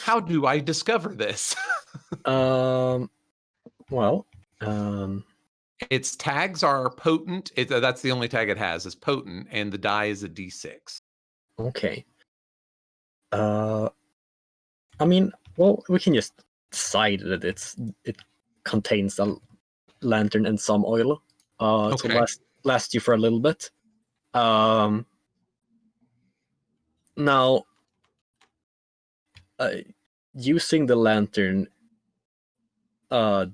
How do I discover this? Well, Its tags are potent. That's the only tag it has is potent, and the die is a d6. okay. I mean, well, we can just decide that it contains a lantern and some oil, Okay. to last you for a little bit. Now, using the lantern, I'll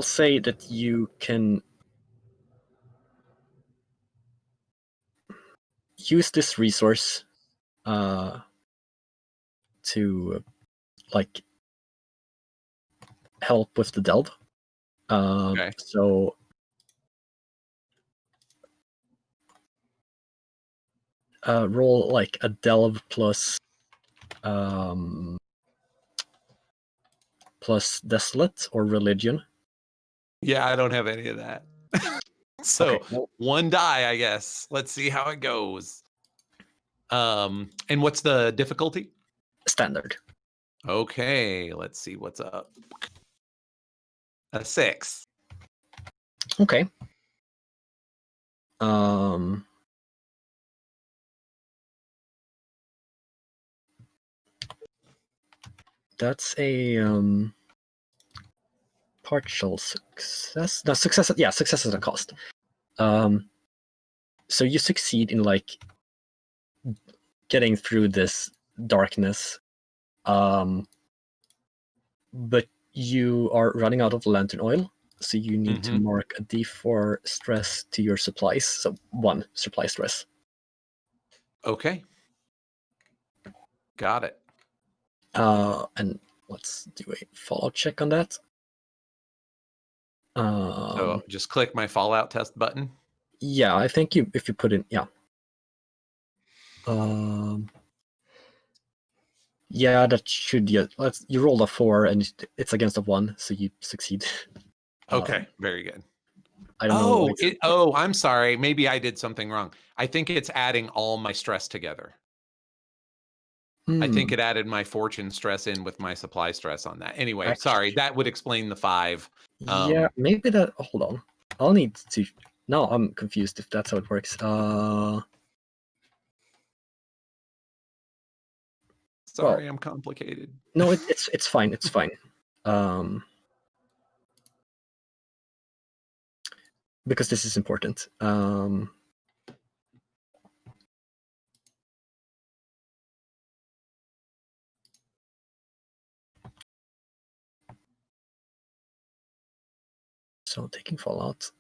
say that you can use this resource to like help with the delve. Okay. So roll like a delve plus desolate or religion. Yeah, I don't have any of that. So Okay, well, one die, I guess. Let's see how it goes. And what's the difficulty? standard. Okay, let's see what's up. A 6. Okay. That's a partial success. No, success. Yeah, success at a cost. So you succeed in like getting through this darkness, but you are running out of lantern oil, so you need to mark a d4 stress to your supplies. So 1 supply stress. Okay. Got it. And let's do a follow check on that. So just click my Fallout test button. Yeah, I think if you put in, yeah. Yeah, that should, yeah. You rolled a 4 and it's against a 1, so you succeed. Okay, very good. I don't know. What exactly. I'm sorry. Maybe I did something wrong. I think it's adding all my stress together. I think it added my fortune stress in with my supply stress on that. Anyway, sorry. That would explain the 5. Yeah, maybe that. Hold on. I'll need to. Now I'm confused if that's how it works. Sorry, I'm complicated. No, it's fine. It's fine. Because this is important. So taking Fallout.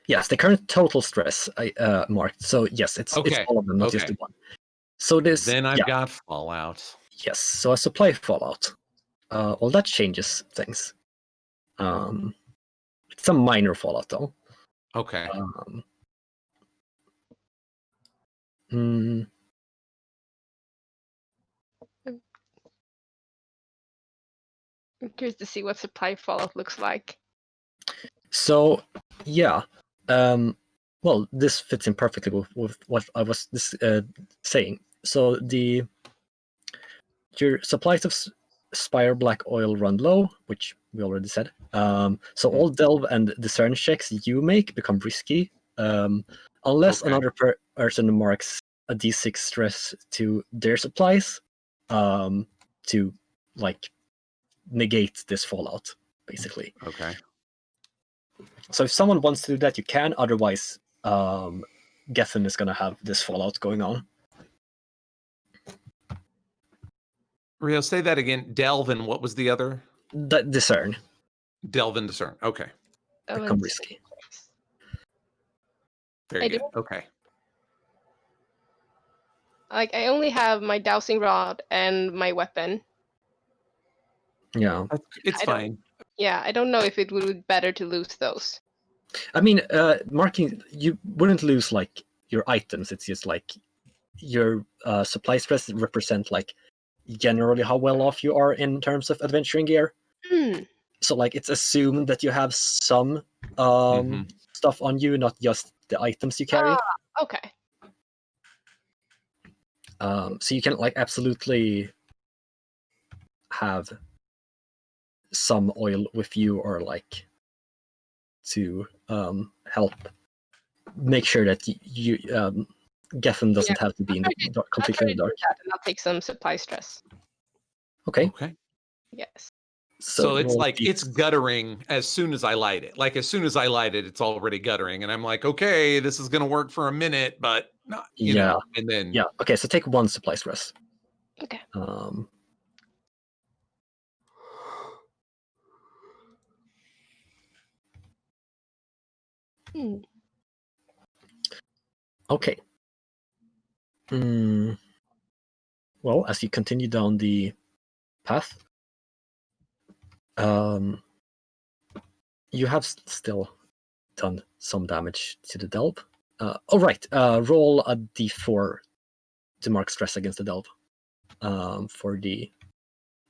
Yes, the current total stress I marked. So yes, it's all of them, not just the one. So this. Then I've got Fallout. Yes, so I supply Fallout. Well, that changes things. It's a minor Fallout though. Okay. I'm curious to see what supply Fallout looks like. So, yeah. Well, this fits in perfectly with what I was saying. So your supplies of Spire Black Oil run low, which we already said. So all Delve and Discern checks you make become risky, unless another person marks a D6 stress to their supplies, to like negate this Fallout, basically. Okay. So if someone wants to do that, you can. Otherwise, Gethin is going to have this Fallout going on. Rio, say that again. Delve and what was the other? Discern. Delve and Discern. Okay. Become risky. Very good. Okay. Like, I only have my dowsing rod and my weapon. Yeah. It's fine. Yeah, I don't know if it would be better to lose those. I mean, marking, you wouldn't lose like your items. It's just like your supply stress represent like generally how well off you are in terms of adventuring gear. So like it's assumed that you have some stuff on you, not just the items you carry. Okay. So you can like absolutely have some oil with you, or like to help make sure that you Gethin doesn't have to be in the dark, completely in the dark. And I'll take some supply stress. Okay. Yes. So it's like it's guttering as soon as I light it. Like as soon as I light it, it's already guttering, and I'm like, okay, this is gonna work for a minute, but not. You know, and then Okay, so take 1 supply stress. Okay. Okay. Well, as you continue down the path, you have still done some damage to the delve. Roll a d4 to mark stress against the delve for the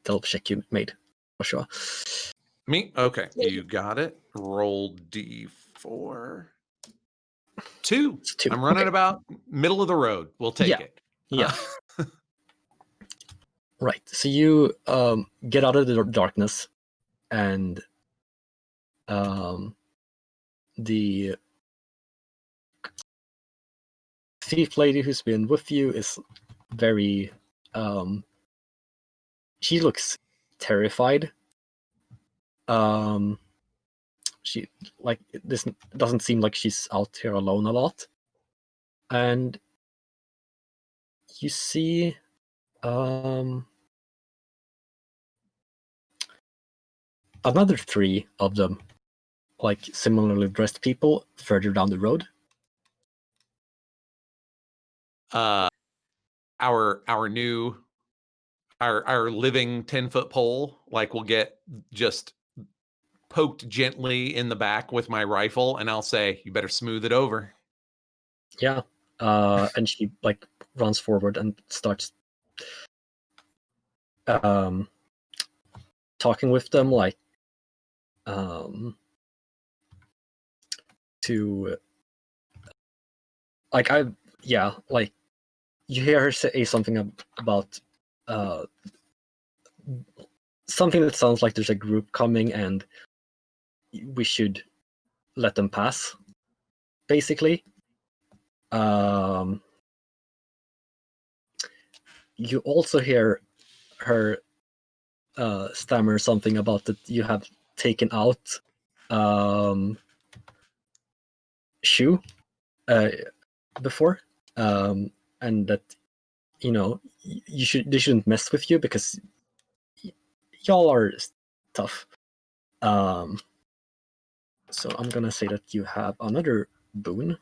delve check you made, Joshua. Me? Okay, you got it. Roll d4. 2. I'm running about middle of the road. We'll take it. Yeah. Right. So you get out of the darkness, and the thief lady who's been with you is very she looks terrified. She like this doesn't seem like she's out here alone a lot, and you see another 3 of them, like similarly dressed people further down the road. Our living 10-foot pole, like, will get just poked gently in the back with my rifle, and I'll say, you better smooth it over. Yeah. And she like runs forward and starts talking with them, like to like you hear her say something about something that sounds like there's a group coming and we should let them pass, basically. You also hear her stammer something about that you have taken out Shu before, and that they shouldn't mess with you because y'all are tough. So I'm gonna say that you have another boon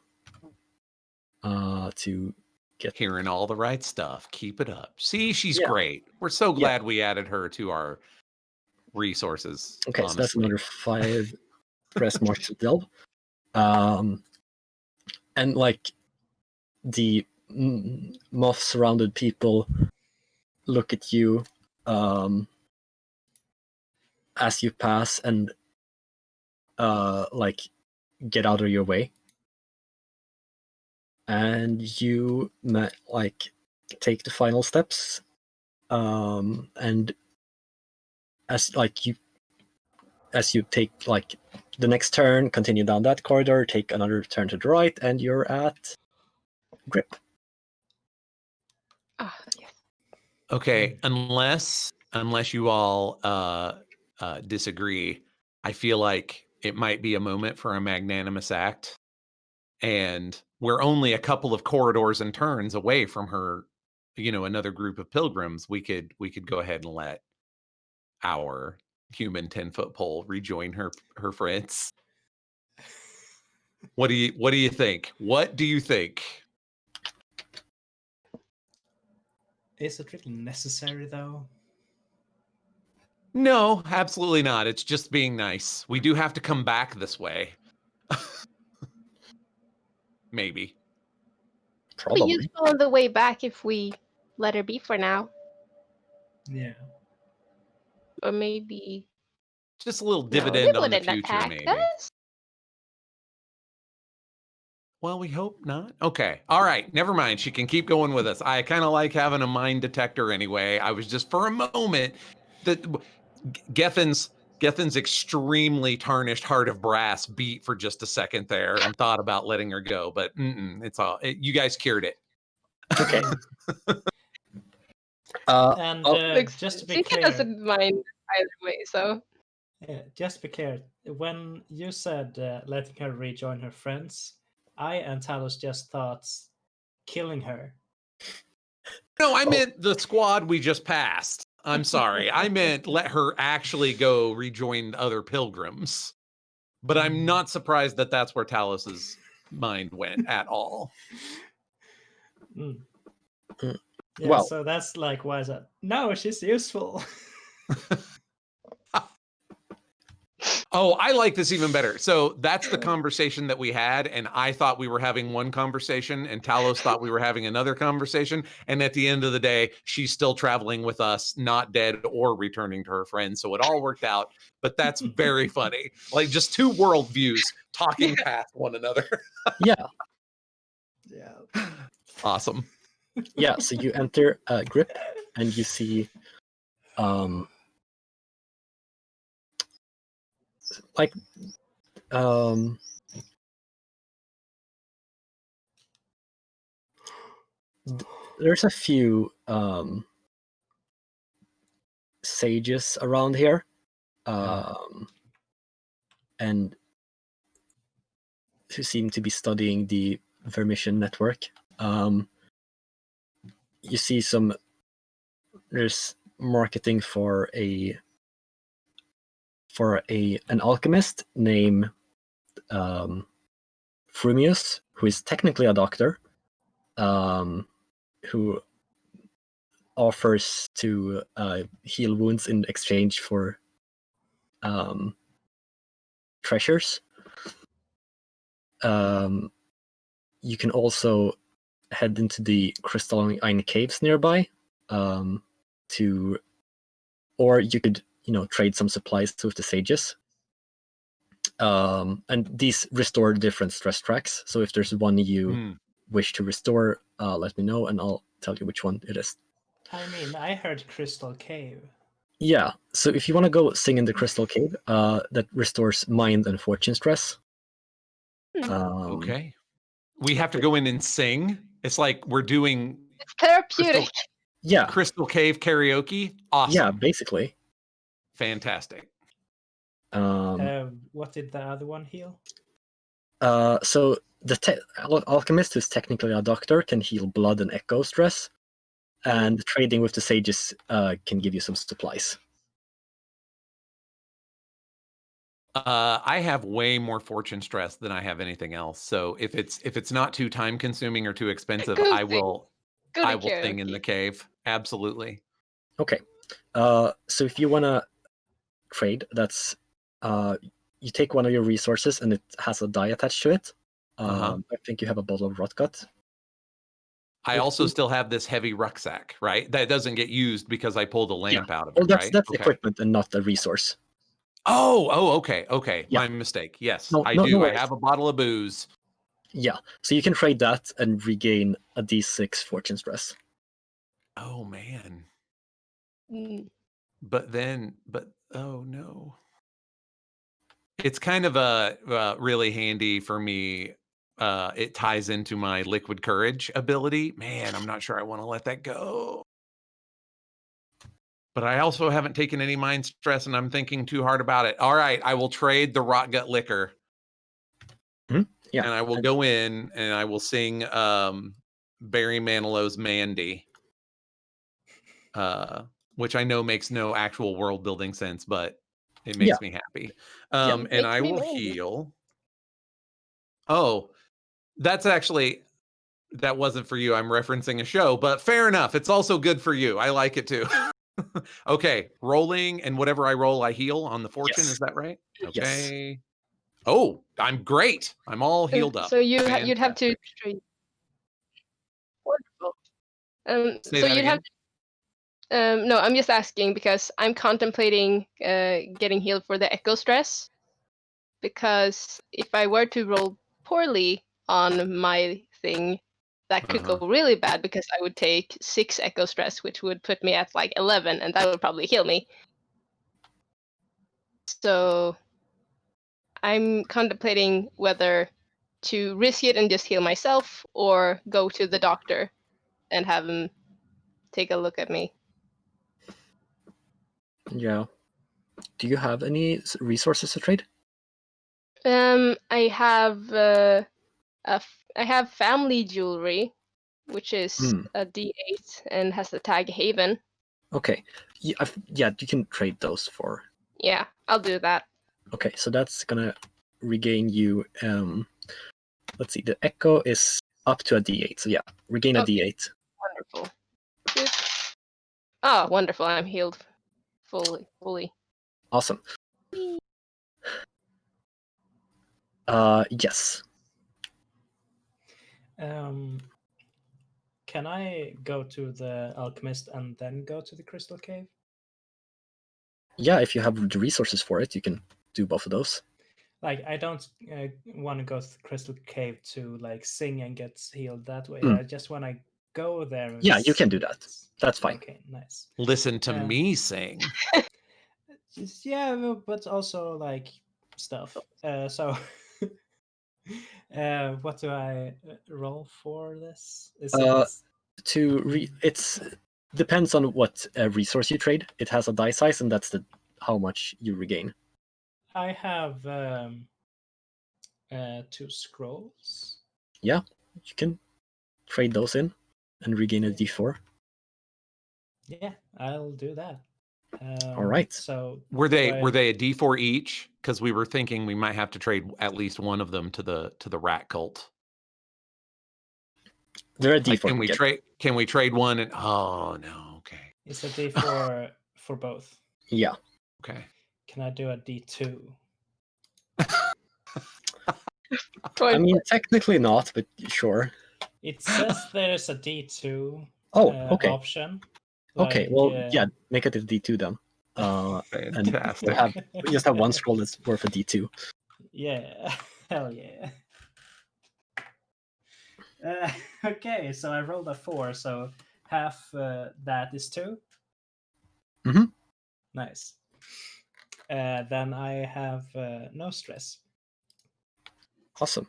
to get. Hearing all the right stuff. Keep it up. See, she's Yeah. great. We're so glad we added her to our resources. Okay, honestly. so that's another 5 rest march to delve. And like the moth surrounded people look at you as you pass and like get out of your way, and you like take the final steps, and as you take like the next turn, continue down that corridor, take another turn to the right, and you're at Grip. Ah, yes. Okay, unless you all disagree, I feel like it might be a moment for a magnanimous act, and we're only a couple of corridors and turns away from her, another group of pilgrims. We could go ahead and let our human 10-foot pole rejoin her friends. What do you think? What do you think? Is it really necessary, though? No, absolutely not. It's just being nice. We do have to come back this way. Maybe. It'll be Probably. useful on the way back if we let her be for now. Yeah. Or maybe... Just a little No, dividend they on the wouldn't future, attack maybe. us. Well, we hope not. Okay. All right. Never mind. She can keep going with us. I kind of like having a mind detector anyway. I was just for a moment that Gethin's extremely tarnished heart of brass beat for just a second there and thought about letting her go, but it's all you guys cured it. Okay. And just to be Zika clear, doesn't mind either way, so... just to be clear, when you said letting her rejoin her friends, I and Talos just thought killing her. No, I meant the squad we just passed. I'm sorry. I meant let her actually go rejoin other pilgrims. But I'm not surprised that that's where Talos's mind went at all. Yeah, Well- so that's like why is that? No, she's useful. Oh, I like this even better. So that's the conversation that we had, and I thought we were having one conversation, and Talos thought we were having another conversation. And at the end of the day, she's still traveling with us, not dead or returning to her friends. So it all worked out. But that's very funny. Like just two worldviews talking past one another. Yeah. Awesome. Yeah. So you enter Grip, and you see there's a few sages around here, and who seem to be studying the Vermission network. You see there's marketing for an alchemist named Frumius, who is technically a doctor, who offers to heal wounds in exchange for treasures. You can also head into the crystalline caves nearby, or you could trade some supplies with the sages. And these restore different stress tracks. So if there's one you Hmm. wish to restore, let me know, and I'll tell you which one it is. I mean, I heard Crystal Cave. Yeah. So if you want to go sing in the Crystal Cave, that restores mind and fortune stress. Okay. We have to go in and sing. It's like we're doing It's therapeutic. Yeah. Crystal Cave karaoke. Awesome. Yeah. Basically. Fantastic. What did the other one heal? So the alchemist, who's technically a doctor, can heal blood and echo stress, and trading with the sages can give you some supplies. I have way more fortune stress than I have anything else. So if it's not too time consuming or too expensive, Go I sing. will Go to I will sing in karaoke. the cave. Absolutely. Okay. So if you want to trade, that's you take one of your resources and it has a die attached to it. I think you have a bottle of Rotgut. I also still have this heavy rucksack, right? That doesn't get used because I pulled a lamp out of it, Well, that's right? that's Okay. equipment and not a resource. Okay. Yeah. My mistake. Yes, No I no do. I worries. have a bottle of booze. Yeah. So you can trade that and regain a D6 fortune stress. Oh man. Mm. But oh no. It's kind of really handy for me. It ties into my liquid courage ability. Man, I'm not sure I want to let that go. But I also haven't taken any mind stress and I'm thinking too hard about it. All right, I will trade the rot gut liquor. Yeah. And I will go in and I will sing Barry Manilow's Mandy. Which I know makes no actual world building sense, but it makes me happy. And Makes I me will Mandy. heal. Oh, that's actually, that wasn't for you. I'm referencing a show, but fair enough. It's also good for you. I like it too. Okay, rolling, and whatever I roll, I heal on the fortune. Yes. Is that right? Yes. Okay. Oh, I'm great. I'm all healed up. So you'd have to Fantastic. trade. Wonderful. Say So that you'd again. have. No, I'm just asking because I'm contemplating getting healed for the echo stress. Because if I were to roll poorly on my thing, that could go really bad because I would take 6 echo stress, which would put me at like 11, and that would probably heal me. So I'm contemplating whether to risk it and just heal myself or go to the doctor and have him take a look at me. Yeah. Do you have any resources to trade? I have family jewelry, which is a D8 and has the tag Haven. Okay. Yeah, you can trade those for. Yeah, I'll do that. Okay, so that's gonna regain you. Let's see. The echo is up to a D8. So yeah, regain a D8. Wonderful. Good. Oh, wonderful! I'm healed fully. Awesome. Yes. Can I go to the alchemist and then go to the crystal cave? Yeah, if you have the resources for it, you can do both of those. Like, I don't want to go to the crystal cave to like sing and get healed that way. I just want to go there. And Yeah, you can do that. That's fine. Okay, nice. Listen to me sing. Yeah, but also like stuff. So, what do I roll for this? It's depends on what resource you trade. It has a die size, and that's how much you regain. I have 2 scrolls. Yeah, you can trade those in and regain a D4. Yeah, I'll do that. All right. So were they a D4 each? Because we were thinking we might have to trade at least one of them to the rat cult. They're a D4. Like, can we trade one? And oh no, okay. It's a D4 for both. Yeah. Okay. Can I do a D2? I mean, technically not, but sure. It says there's a D2 okay. option. Okay, like, well, yeah, make it a D2 then. Fantastic. And we just have one scroll that's worth a D2. Yeah, hell yeah. Okay, so I rolled a 4, so half that is 2. Mhm. Nice. Then I have no stress. Awesome.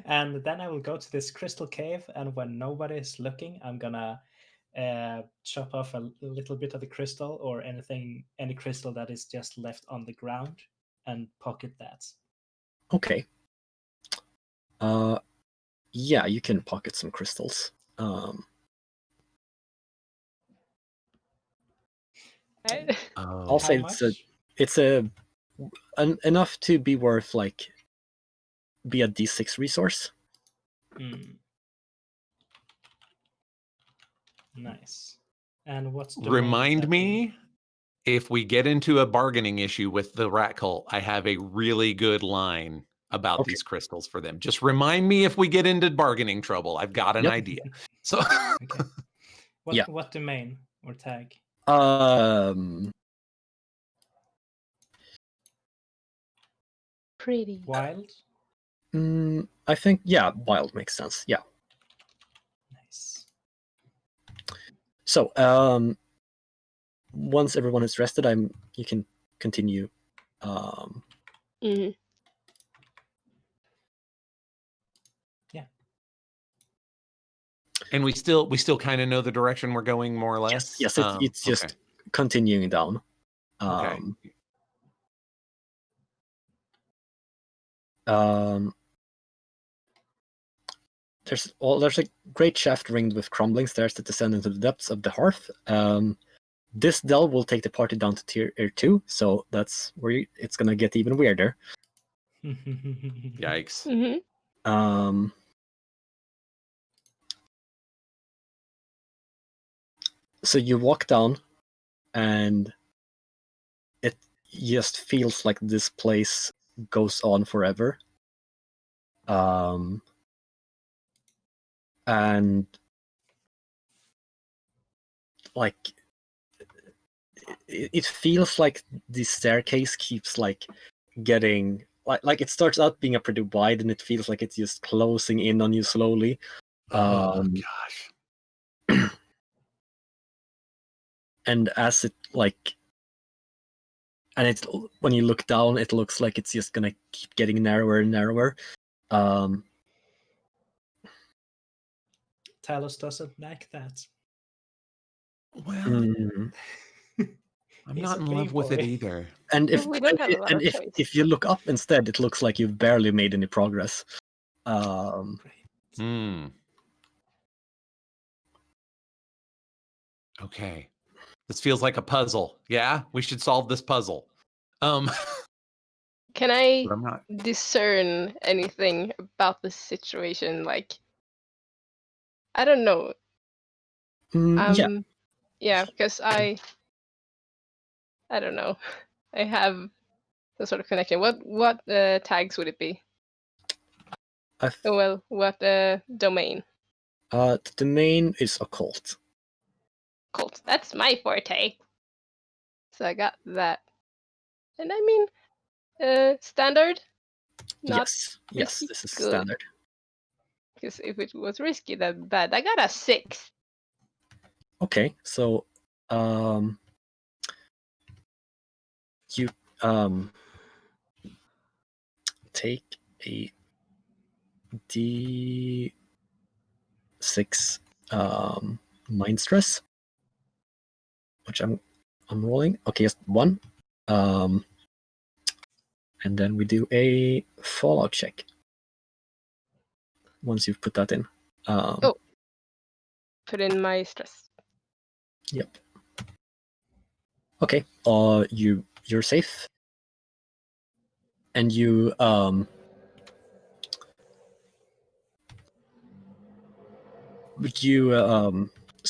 And then I will go to this crystal cave, and when nobody is looking, I'm gonna chop off a little bit of the crystal or any crystal that is just left on the ground, and pocket that. Okay. Yeah, you can pocket some crystals. I'll Oh, say How it's enough to be worth like be a D6 resource. Nice. And what's the remind me if we get into a bargaining issue with the rat cult, I have a really good line about Okay. these crystals for them. Just remind me if we get into bargaining trouble. I've got an Yep. idea. So Okay. Yeah. What domain or tag? Pretty. Wild. I think wild makes sense. Yeah. Nice. So, once everyone is rested, you can continue. Hmm. and we still kind of know the direction we're going more or less. Yes, it's just okay. continuing down. Okay. There's a great shaft ringed with crumbling stairs that descend into the depths of the hearth. This delve will take the party down to tier 2, so that's where it's gonna get even weirder. Yikes. Hmm. So you walk down, and it just feels like this place goes on forever. And like it feels like the staircase keeps like getting like it starts out being a pretty wide, and it feels like it's just closing in on you slowly. Oh gosh. And as it like, and it's when you look down, it looks like it's just gonna keep getting narrower and narrower. Talos doesn't like that. Well, I'm He's not a in love with it playboy. either. And if We don't have a lot of choice. if you look up instead, it looks like you've barely made any progress. Hmm. Okay. This feels like a puzzle. Yeah, we should solve this puzzle. Can I But I'm not. discern anything about the situation? Like, I don't know. Yeah. Yeah, because I don't know. I have some sort of connection. What tags would it be? Well, what domain? The domain is occult. Cult. That's my forte. So I got that. And I mean, standard. Not Yes, risky? this is Good. standard. Because if it was risky, then bad. I got a 6. Okay, so you take a D6 mind stress, which I'm rolling. Okay, just 1. And then we do a fallout check once you've put that in. Put in my stress. Yep. Okay. You're safe. And you so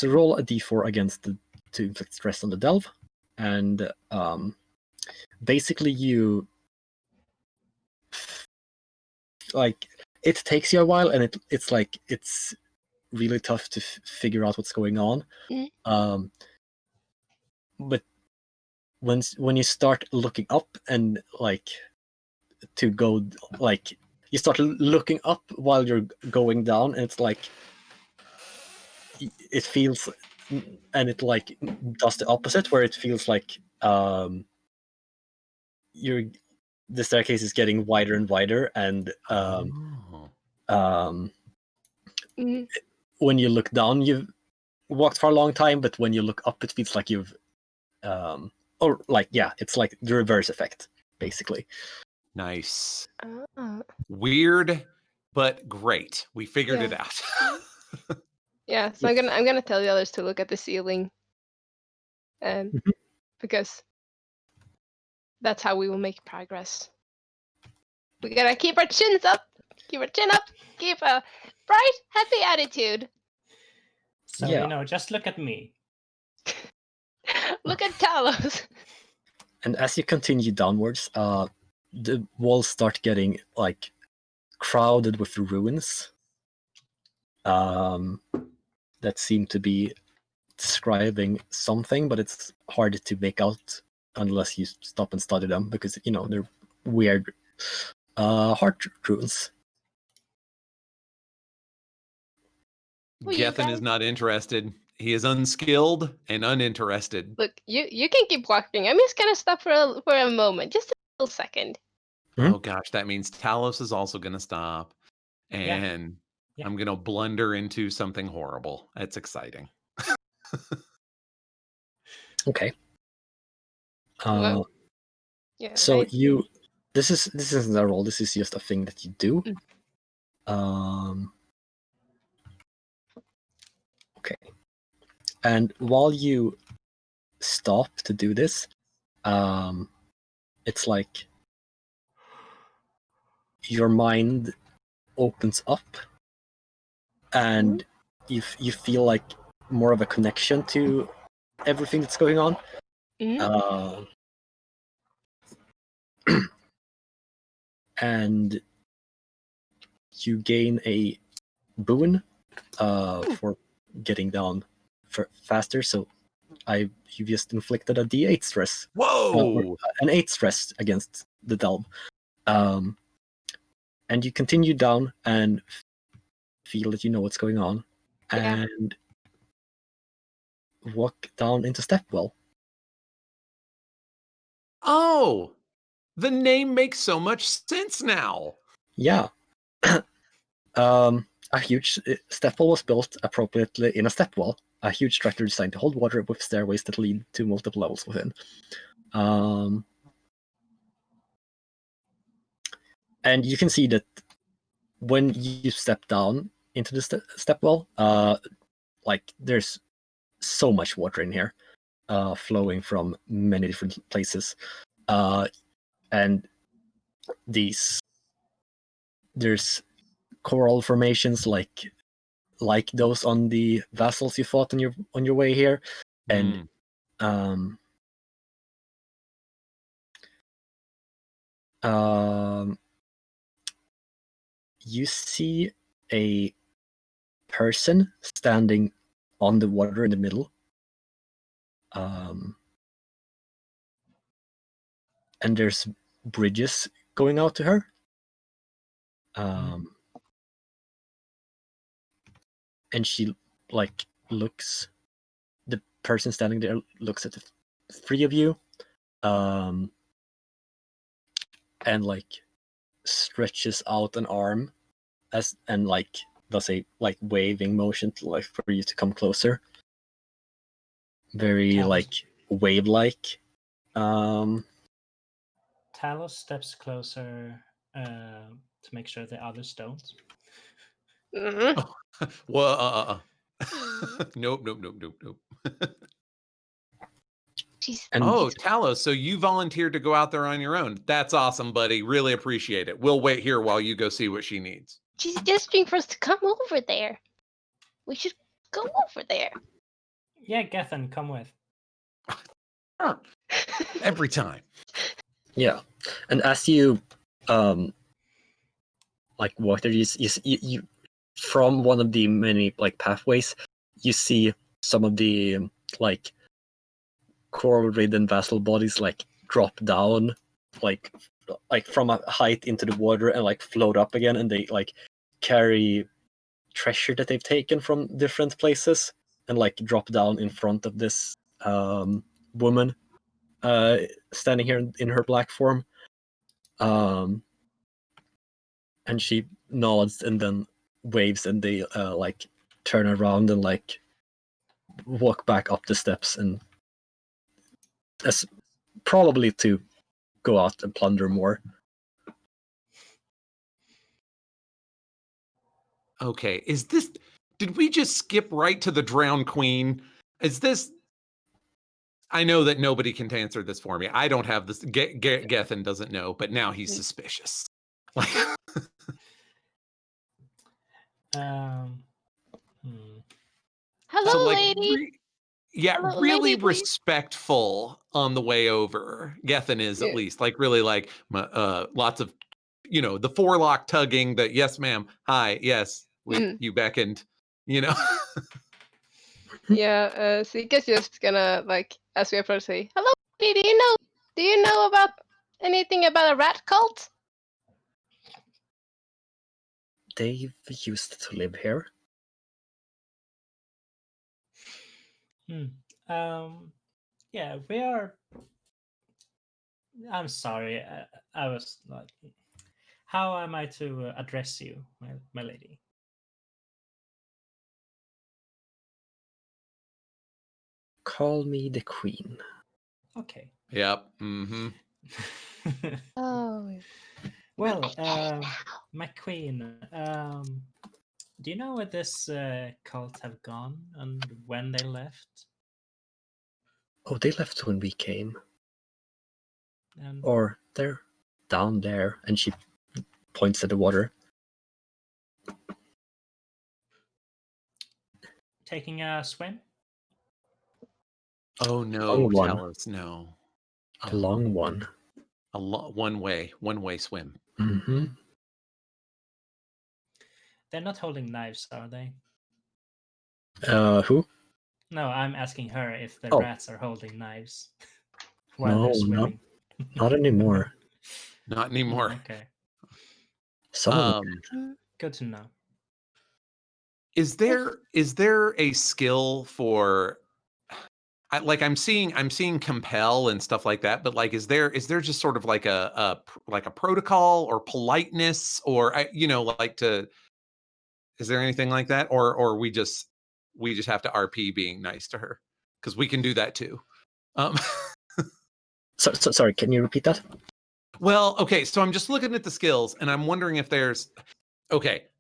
roll a d4 against to inflict stress on the delve, and basically you like it takes you a while, and it's like it's really tough to figure out what's going on. But when you start looking up, and like to go, like, you start looking up while you're going down, and it's like it feels, and it like does the opposite, where it feels like the staircase is getting wider and wider, and Mhm. when you look down, you've walked for a long time, but when you look up, it feels like you've or like, yeah, it's like the reverse effect, basically. Nice. Ah. Weird, but great. We figured Yeah. it out. Yeah, so I'm gonna tell the others to look at the ceiling, and Mhm. because that's how we will make progress. We gotta keep our chins up, keep our chin up, keep a bright, happy attitude. So Yeah. just look at me. Look at Talos. And as you continue downwards, the walls start getting like crowded with ruins that seem to be describing something, but it's hard to make out unless you stop and study them, because they're weird heart runes. Well, you Gethin is guys- not interested. He is unskilled and uninterested. Look, you can keep walking. I'm just gonna stop for a moment, just a little second. Mhm. Oh gosh, that means Talos is also going to stop, and Yeah. I'm going to blunder into something horrible. That's exciting. Okay. Well, yeah. So right? this isn't a roll. This is just a thing that you do. Okay. And while you stop to do this, it's like your mind opens up, and you feel like more of a connection to everything that's going on. Mhm. And you gain a boon for getting down faster. So you've just inflicted a D8 stress. Whoa! An 8 stress against the delve. And you continue down and feel that you know what's going on, Yeah. and walk down into Stepwell. Oh, the name makes so much sense now. Yeah. A huge stepwell was built appropriately in a stepwell, a huge structure designed to hold water with stairways that lead to multiple levels within. And you can see that when you step down into the stepwell, like there's so much water in here, flowing from many different places, and there's coral formations like those on the vessels you fought on your way here, and you see a person standing on the water in the middle, and there's bridges going out to her, and she looks. The person standing there looks at the three of you, and stretches out an arm and does a waving motion for you to come closer. Very wave-like. Talos steps closer to make sure the others don't. Well, nope. Oh, Talos, so you volunteered to go out there on your own. That's awesome, buddy. Really appreciate it. We'll wait here while you go see what she needs. She's gesturing for us to come over there. We should go over there. Yeah, Gethin, come with. Every time. Yeah, and as you walk there, you from one of the many pathways, you see some of the coral-ridden vessel bodies drop down like from a height into the water and like float up again, and they like carry treasure that they've taken from different places and like drop down in front of this woman standing here in her black form. And she nods and then waves, and they like turn around and like walk back up the steps, and as probably to go out and plunder more. Okay, did we just skip right to the drowned queen? Is this? I know that nobody can answer this for me. I don't have this. Gethin doesn't know, but now he's suspicious. Hello, So, like, lady. Hello, really lady, please. respectful on the way over. Gethin is at Yeah. least like really like lots of, the forelock tugging. That yes, ma'am. Hi, yes, you beckoned. Yeah, Sika's just gonna like as we approach say, "Hello, lady. Do you know about anything about a rat cult?" They used to live here. Yeah, we are. I'm sorry. I was like, how am I to address you, my lady? Call me the queen. Okay. Yep. Mm-hmm. Oh. Well, my queen, do you know where this cult have gone and when they left? Oh, they left when we came. And Or they're down there. And she points at the water. taking a swim? Oh no! Long one. Tell us no. A long one. One way swim. Mm-hmm. They're not holding knives, are they? Who? No, I'm asking her if the Oh. rats are holding knives while No, they're swimming. Not anymore. Not anymore. Okay, Some of them. good to know. Is there a skill for I'm seeing compel and stuff like that, but like is there just sort of like a protocol or politeness or is there anything like that, or we just have to RP being nice to her, because we can do that too. So sorry, can you repeat that? Well, okay, so I'm just looking at the skills and I'm wondering if there's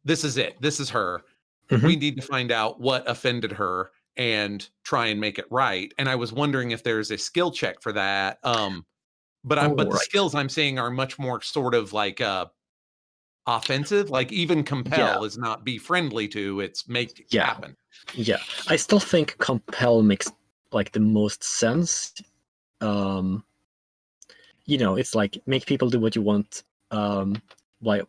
this is it. This is her. Mm-hmm. We need to find out what offended her and try and make it right. And I was wondering if there's a skill check for that. But the skills I'm seeing are much more sort of like offensive. Like even compel is not be friendly to, it's make it happen. Yeah, I still think compel makes like the most sense. It's like make people do what you want by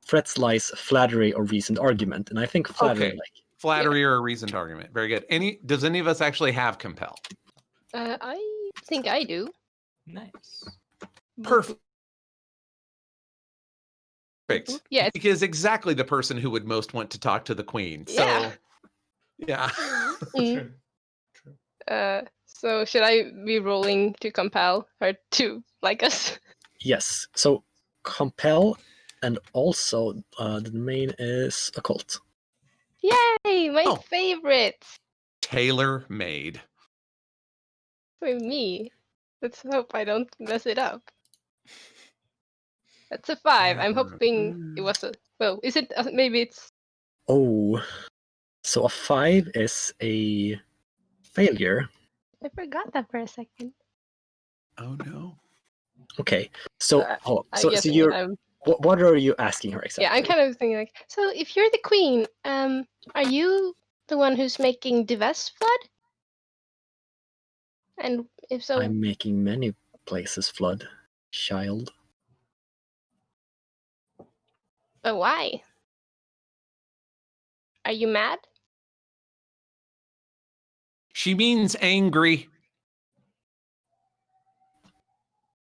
threats, lies, flattery, or reasoned argument. And I think flattery, flattery or a reasoned argument. Very good. Does any of us actually have compel? I think I do. Nice. Perfect. Yeah, because exactly the person who would most want to talk to the queen. So, yeah. True. So should I be rolling to compel her to like us? Yes. So compel, and also the domain is occult. Yay! My favorite. Tailor made. For me. Let's hope I don't mess it up. That's a 5. I'm hoping it was a. Well, is it? Maybe it's. Oh, so a 5 is a failure. I forgot that for a second. Oh no. Okay, so so you're. What are you asking her exactly? Yeah, I'm kind of thinking like. So if you're the queen, are you the one who's making Dives flood? And if so, I'm making many places flood, child. But why? Are you mad? She means angry.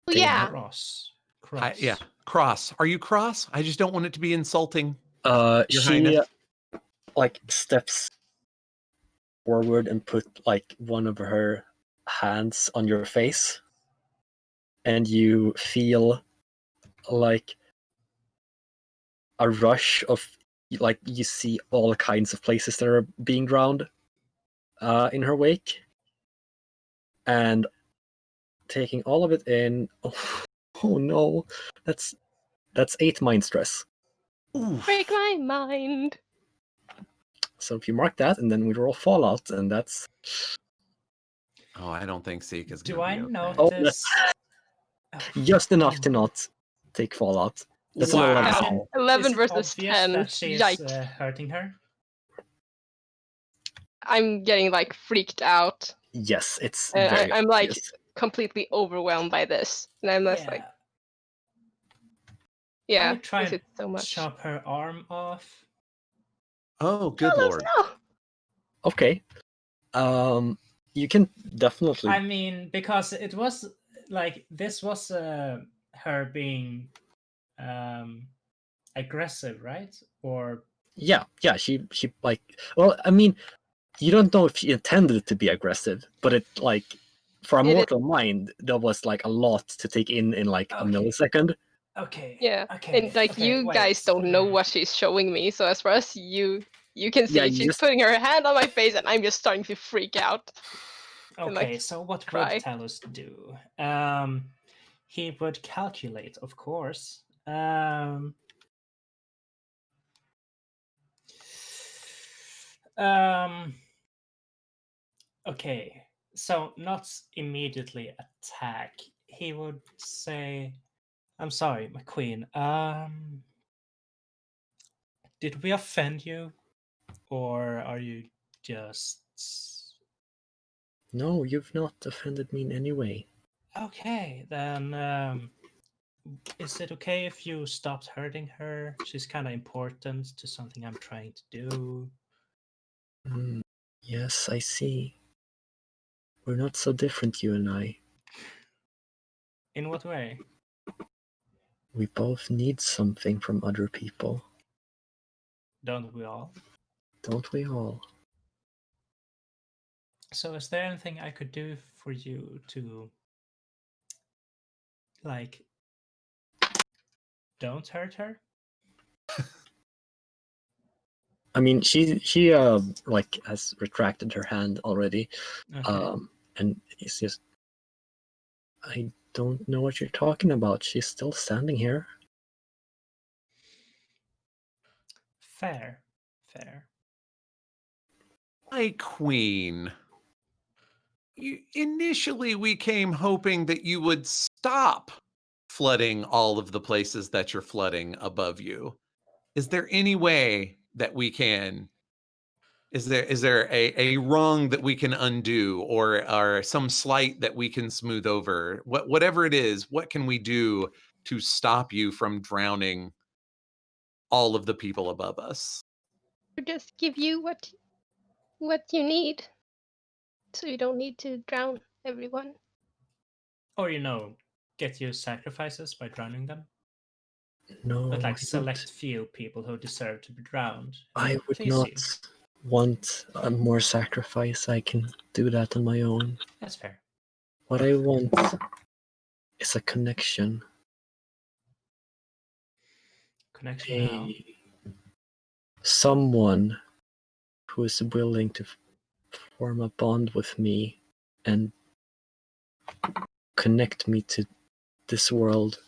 Oh, yeah. Cross. Cross. Yeah, cross. Are you cross? I just don't want it to be insulting. Your She Highness. like steps forward and put like one of her hands on your face, and you feel like a rush of like you see all kinds of places that are being drowned in her wake, and taking all of it in. Oh no, that's 8 mind stress. Oof. Break my mind. So if you mark that, and then we roll Fallout, and that's Oh, I don't think Seek is Do gonna I be okay. notice? just enough to not take Fallout. That's an Wow. 11. 11 Is it versus obvious 10. that she's Yikes. hurting her? I'm getting like freaked out. Yes, it's And very I'm like obvious. completely overwhelmed by this. And I'm just like, I yeah, would try is and it so much? chop her arm off. Oh, good Carlos, lord. no! Okay. You can definitely. I mean, because it was like this was her being aggressive, right? Or Yeah. She like. Well, I mean, you don't know if she intended it to be aggressive, but it like for a It is- mortal mind, that was like a lot to take in like a Okay. millisecond. okay, Yeah. okay, And like okay, you wait. guys don't know what she's showing me, so as far as you can see Yeah, you she's just- putting her hand on my face and I'm just starting to freak out. Okay, like, so what cry. would Talos do? He would calculate, of course. Okay, so not immediately attack. He would say, "I'm sorry, my queen. Did we offend you, or are you just No, you've not offended me in any way. okay? Then is it okay if you stopped hurting her? She's kind of important to something I'm trying to do." Yes, I see. We're not so different, you and I. In what way? We both need something from other people, Don't we all? don't we all? So, is there anything I could do for you to, like, don't hurt her? I mean, she like has retracted her hand already, Okay. and it's just I don't know what you're talking about. She's still standing here. Fair. Fair. My queen. Initially, we came hoping that you would stop flooding all of the places that you're flooding above you. Is there any way that we can? Is there a wrong that we can undo, or some slight that we can smooth over? Whatever it is, what can we do to stop you from drowning all of the people above us? Or just give you what you need, so you don't need to drown everyone. Or, get you sacrifices by drowning them. No, But, I like, select don't. few people who deserve to be drowned. I would Please not you. want a more sacrifice. I can do that on my own. That's fair. What I want is a connection. Connection now. Someone who is willing to form a bond with me and connect me to this world.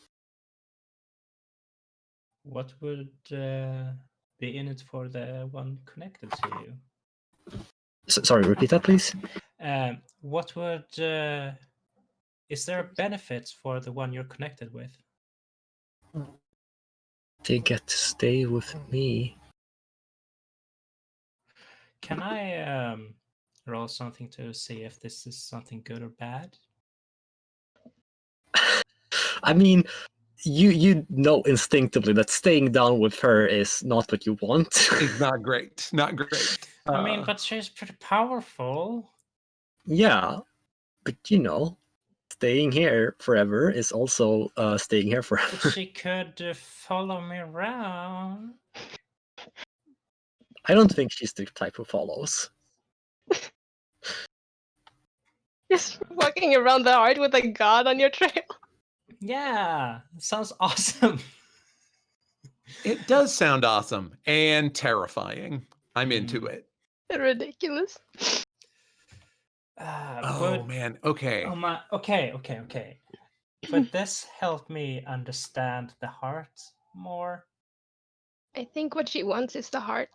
What would be in it for the one connected to you? Sorry, repeat that, please. What would is there a benefit for the one you're connected with? They get to stay with me. Can I roll something to see if this is something good or bad? I mean, you know instinctively that staying down with her is not what you want. It's not great. Not great. I mean, but she's pretty powerful. Yeah, but staying here forever is also staying here forever. But she could follow me around. I don't think she's the type who follows. Just walking around the heart with a god on your trail. Yeah, sounds awesome. It does sound awesome and terrifying. I'm into it. Ridiculous. Oh man. Okay. Oh my. Okay. Would this help me understand the heart more? I think what she wants is the heart.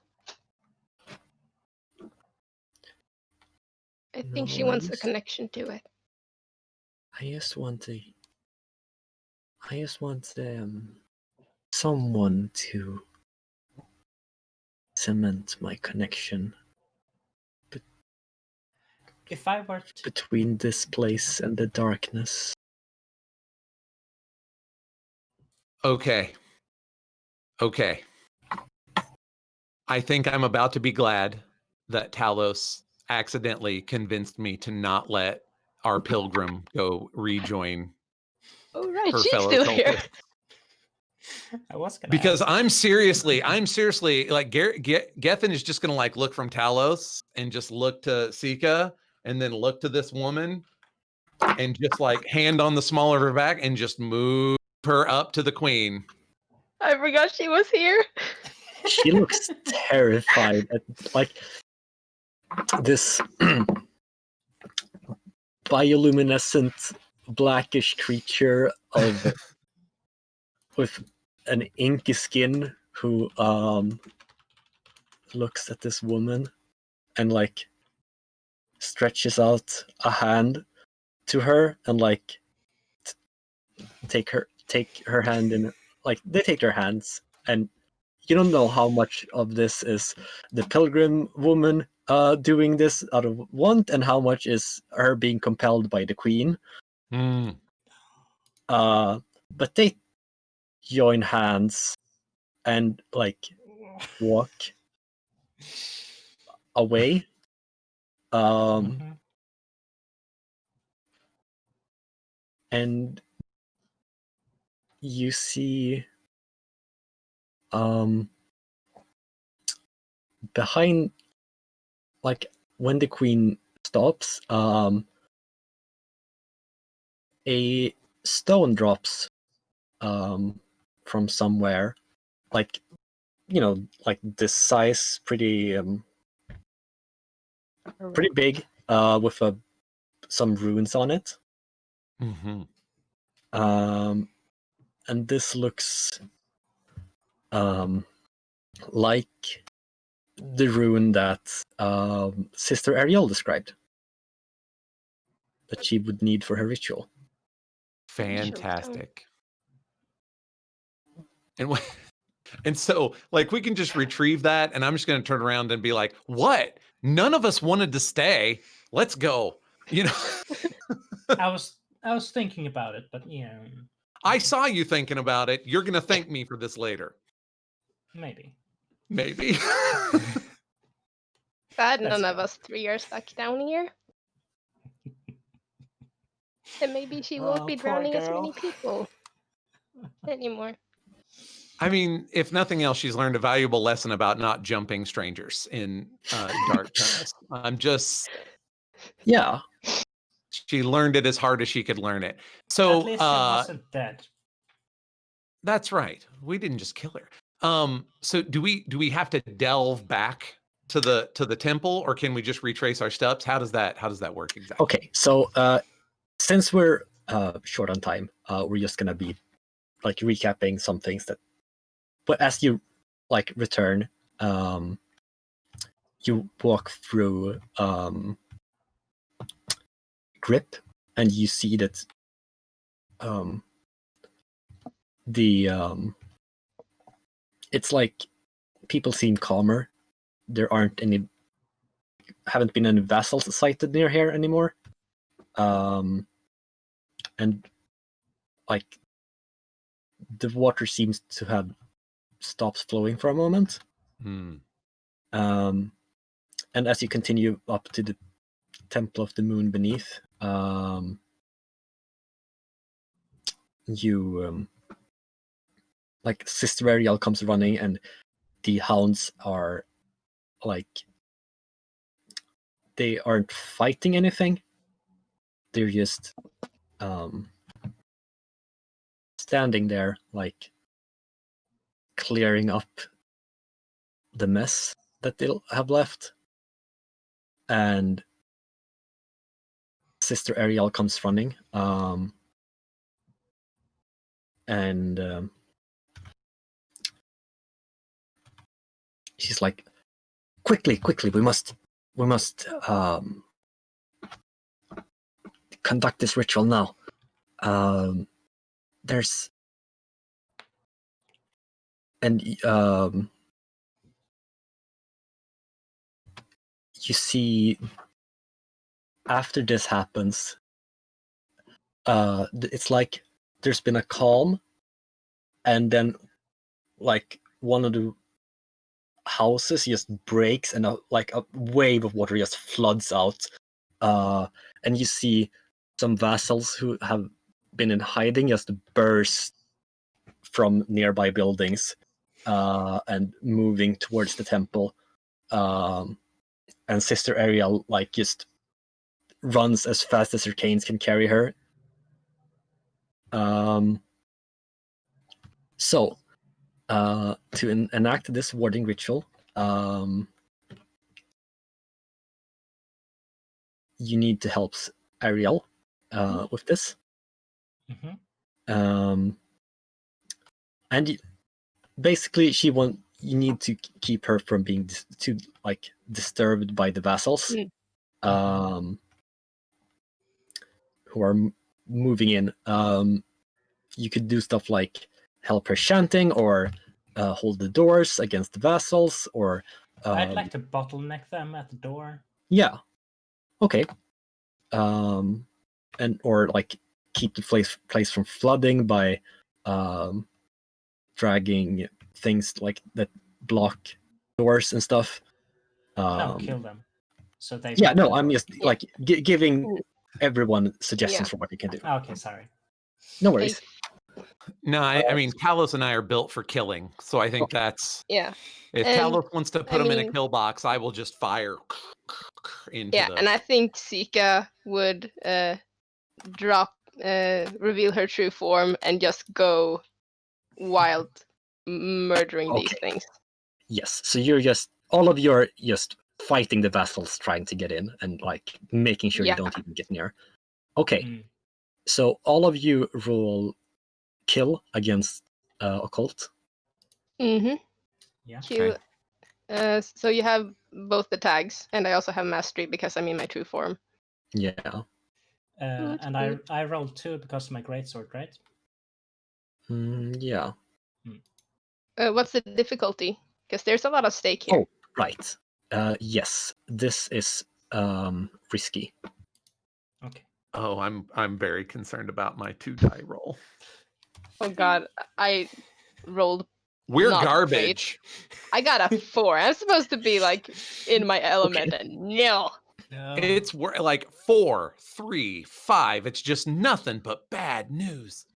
I think she wants a connection to it. I just want someone to cement my connection If I were to, between this place and the darkness. Okay. I think I'm about to be glad that Talos accidentally convinced me to not let our pilgrim go rejoin Oh right, her she's fellow still here. cultists. I was gonna Because ask. I'm seriously like Gethin is just gonna like look from Talos and just look to Sika and then look to this woman and just like hand on the small of her back and just move her up to the queen. I forgot she was here. She looks terrified at like this bioluminescent blackish creature with an inky skin who looks at this woman and like stretches out a hand to her and like take her hand in, like they take their hands, and you don't know how much of this is the pilgrim woman doing this out of want and how much is her being compelled by the queen. But they join hands and like walk away. Mhm. And you see behind, like when the queen stops, a stone drops from somewhere, like, you know, like this size, pretty big, with some runes on it. Mm-hmm. And this looks like the rune that Sister Ariel described that she would need for her ritual. Fantastic. And so, like, we can just retrieve that, and I'm just going to turn around and be like, "What? None of us wanted to stay. Let's go." You know, I was thinking about it, but yeah, I saw you thinking about it. You're going to thank me for this later. maybe. Sad Let's none of go. us three are stuck down here. And maybe she won't Oh, be poor drowning as girl. many people anymore. I mean, if nothing else, she's learned a valuable lesson about not jumping strangers in dark tunnels. Yeah. She learned it as hard as she could learn it. At So least she wasn't dead. that's right. We didn't just kill her. So do we have to delve back to the temple, or can we just retrace our steps? How does that work exactly? Okay, so since we're short on time, we're just gonna be like recapping some things that. But as you like return, you walk through Grip, and you see that it's like people seem calmer. There haven't been any vessels sighted near here anymore. And like the water seems to have stopped flowing for a moment. And as you continue up to the Temple of the Moon beneath, you like Sister Ariel comes running, and the hounds are like, they aren't fighting anything. They're just standing there, like clearing up the mess that they'll have left. And Sister Ariel comes running, and she's like, quickly, we must conduct this ritual now. There's and you see, after this happens, it's like there's been a calm, and then like one of the houses just breaks, and a wave of water just floods out, and you see some vassals who have been in hiding just burst from nearby buildings, and moving towards the temple, and Sister Ariel like just runs as fast as her canes can carry her. So to enact this warding ritual, you need to help Ariel with this. And basically, you need to keep her from being too disturbed by the vassals, who are moving in. You could do stuff like help her chanting, or hold the doors against the vassals, or I'd like to bottleneck them at the door. Yeah. Okay. And or like keep the place from flooding by dragging things like that block doors and stuff. No, kill them. So they. Yeah. No, I'm just like giving everyone suggestions for what you can do. Okay, sorry. No worries. No, I mean, Talos and I are built for killing, so I think that's... Yeah. If And, Talos wants to put him in a kill box, I will just fire into Yeah, and I think Sika would reveal her true form and just go wild, murdering these things. Yes. So you're just, all of you are just fighting the vassals trying to get in, and like making sure you don't even get near. Okay. So all of you roll kill against occult. Mm-hmm. Yeah. Kill. So you have both the tags, and I also have mastery because I'm in my true form. Yeah. And I rolled 2 because of my greatsword, right? Yeah. What's the difficulty? Because there's a lot of stake here. Oh, right. Yes, this is risky. Okay. Oh, I'm very concerned about my 2-die roll. Oh god, I rolled. We're not garbage. great. I got a 4. I'm supposed to be like in my element, and no. It's like 4, 3, 5. It's just nothing but bad news.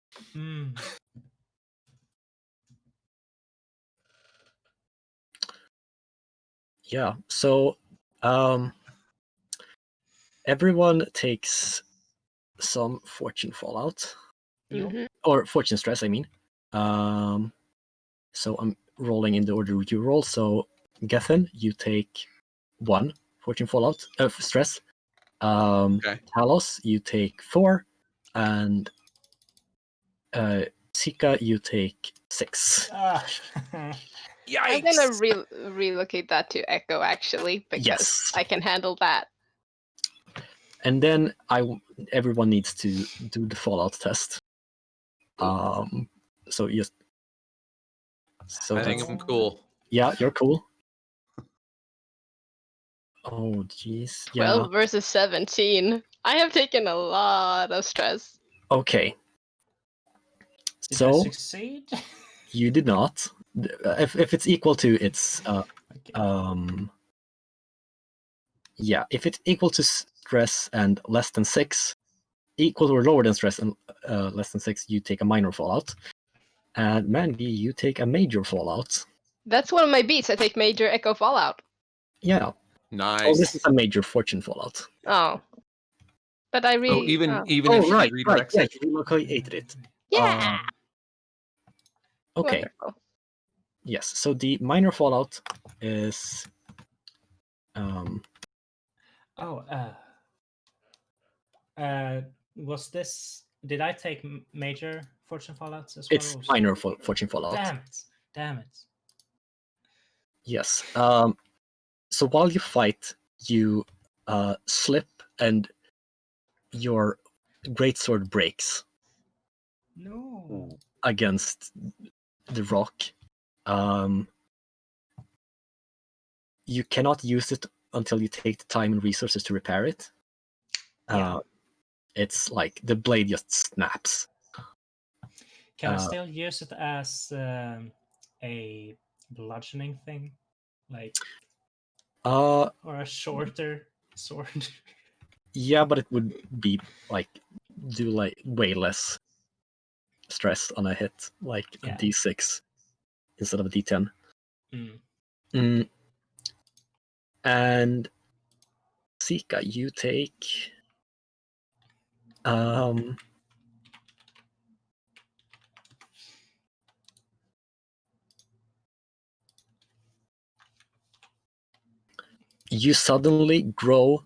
Yeah. So, everyone takes some fortune fallout, or fortune stress. I mean. So I'm rolling in the order you roll. So, Gethin, you take 1 fortune fallout stress. Talos, you take 4, and Sika, you take 6. Yikes! I'm gonna relocate that to Echo actually, because I can handle that. And then everyone needs to do the fallout test. So just. So I think I'm cool. Yeah, you're cool. Oh, jeez. Yeah. 12 versus 17. I have taken a lot of stress. Okay. Did So I succeed? You did not. If it's equal to, it's yeah. If it's equal to stress and less than 6, equal or lower than stress and less than 6, you take a minor fallout. And Mandy, you take a major fallout. That's one of my beats. I take major echo fallout. Yeah. Nice. Oh, this is a major fortune fallout. Oh. But I Oh, really. even if right, she right. redirects Yeah, it. you relocated it. Yeah. Okay. Wonderful. Yes. So the minor fallout is. Oh, was this? Did I take major fortune fallouts as well? It's minor fortune fallout. Damn it. Yes. So while you fight, you slip and your greatsword breaks No. against the rock. You cannot use it until you take the time and resources to repair it. Yeah. It's like the blade just snaps. Can I still use it as a bludgeoning thing, like, or a shorter sword? Yeah, but it would be like way less stress on a hit, like a D6 instead of a D10. And Sika, you take you suddenly grow,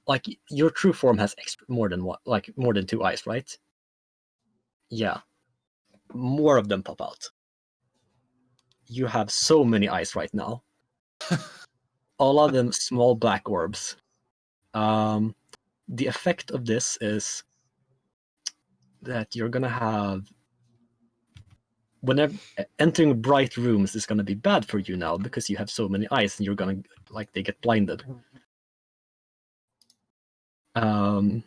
like your true form has more than 2 eyes, right? Yeah, more of them pop out. You have so many eyes right now. All of them small black orbs. The effect of this is that you're gonna have, whenever entering bright rooms is gonna be bad for you now because you have so many eyes and you're gonna, like, they get blinded. And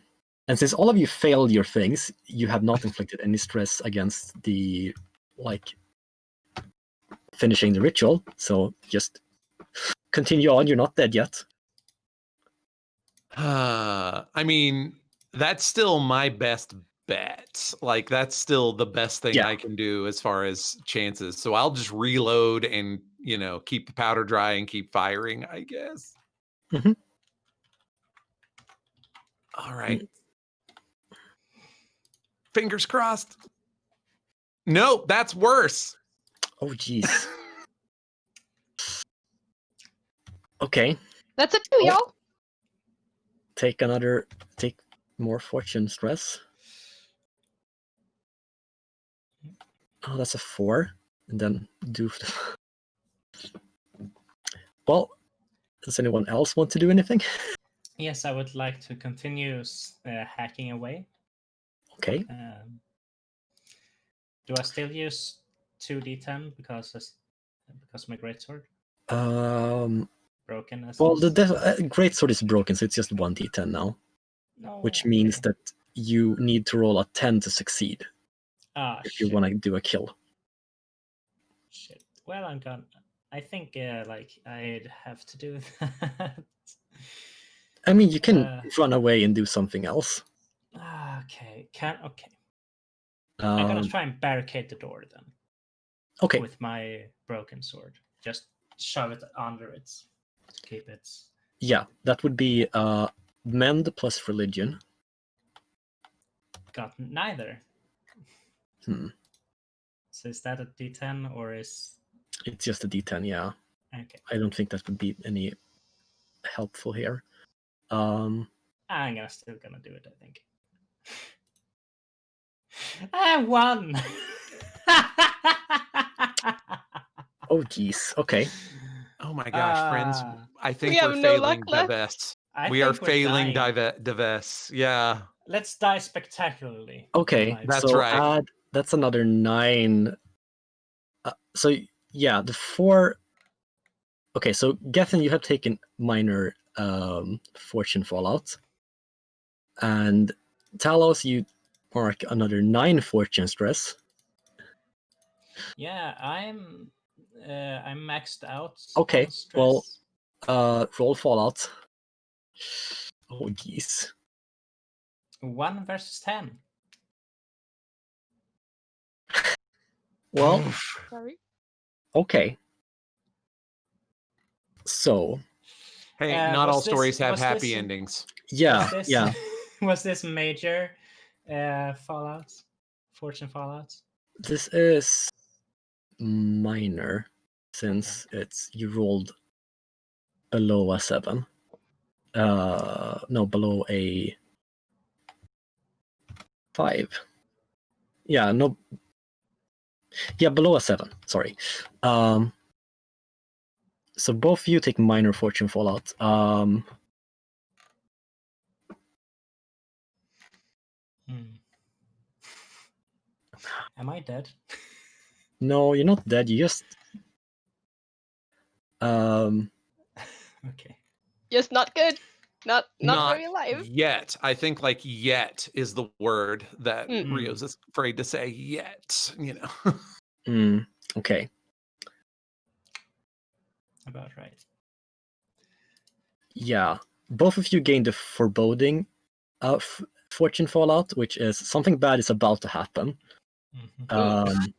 since all of you failed your things, you have not inflicted any stress against the, like, finishing the ritual. So just continue on. You're not dead yet. I mean, that's still my best bet. Like, that's still the best thing I can do as far as chances. So I'll just reload and, keep the powder dry and keep firing, I guess. Mm-hmm. All right. Fingers crossed. Nope, that's worse. Oh, jeez. Okay. That's a 2, y'all. Take more fortune stress. Oh, that's a 4. And then do. Well, does anyone else want to do anything? Yes, I would like to continue hacking away. Okay. Do I still use 2d10 because my greatsword broken? Well, the greatsword is broken, so it's just 1d10 now, which means that you need to roll a 10 to succeed if you want to do a kill. Shit. Well, I'm gonna. I think I'd have to do that. I mean, you can run away and do something else. Okay. I'm gonna try and barricade the door then. Okay. With my broken sword, just shove it under it to keep it. Yeah, that would be mend plus religion. Got neither. So is that a D10 or is? It's just a D10, yeah. Okay. I don't think that would be any helpful here. I'm still gonna do it, I think. I won! Oh, jeez. Okay. Oh my gosh, friends. I think We we're have no luck failing left. Divest. I We are think we're failing dying. Divest. Yeah. Let's die spectacularly. Okay, That's so right. that's another 9. So yeah, the 4. Okay, so Gethin, you have taken minor fortune fallout, and Talos, you mark another 9 fortune stress. Yeah, I'm maxed out. Okay, on stress. well, roll fallout. Oh, jeez. 1 versus 10. Well, Sorry. okay. So, Hey, Uh, not was all this- stories have was happy this- endings. yeah, Was this, yeah. was this major Fallout? Fortune Fallout? This is minor since you rolled below a 7. No, below a 5. Yeah, no. Yeah, below a 7. Sorry. So both of you take minor fortune fallout. Am I dead? No, you're not dead. You just Okay. Just not good. Not very Not alive. yet. I think like yet is the word that Mm. Rio's is afraid to say yet, you know. Okay. About right. Yeah. Both of you gained the foreboding fortune fallout, which is something bad is about to happen. Mhm.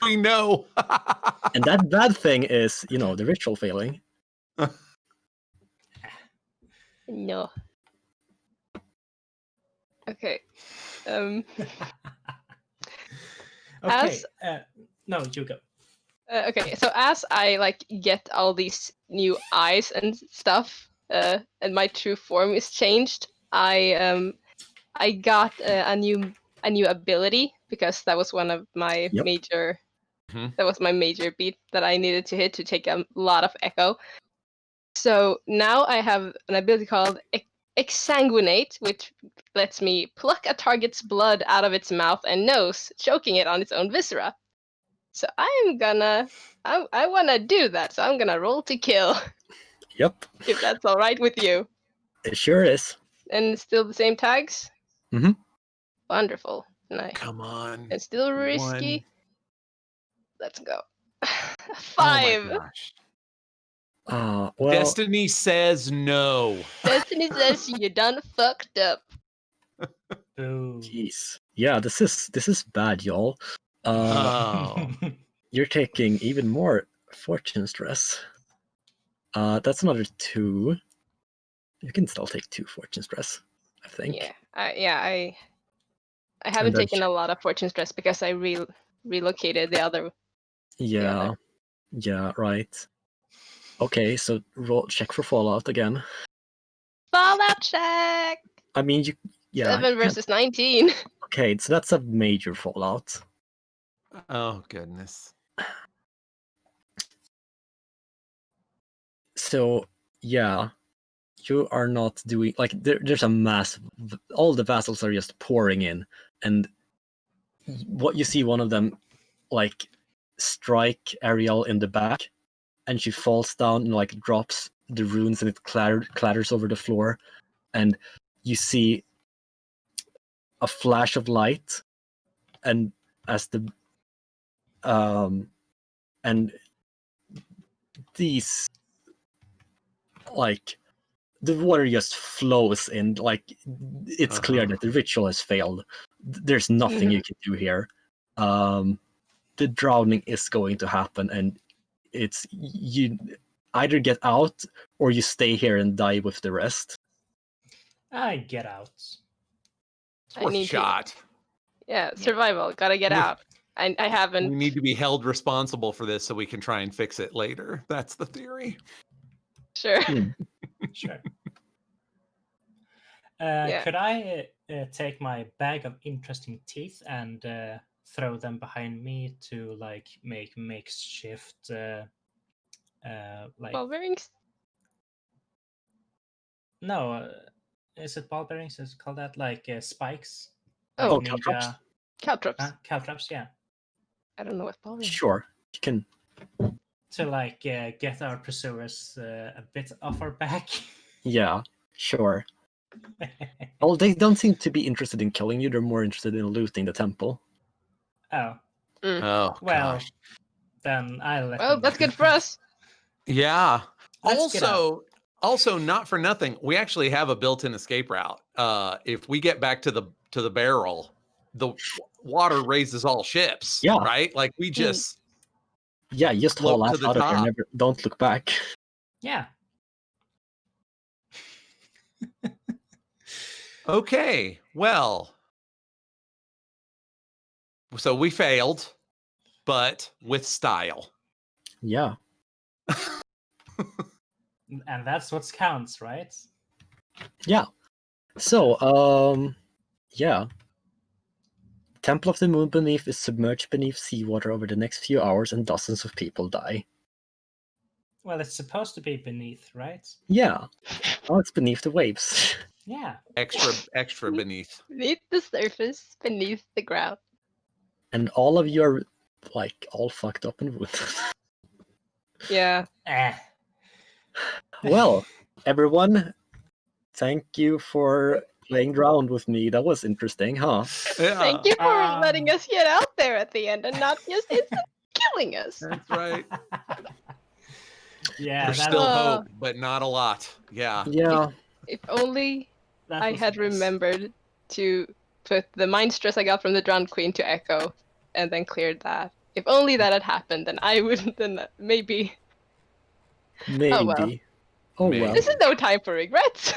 I know. And that bad thing is, the ritual failing. No. Okay. Um. Okay. As- No, you go. Okay, so as I get all these new eyes and stuff, and my true form is changed, I got a new ability because that was one of my Yep. major. Mhm. That was my major beat that I needed to hit to take a lot of echo. So now I have an ability called Exsanguinate, which lets me pluck a target's blood out of its mouth and nose, choking it on its own viscera. So I wanna do that, so I'm gonna roll to kill, Yep. if that's alright with you. It sure is. And still the same tags? Mhm. Wonderful. Nice. Come on. And still risky. One. Let's go. Oh 5. my gosh. Well, Destiny says no. Destiny says you done fucked up. Boo. jeez. Yeah, this is bad, y'all. Oh. You're taking even more fortune stress. That's another 2. You can still take 2 fortune stress, I think. Yeah. I haven't then taken a lot of fortune stress because I relocated the other. Yeah. Yeah, right. Okay, so check for fallout again. Fallout check. I mean, 7 you can't- versus 19. Okay, so that's a major fallout. Oh goodness. So, yeah, you are not doing there's a massive. All the vassals are just pouring in, and what you see, one of them strike Ariel in the back, and she falls down and drops the runes, and it clatters over the floor, and you see a flash of light, and as the and these the water just flows in, it's clear that the ritual has failed. There's nothing you can do here. The drowning is going to happen, and it's you either get out or you stay here and die with the rest. I get out. I Worth a need to. shot. Yeah, survival. Gotta get We- out. I haven't. We need to be held responsible for this so we can try and fix it later. That's the theory. Sure. Sure. Yeah. Could I take my bag of interesting teeth and throw them behind me to make makeshift Ball bearings. No, is it ball bearings? Is it called that? Spikes? Oh, caltrops? Caltrops. Caltrops, yeah. I don't know what ball bearings. Sure, you can. To get our pursuers a bit off our back. Yeah, sure. Well, they don't seem to be interested in killing you. They're more interested in looting the temple. Oh, Oh well, gosh. then I'll let Well, them that's go. good for us. Yeah. Let's get Also, Also, not for nothing, we actually have a built-in escape route. If we get back to the barrel, the water raises all ships. Yeah. Right. Like we just Yeah, just float haul to ass the out of there. top. Never, don't look back. Yeah. Okay. Well, so we failed, but with style. Yeah. And that's what counts, right? Yeah. So, yeah. Temple of the Moon Beneath is submerged beneath seawater over the next few hours, and dozens of people die. Well, it's supposed to be beneath, right? Yeah. Oh, it's beneath the waves. Yeah. Extra beneath. Beneath the surface, beneath the ground. And all of you are, like, all fucked up and wounded. Yeah. Eh. Well, everyone, thank you for playing around with me. That was interesting, huh? Yeah, Thank you for letting us get out there at the end and not just instantly killing us. that's right. Yeah. There's that still was- Uh, hope, but not a lot. Yeah. Yeah. If only that I was had nice. remembered to put the mind stress I got from the Drowned Queen to Echo and then cleared that. If only that had happened, then I would then maybe. Maybe. well. Oh, Maybe. well. This is no time for regrets.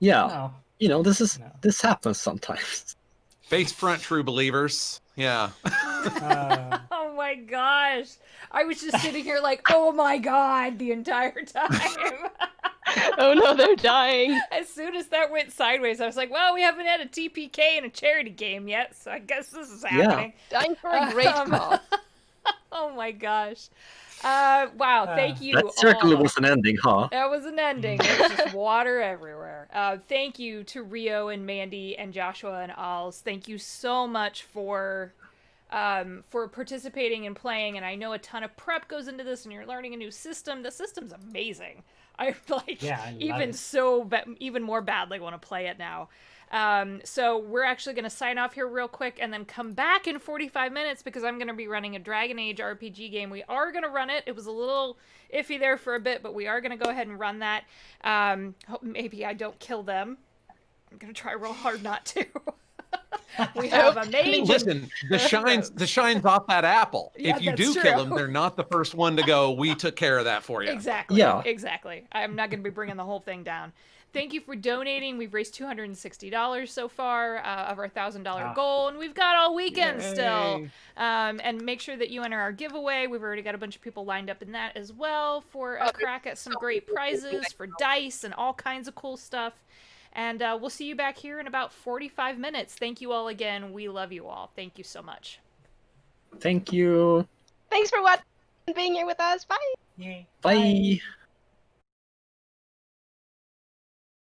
Yeah. No. You know, this No. happens sometimes. Face front, true believers. Yeah. Oh my gosh. I was just sitting here like, oh my god, the entire time. Oh no, they're dying. As soon as that went sideways, I was like, well, we haven't had a TPK in a charity game yet, so I guess this is happening. Dying for a great cause. Oh my gosh. Wow, thank you That certainly all. was an ending, huh? That was an ending. There's just water everywhere. Thank you to Rio and Mandy and Joshua and Alls. Thank you so much for participating and playing. And I know a ton of prep goes into this, and you're learning a new system. The system's amazing. I like Yeah, I love even it. even more badly want to play it now. So we're actually going to sign off here real quick and then come back in 45 minutes because I'm going to be running a Dragon Age RPG game. We are going to run it. It was a little iffy there for a bit, but we are going to go ahead and run that. Hope maybe I don't kill them. I'm going to try real hard not to. We have a mage. Listen, the shine's off that apple. Yeah, if you that's do true. kill them, they're not the first one to go, we took care of that for you. Exactly. Yeah. Exactly. I'm not going to be bringing the whole thing down. Thank you for donating. We've raised $260 so far of our $1,000 goal, and we've got all weekend still. And make sure that you enter our giveaway. We've already got a bunch of people lined up in that as well for a crack at some great prizes for dice and all kinds of cool stuff. And we'll see you back here in about 45 minutes. Thank you all again. We love you all. Thank you so much. Thank you. Thanks for being here with us. Bye. Yay. Bye.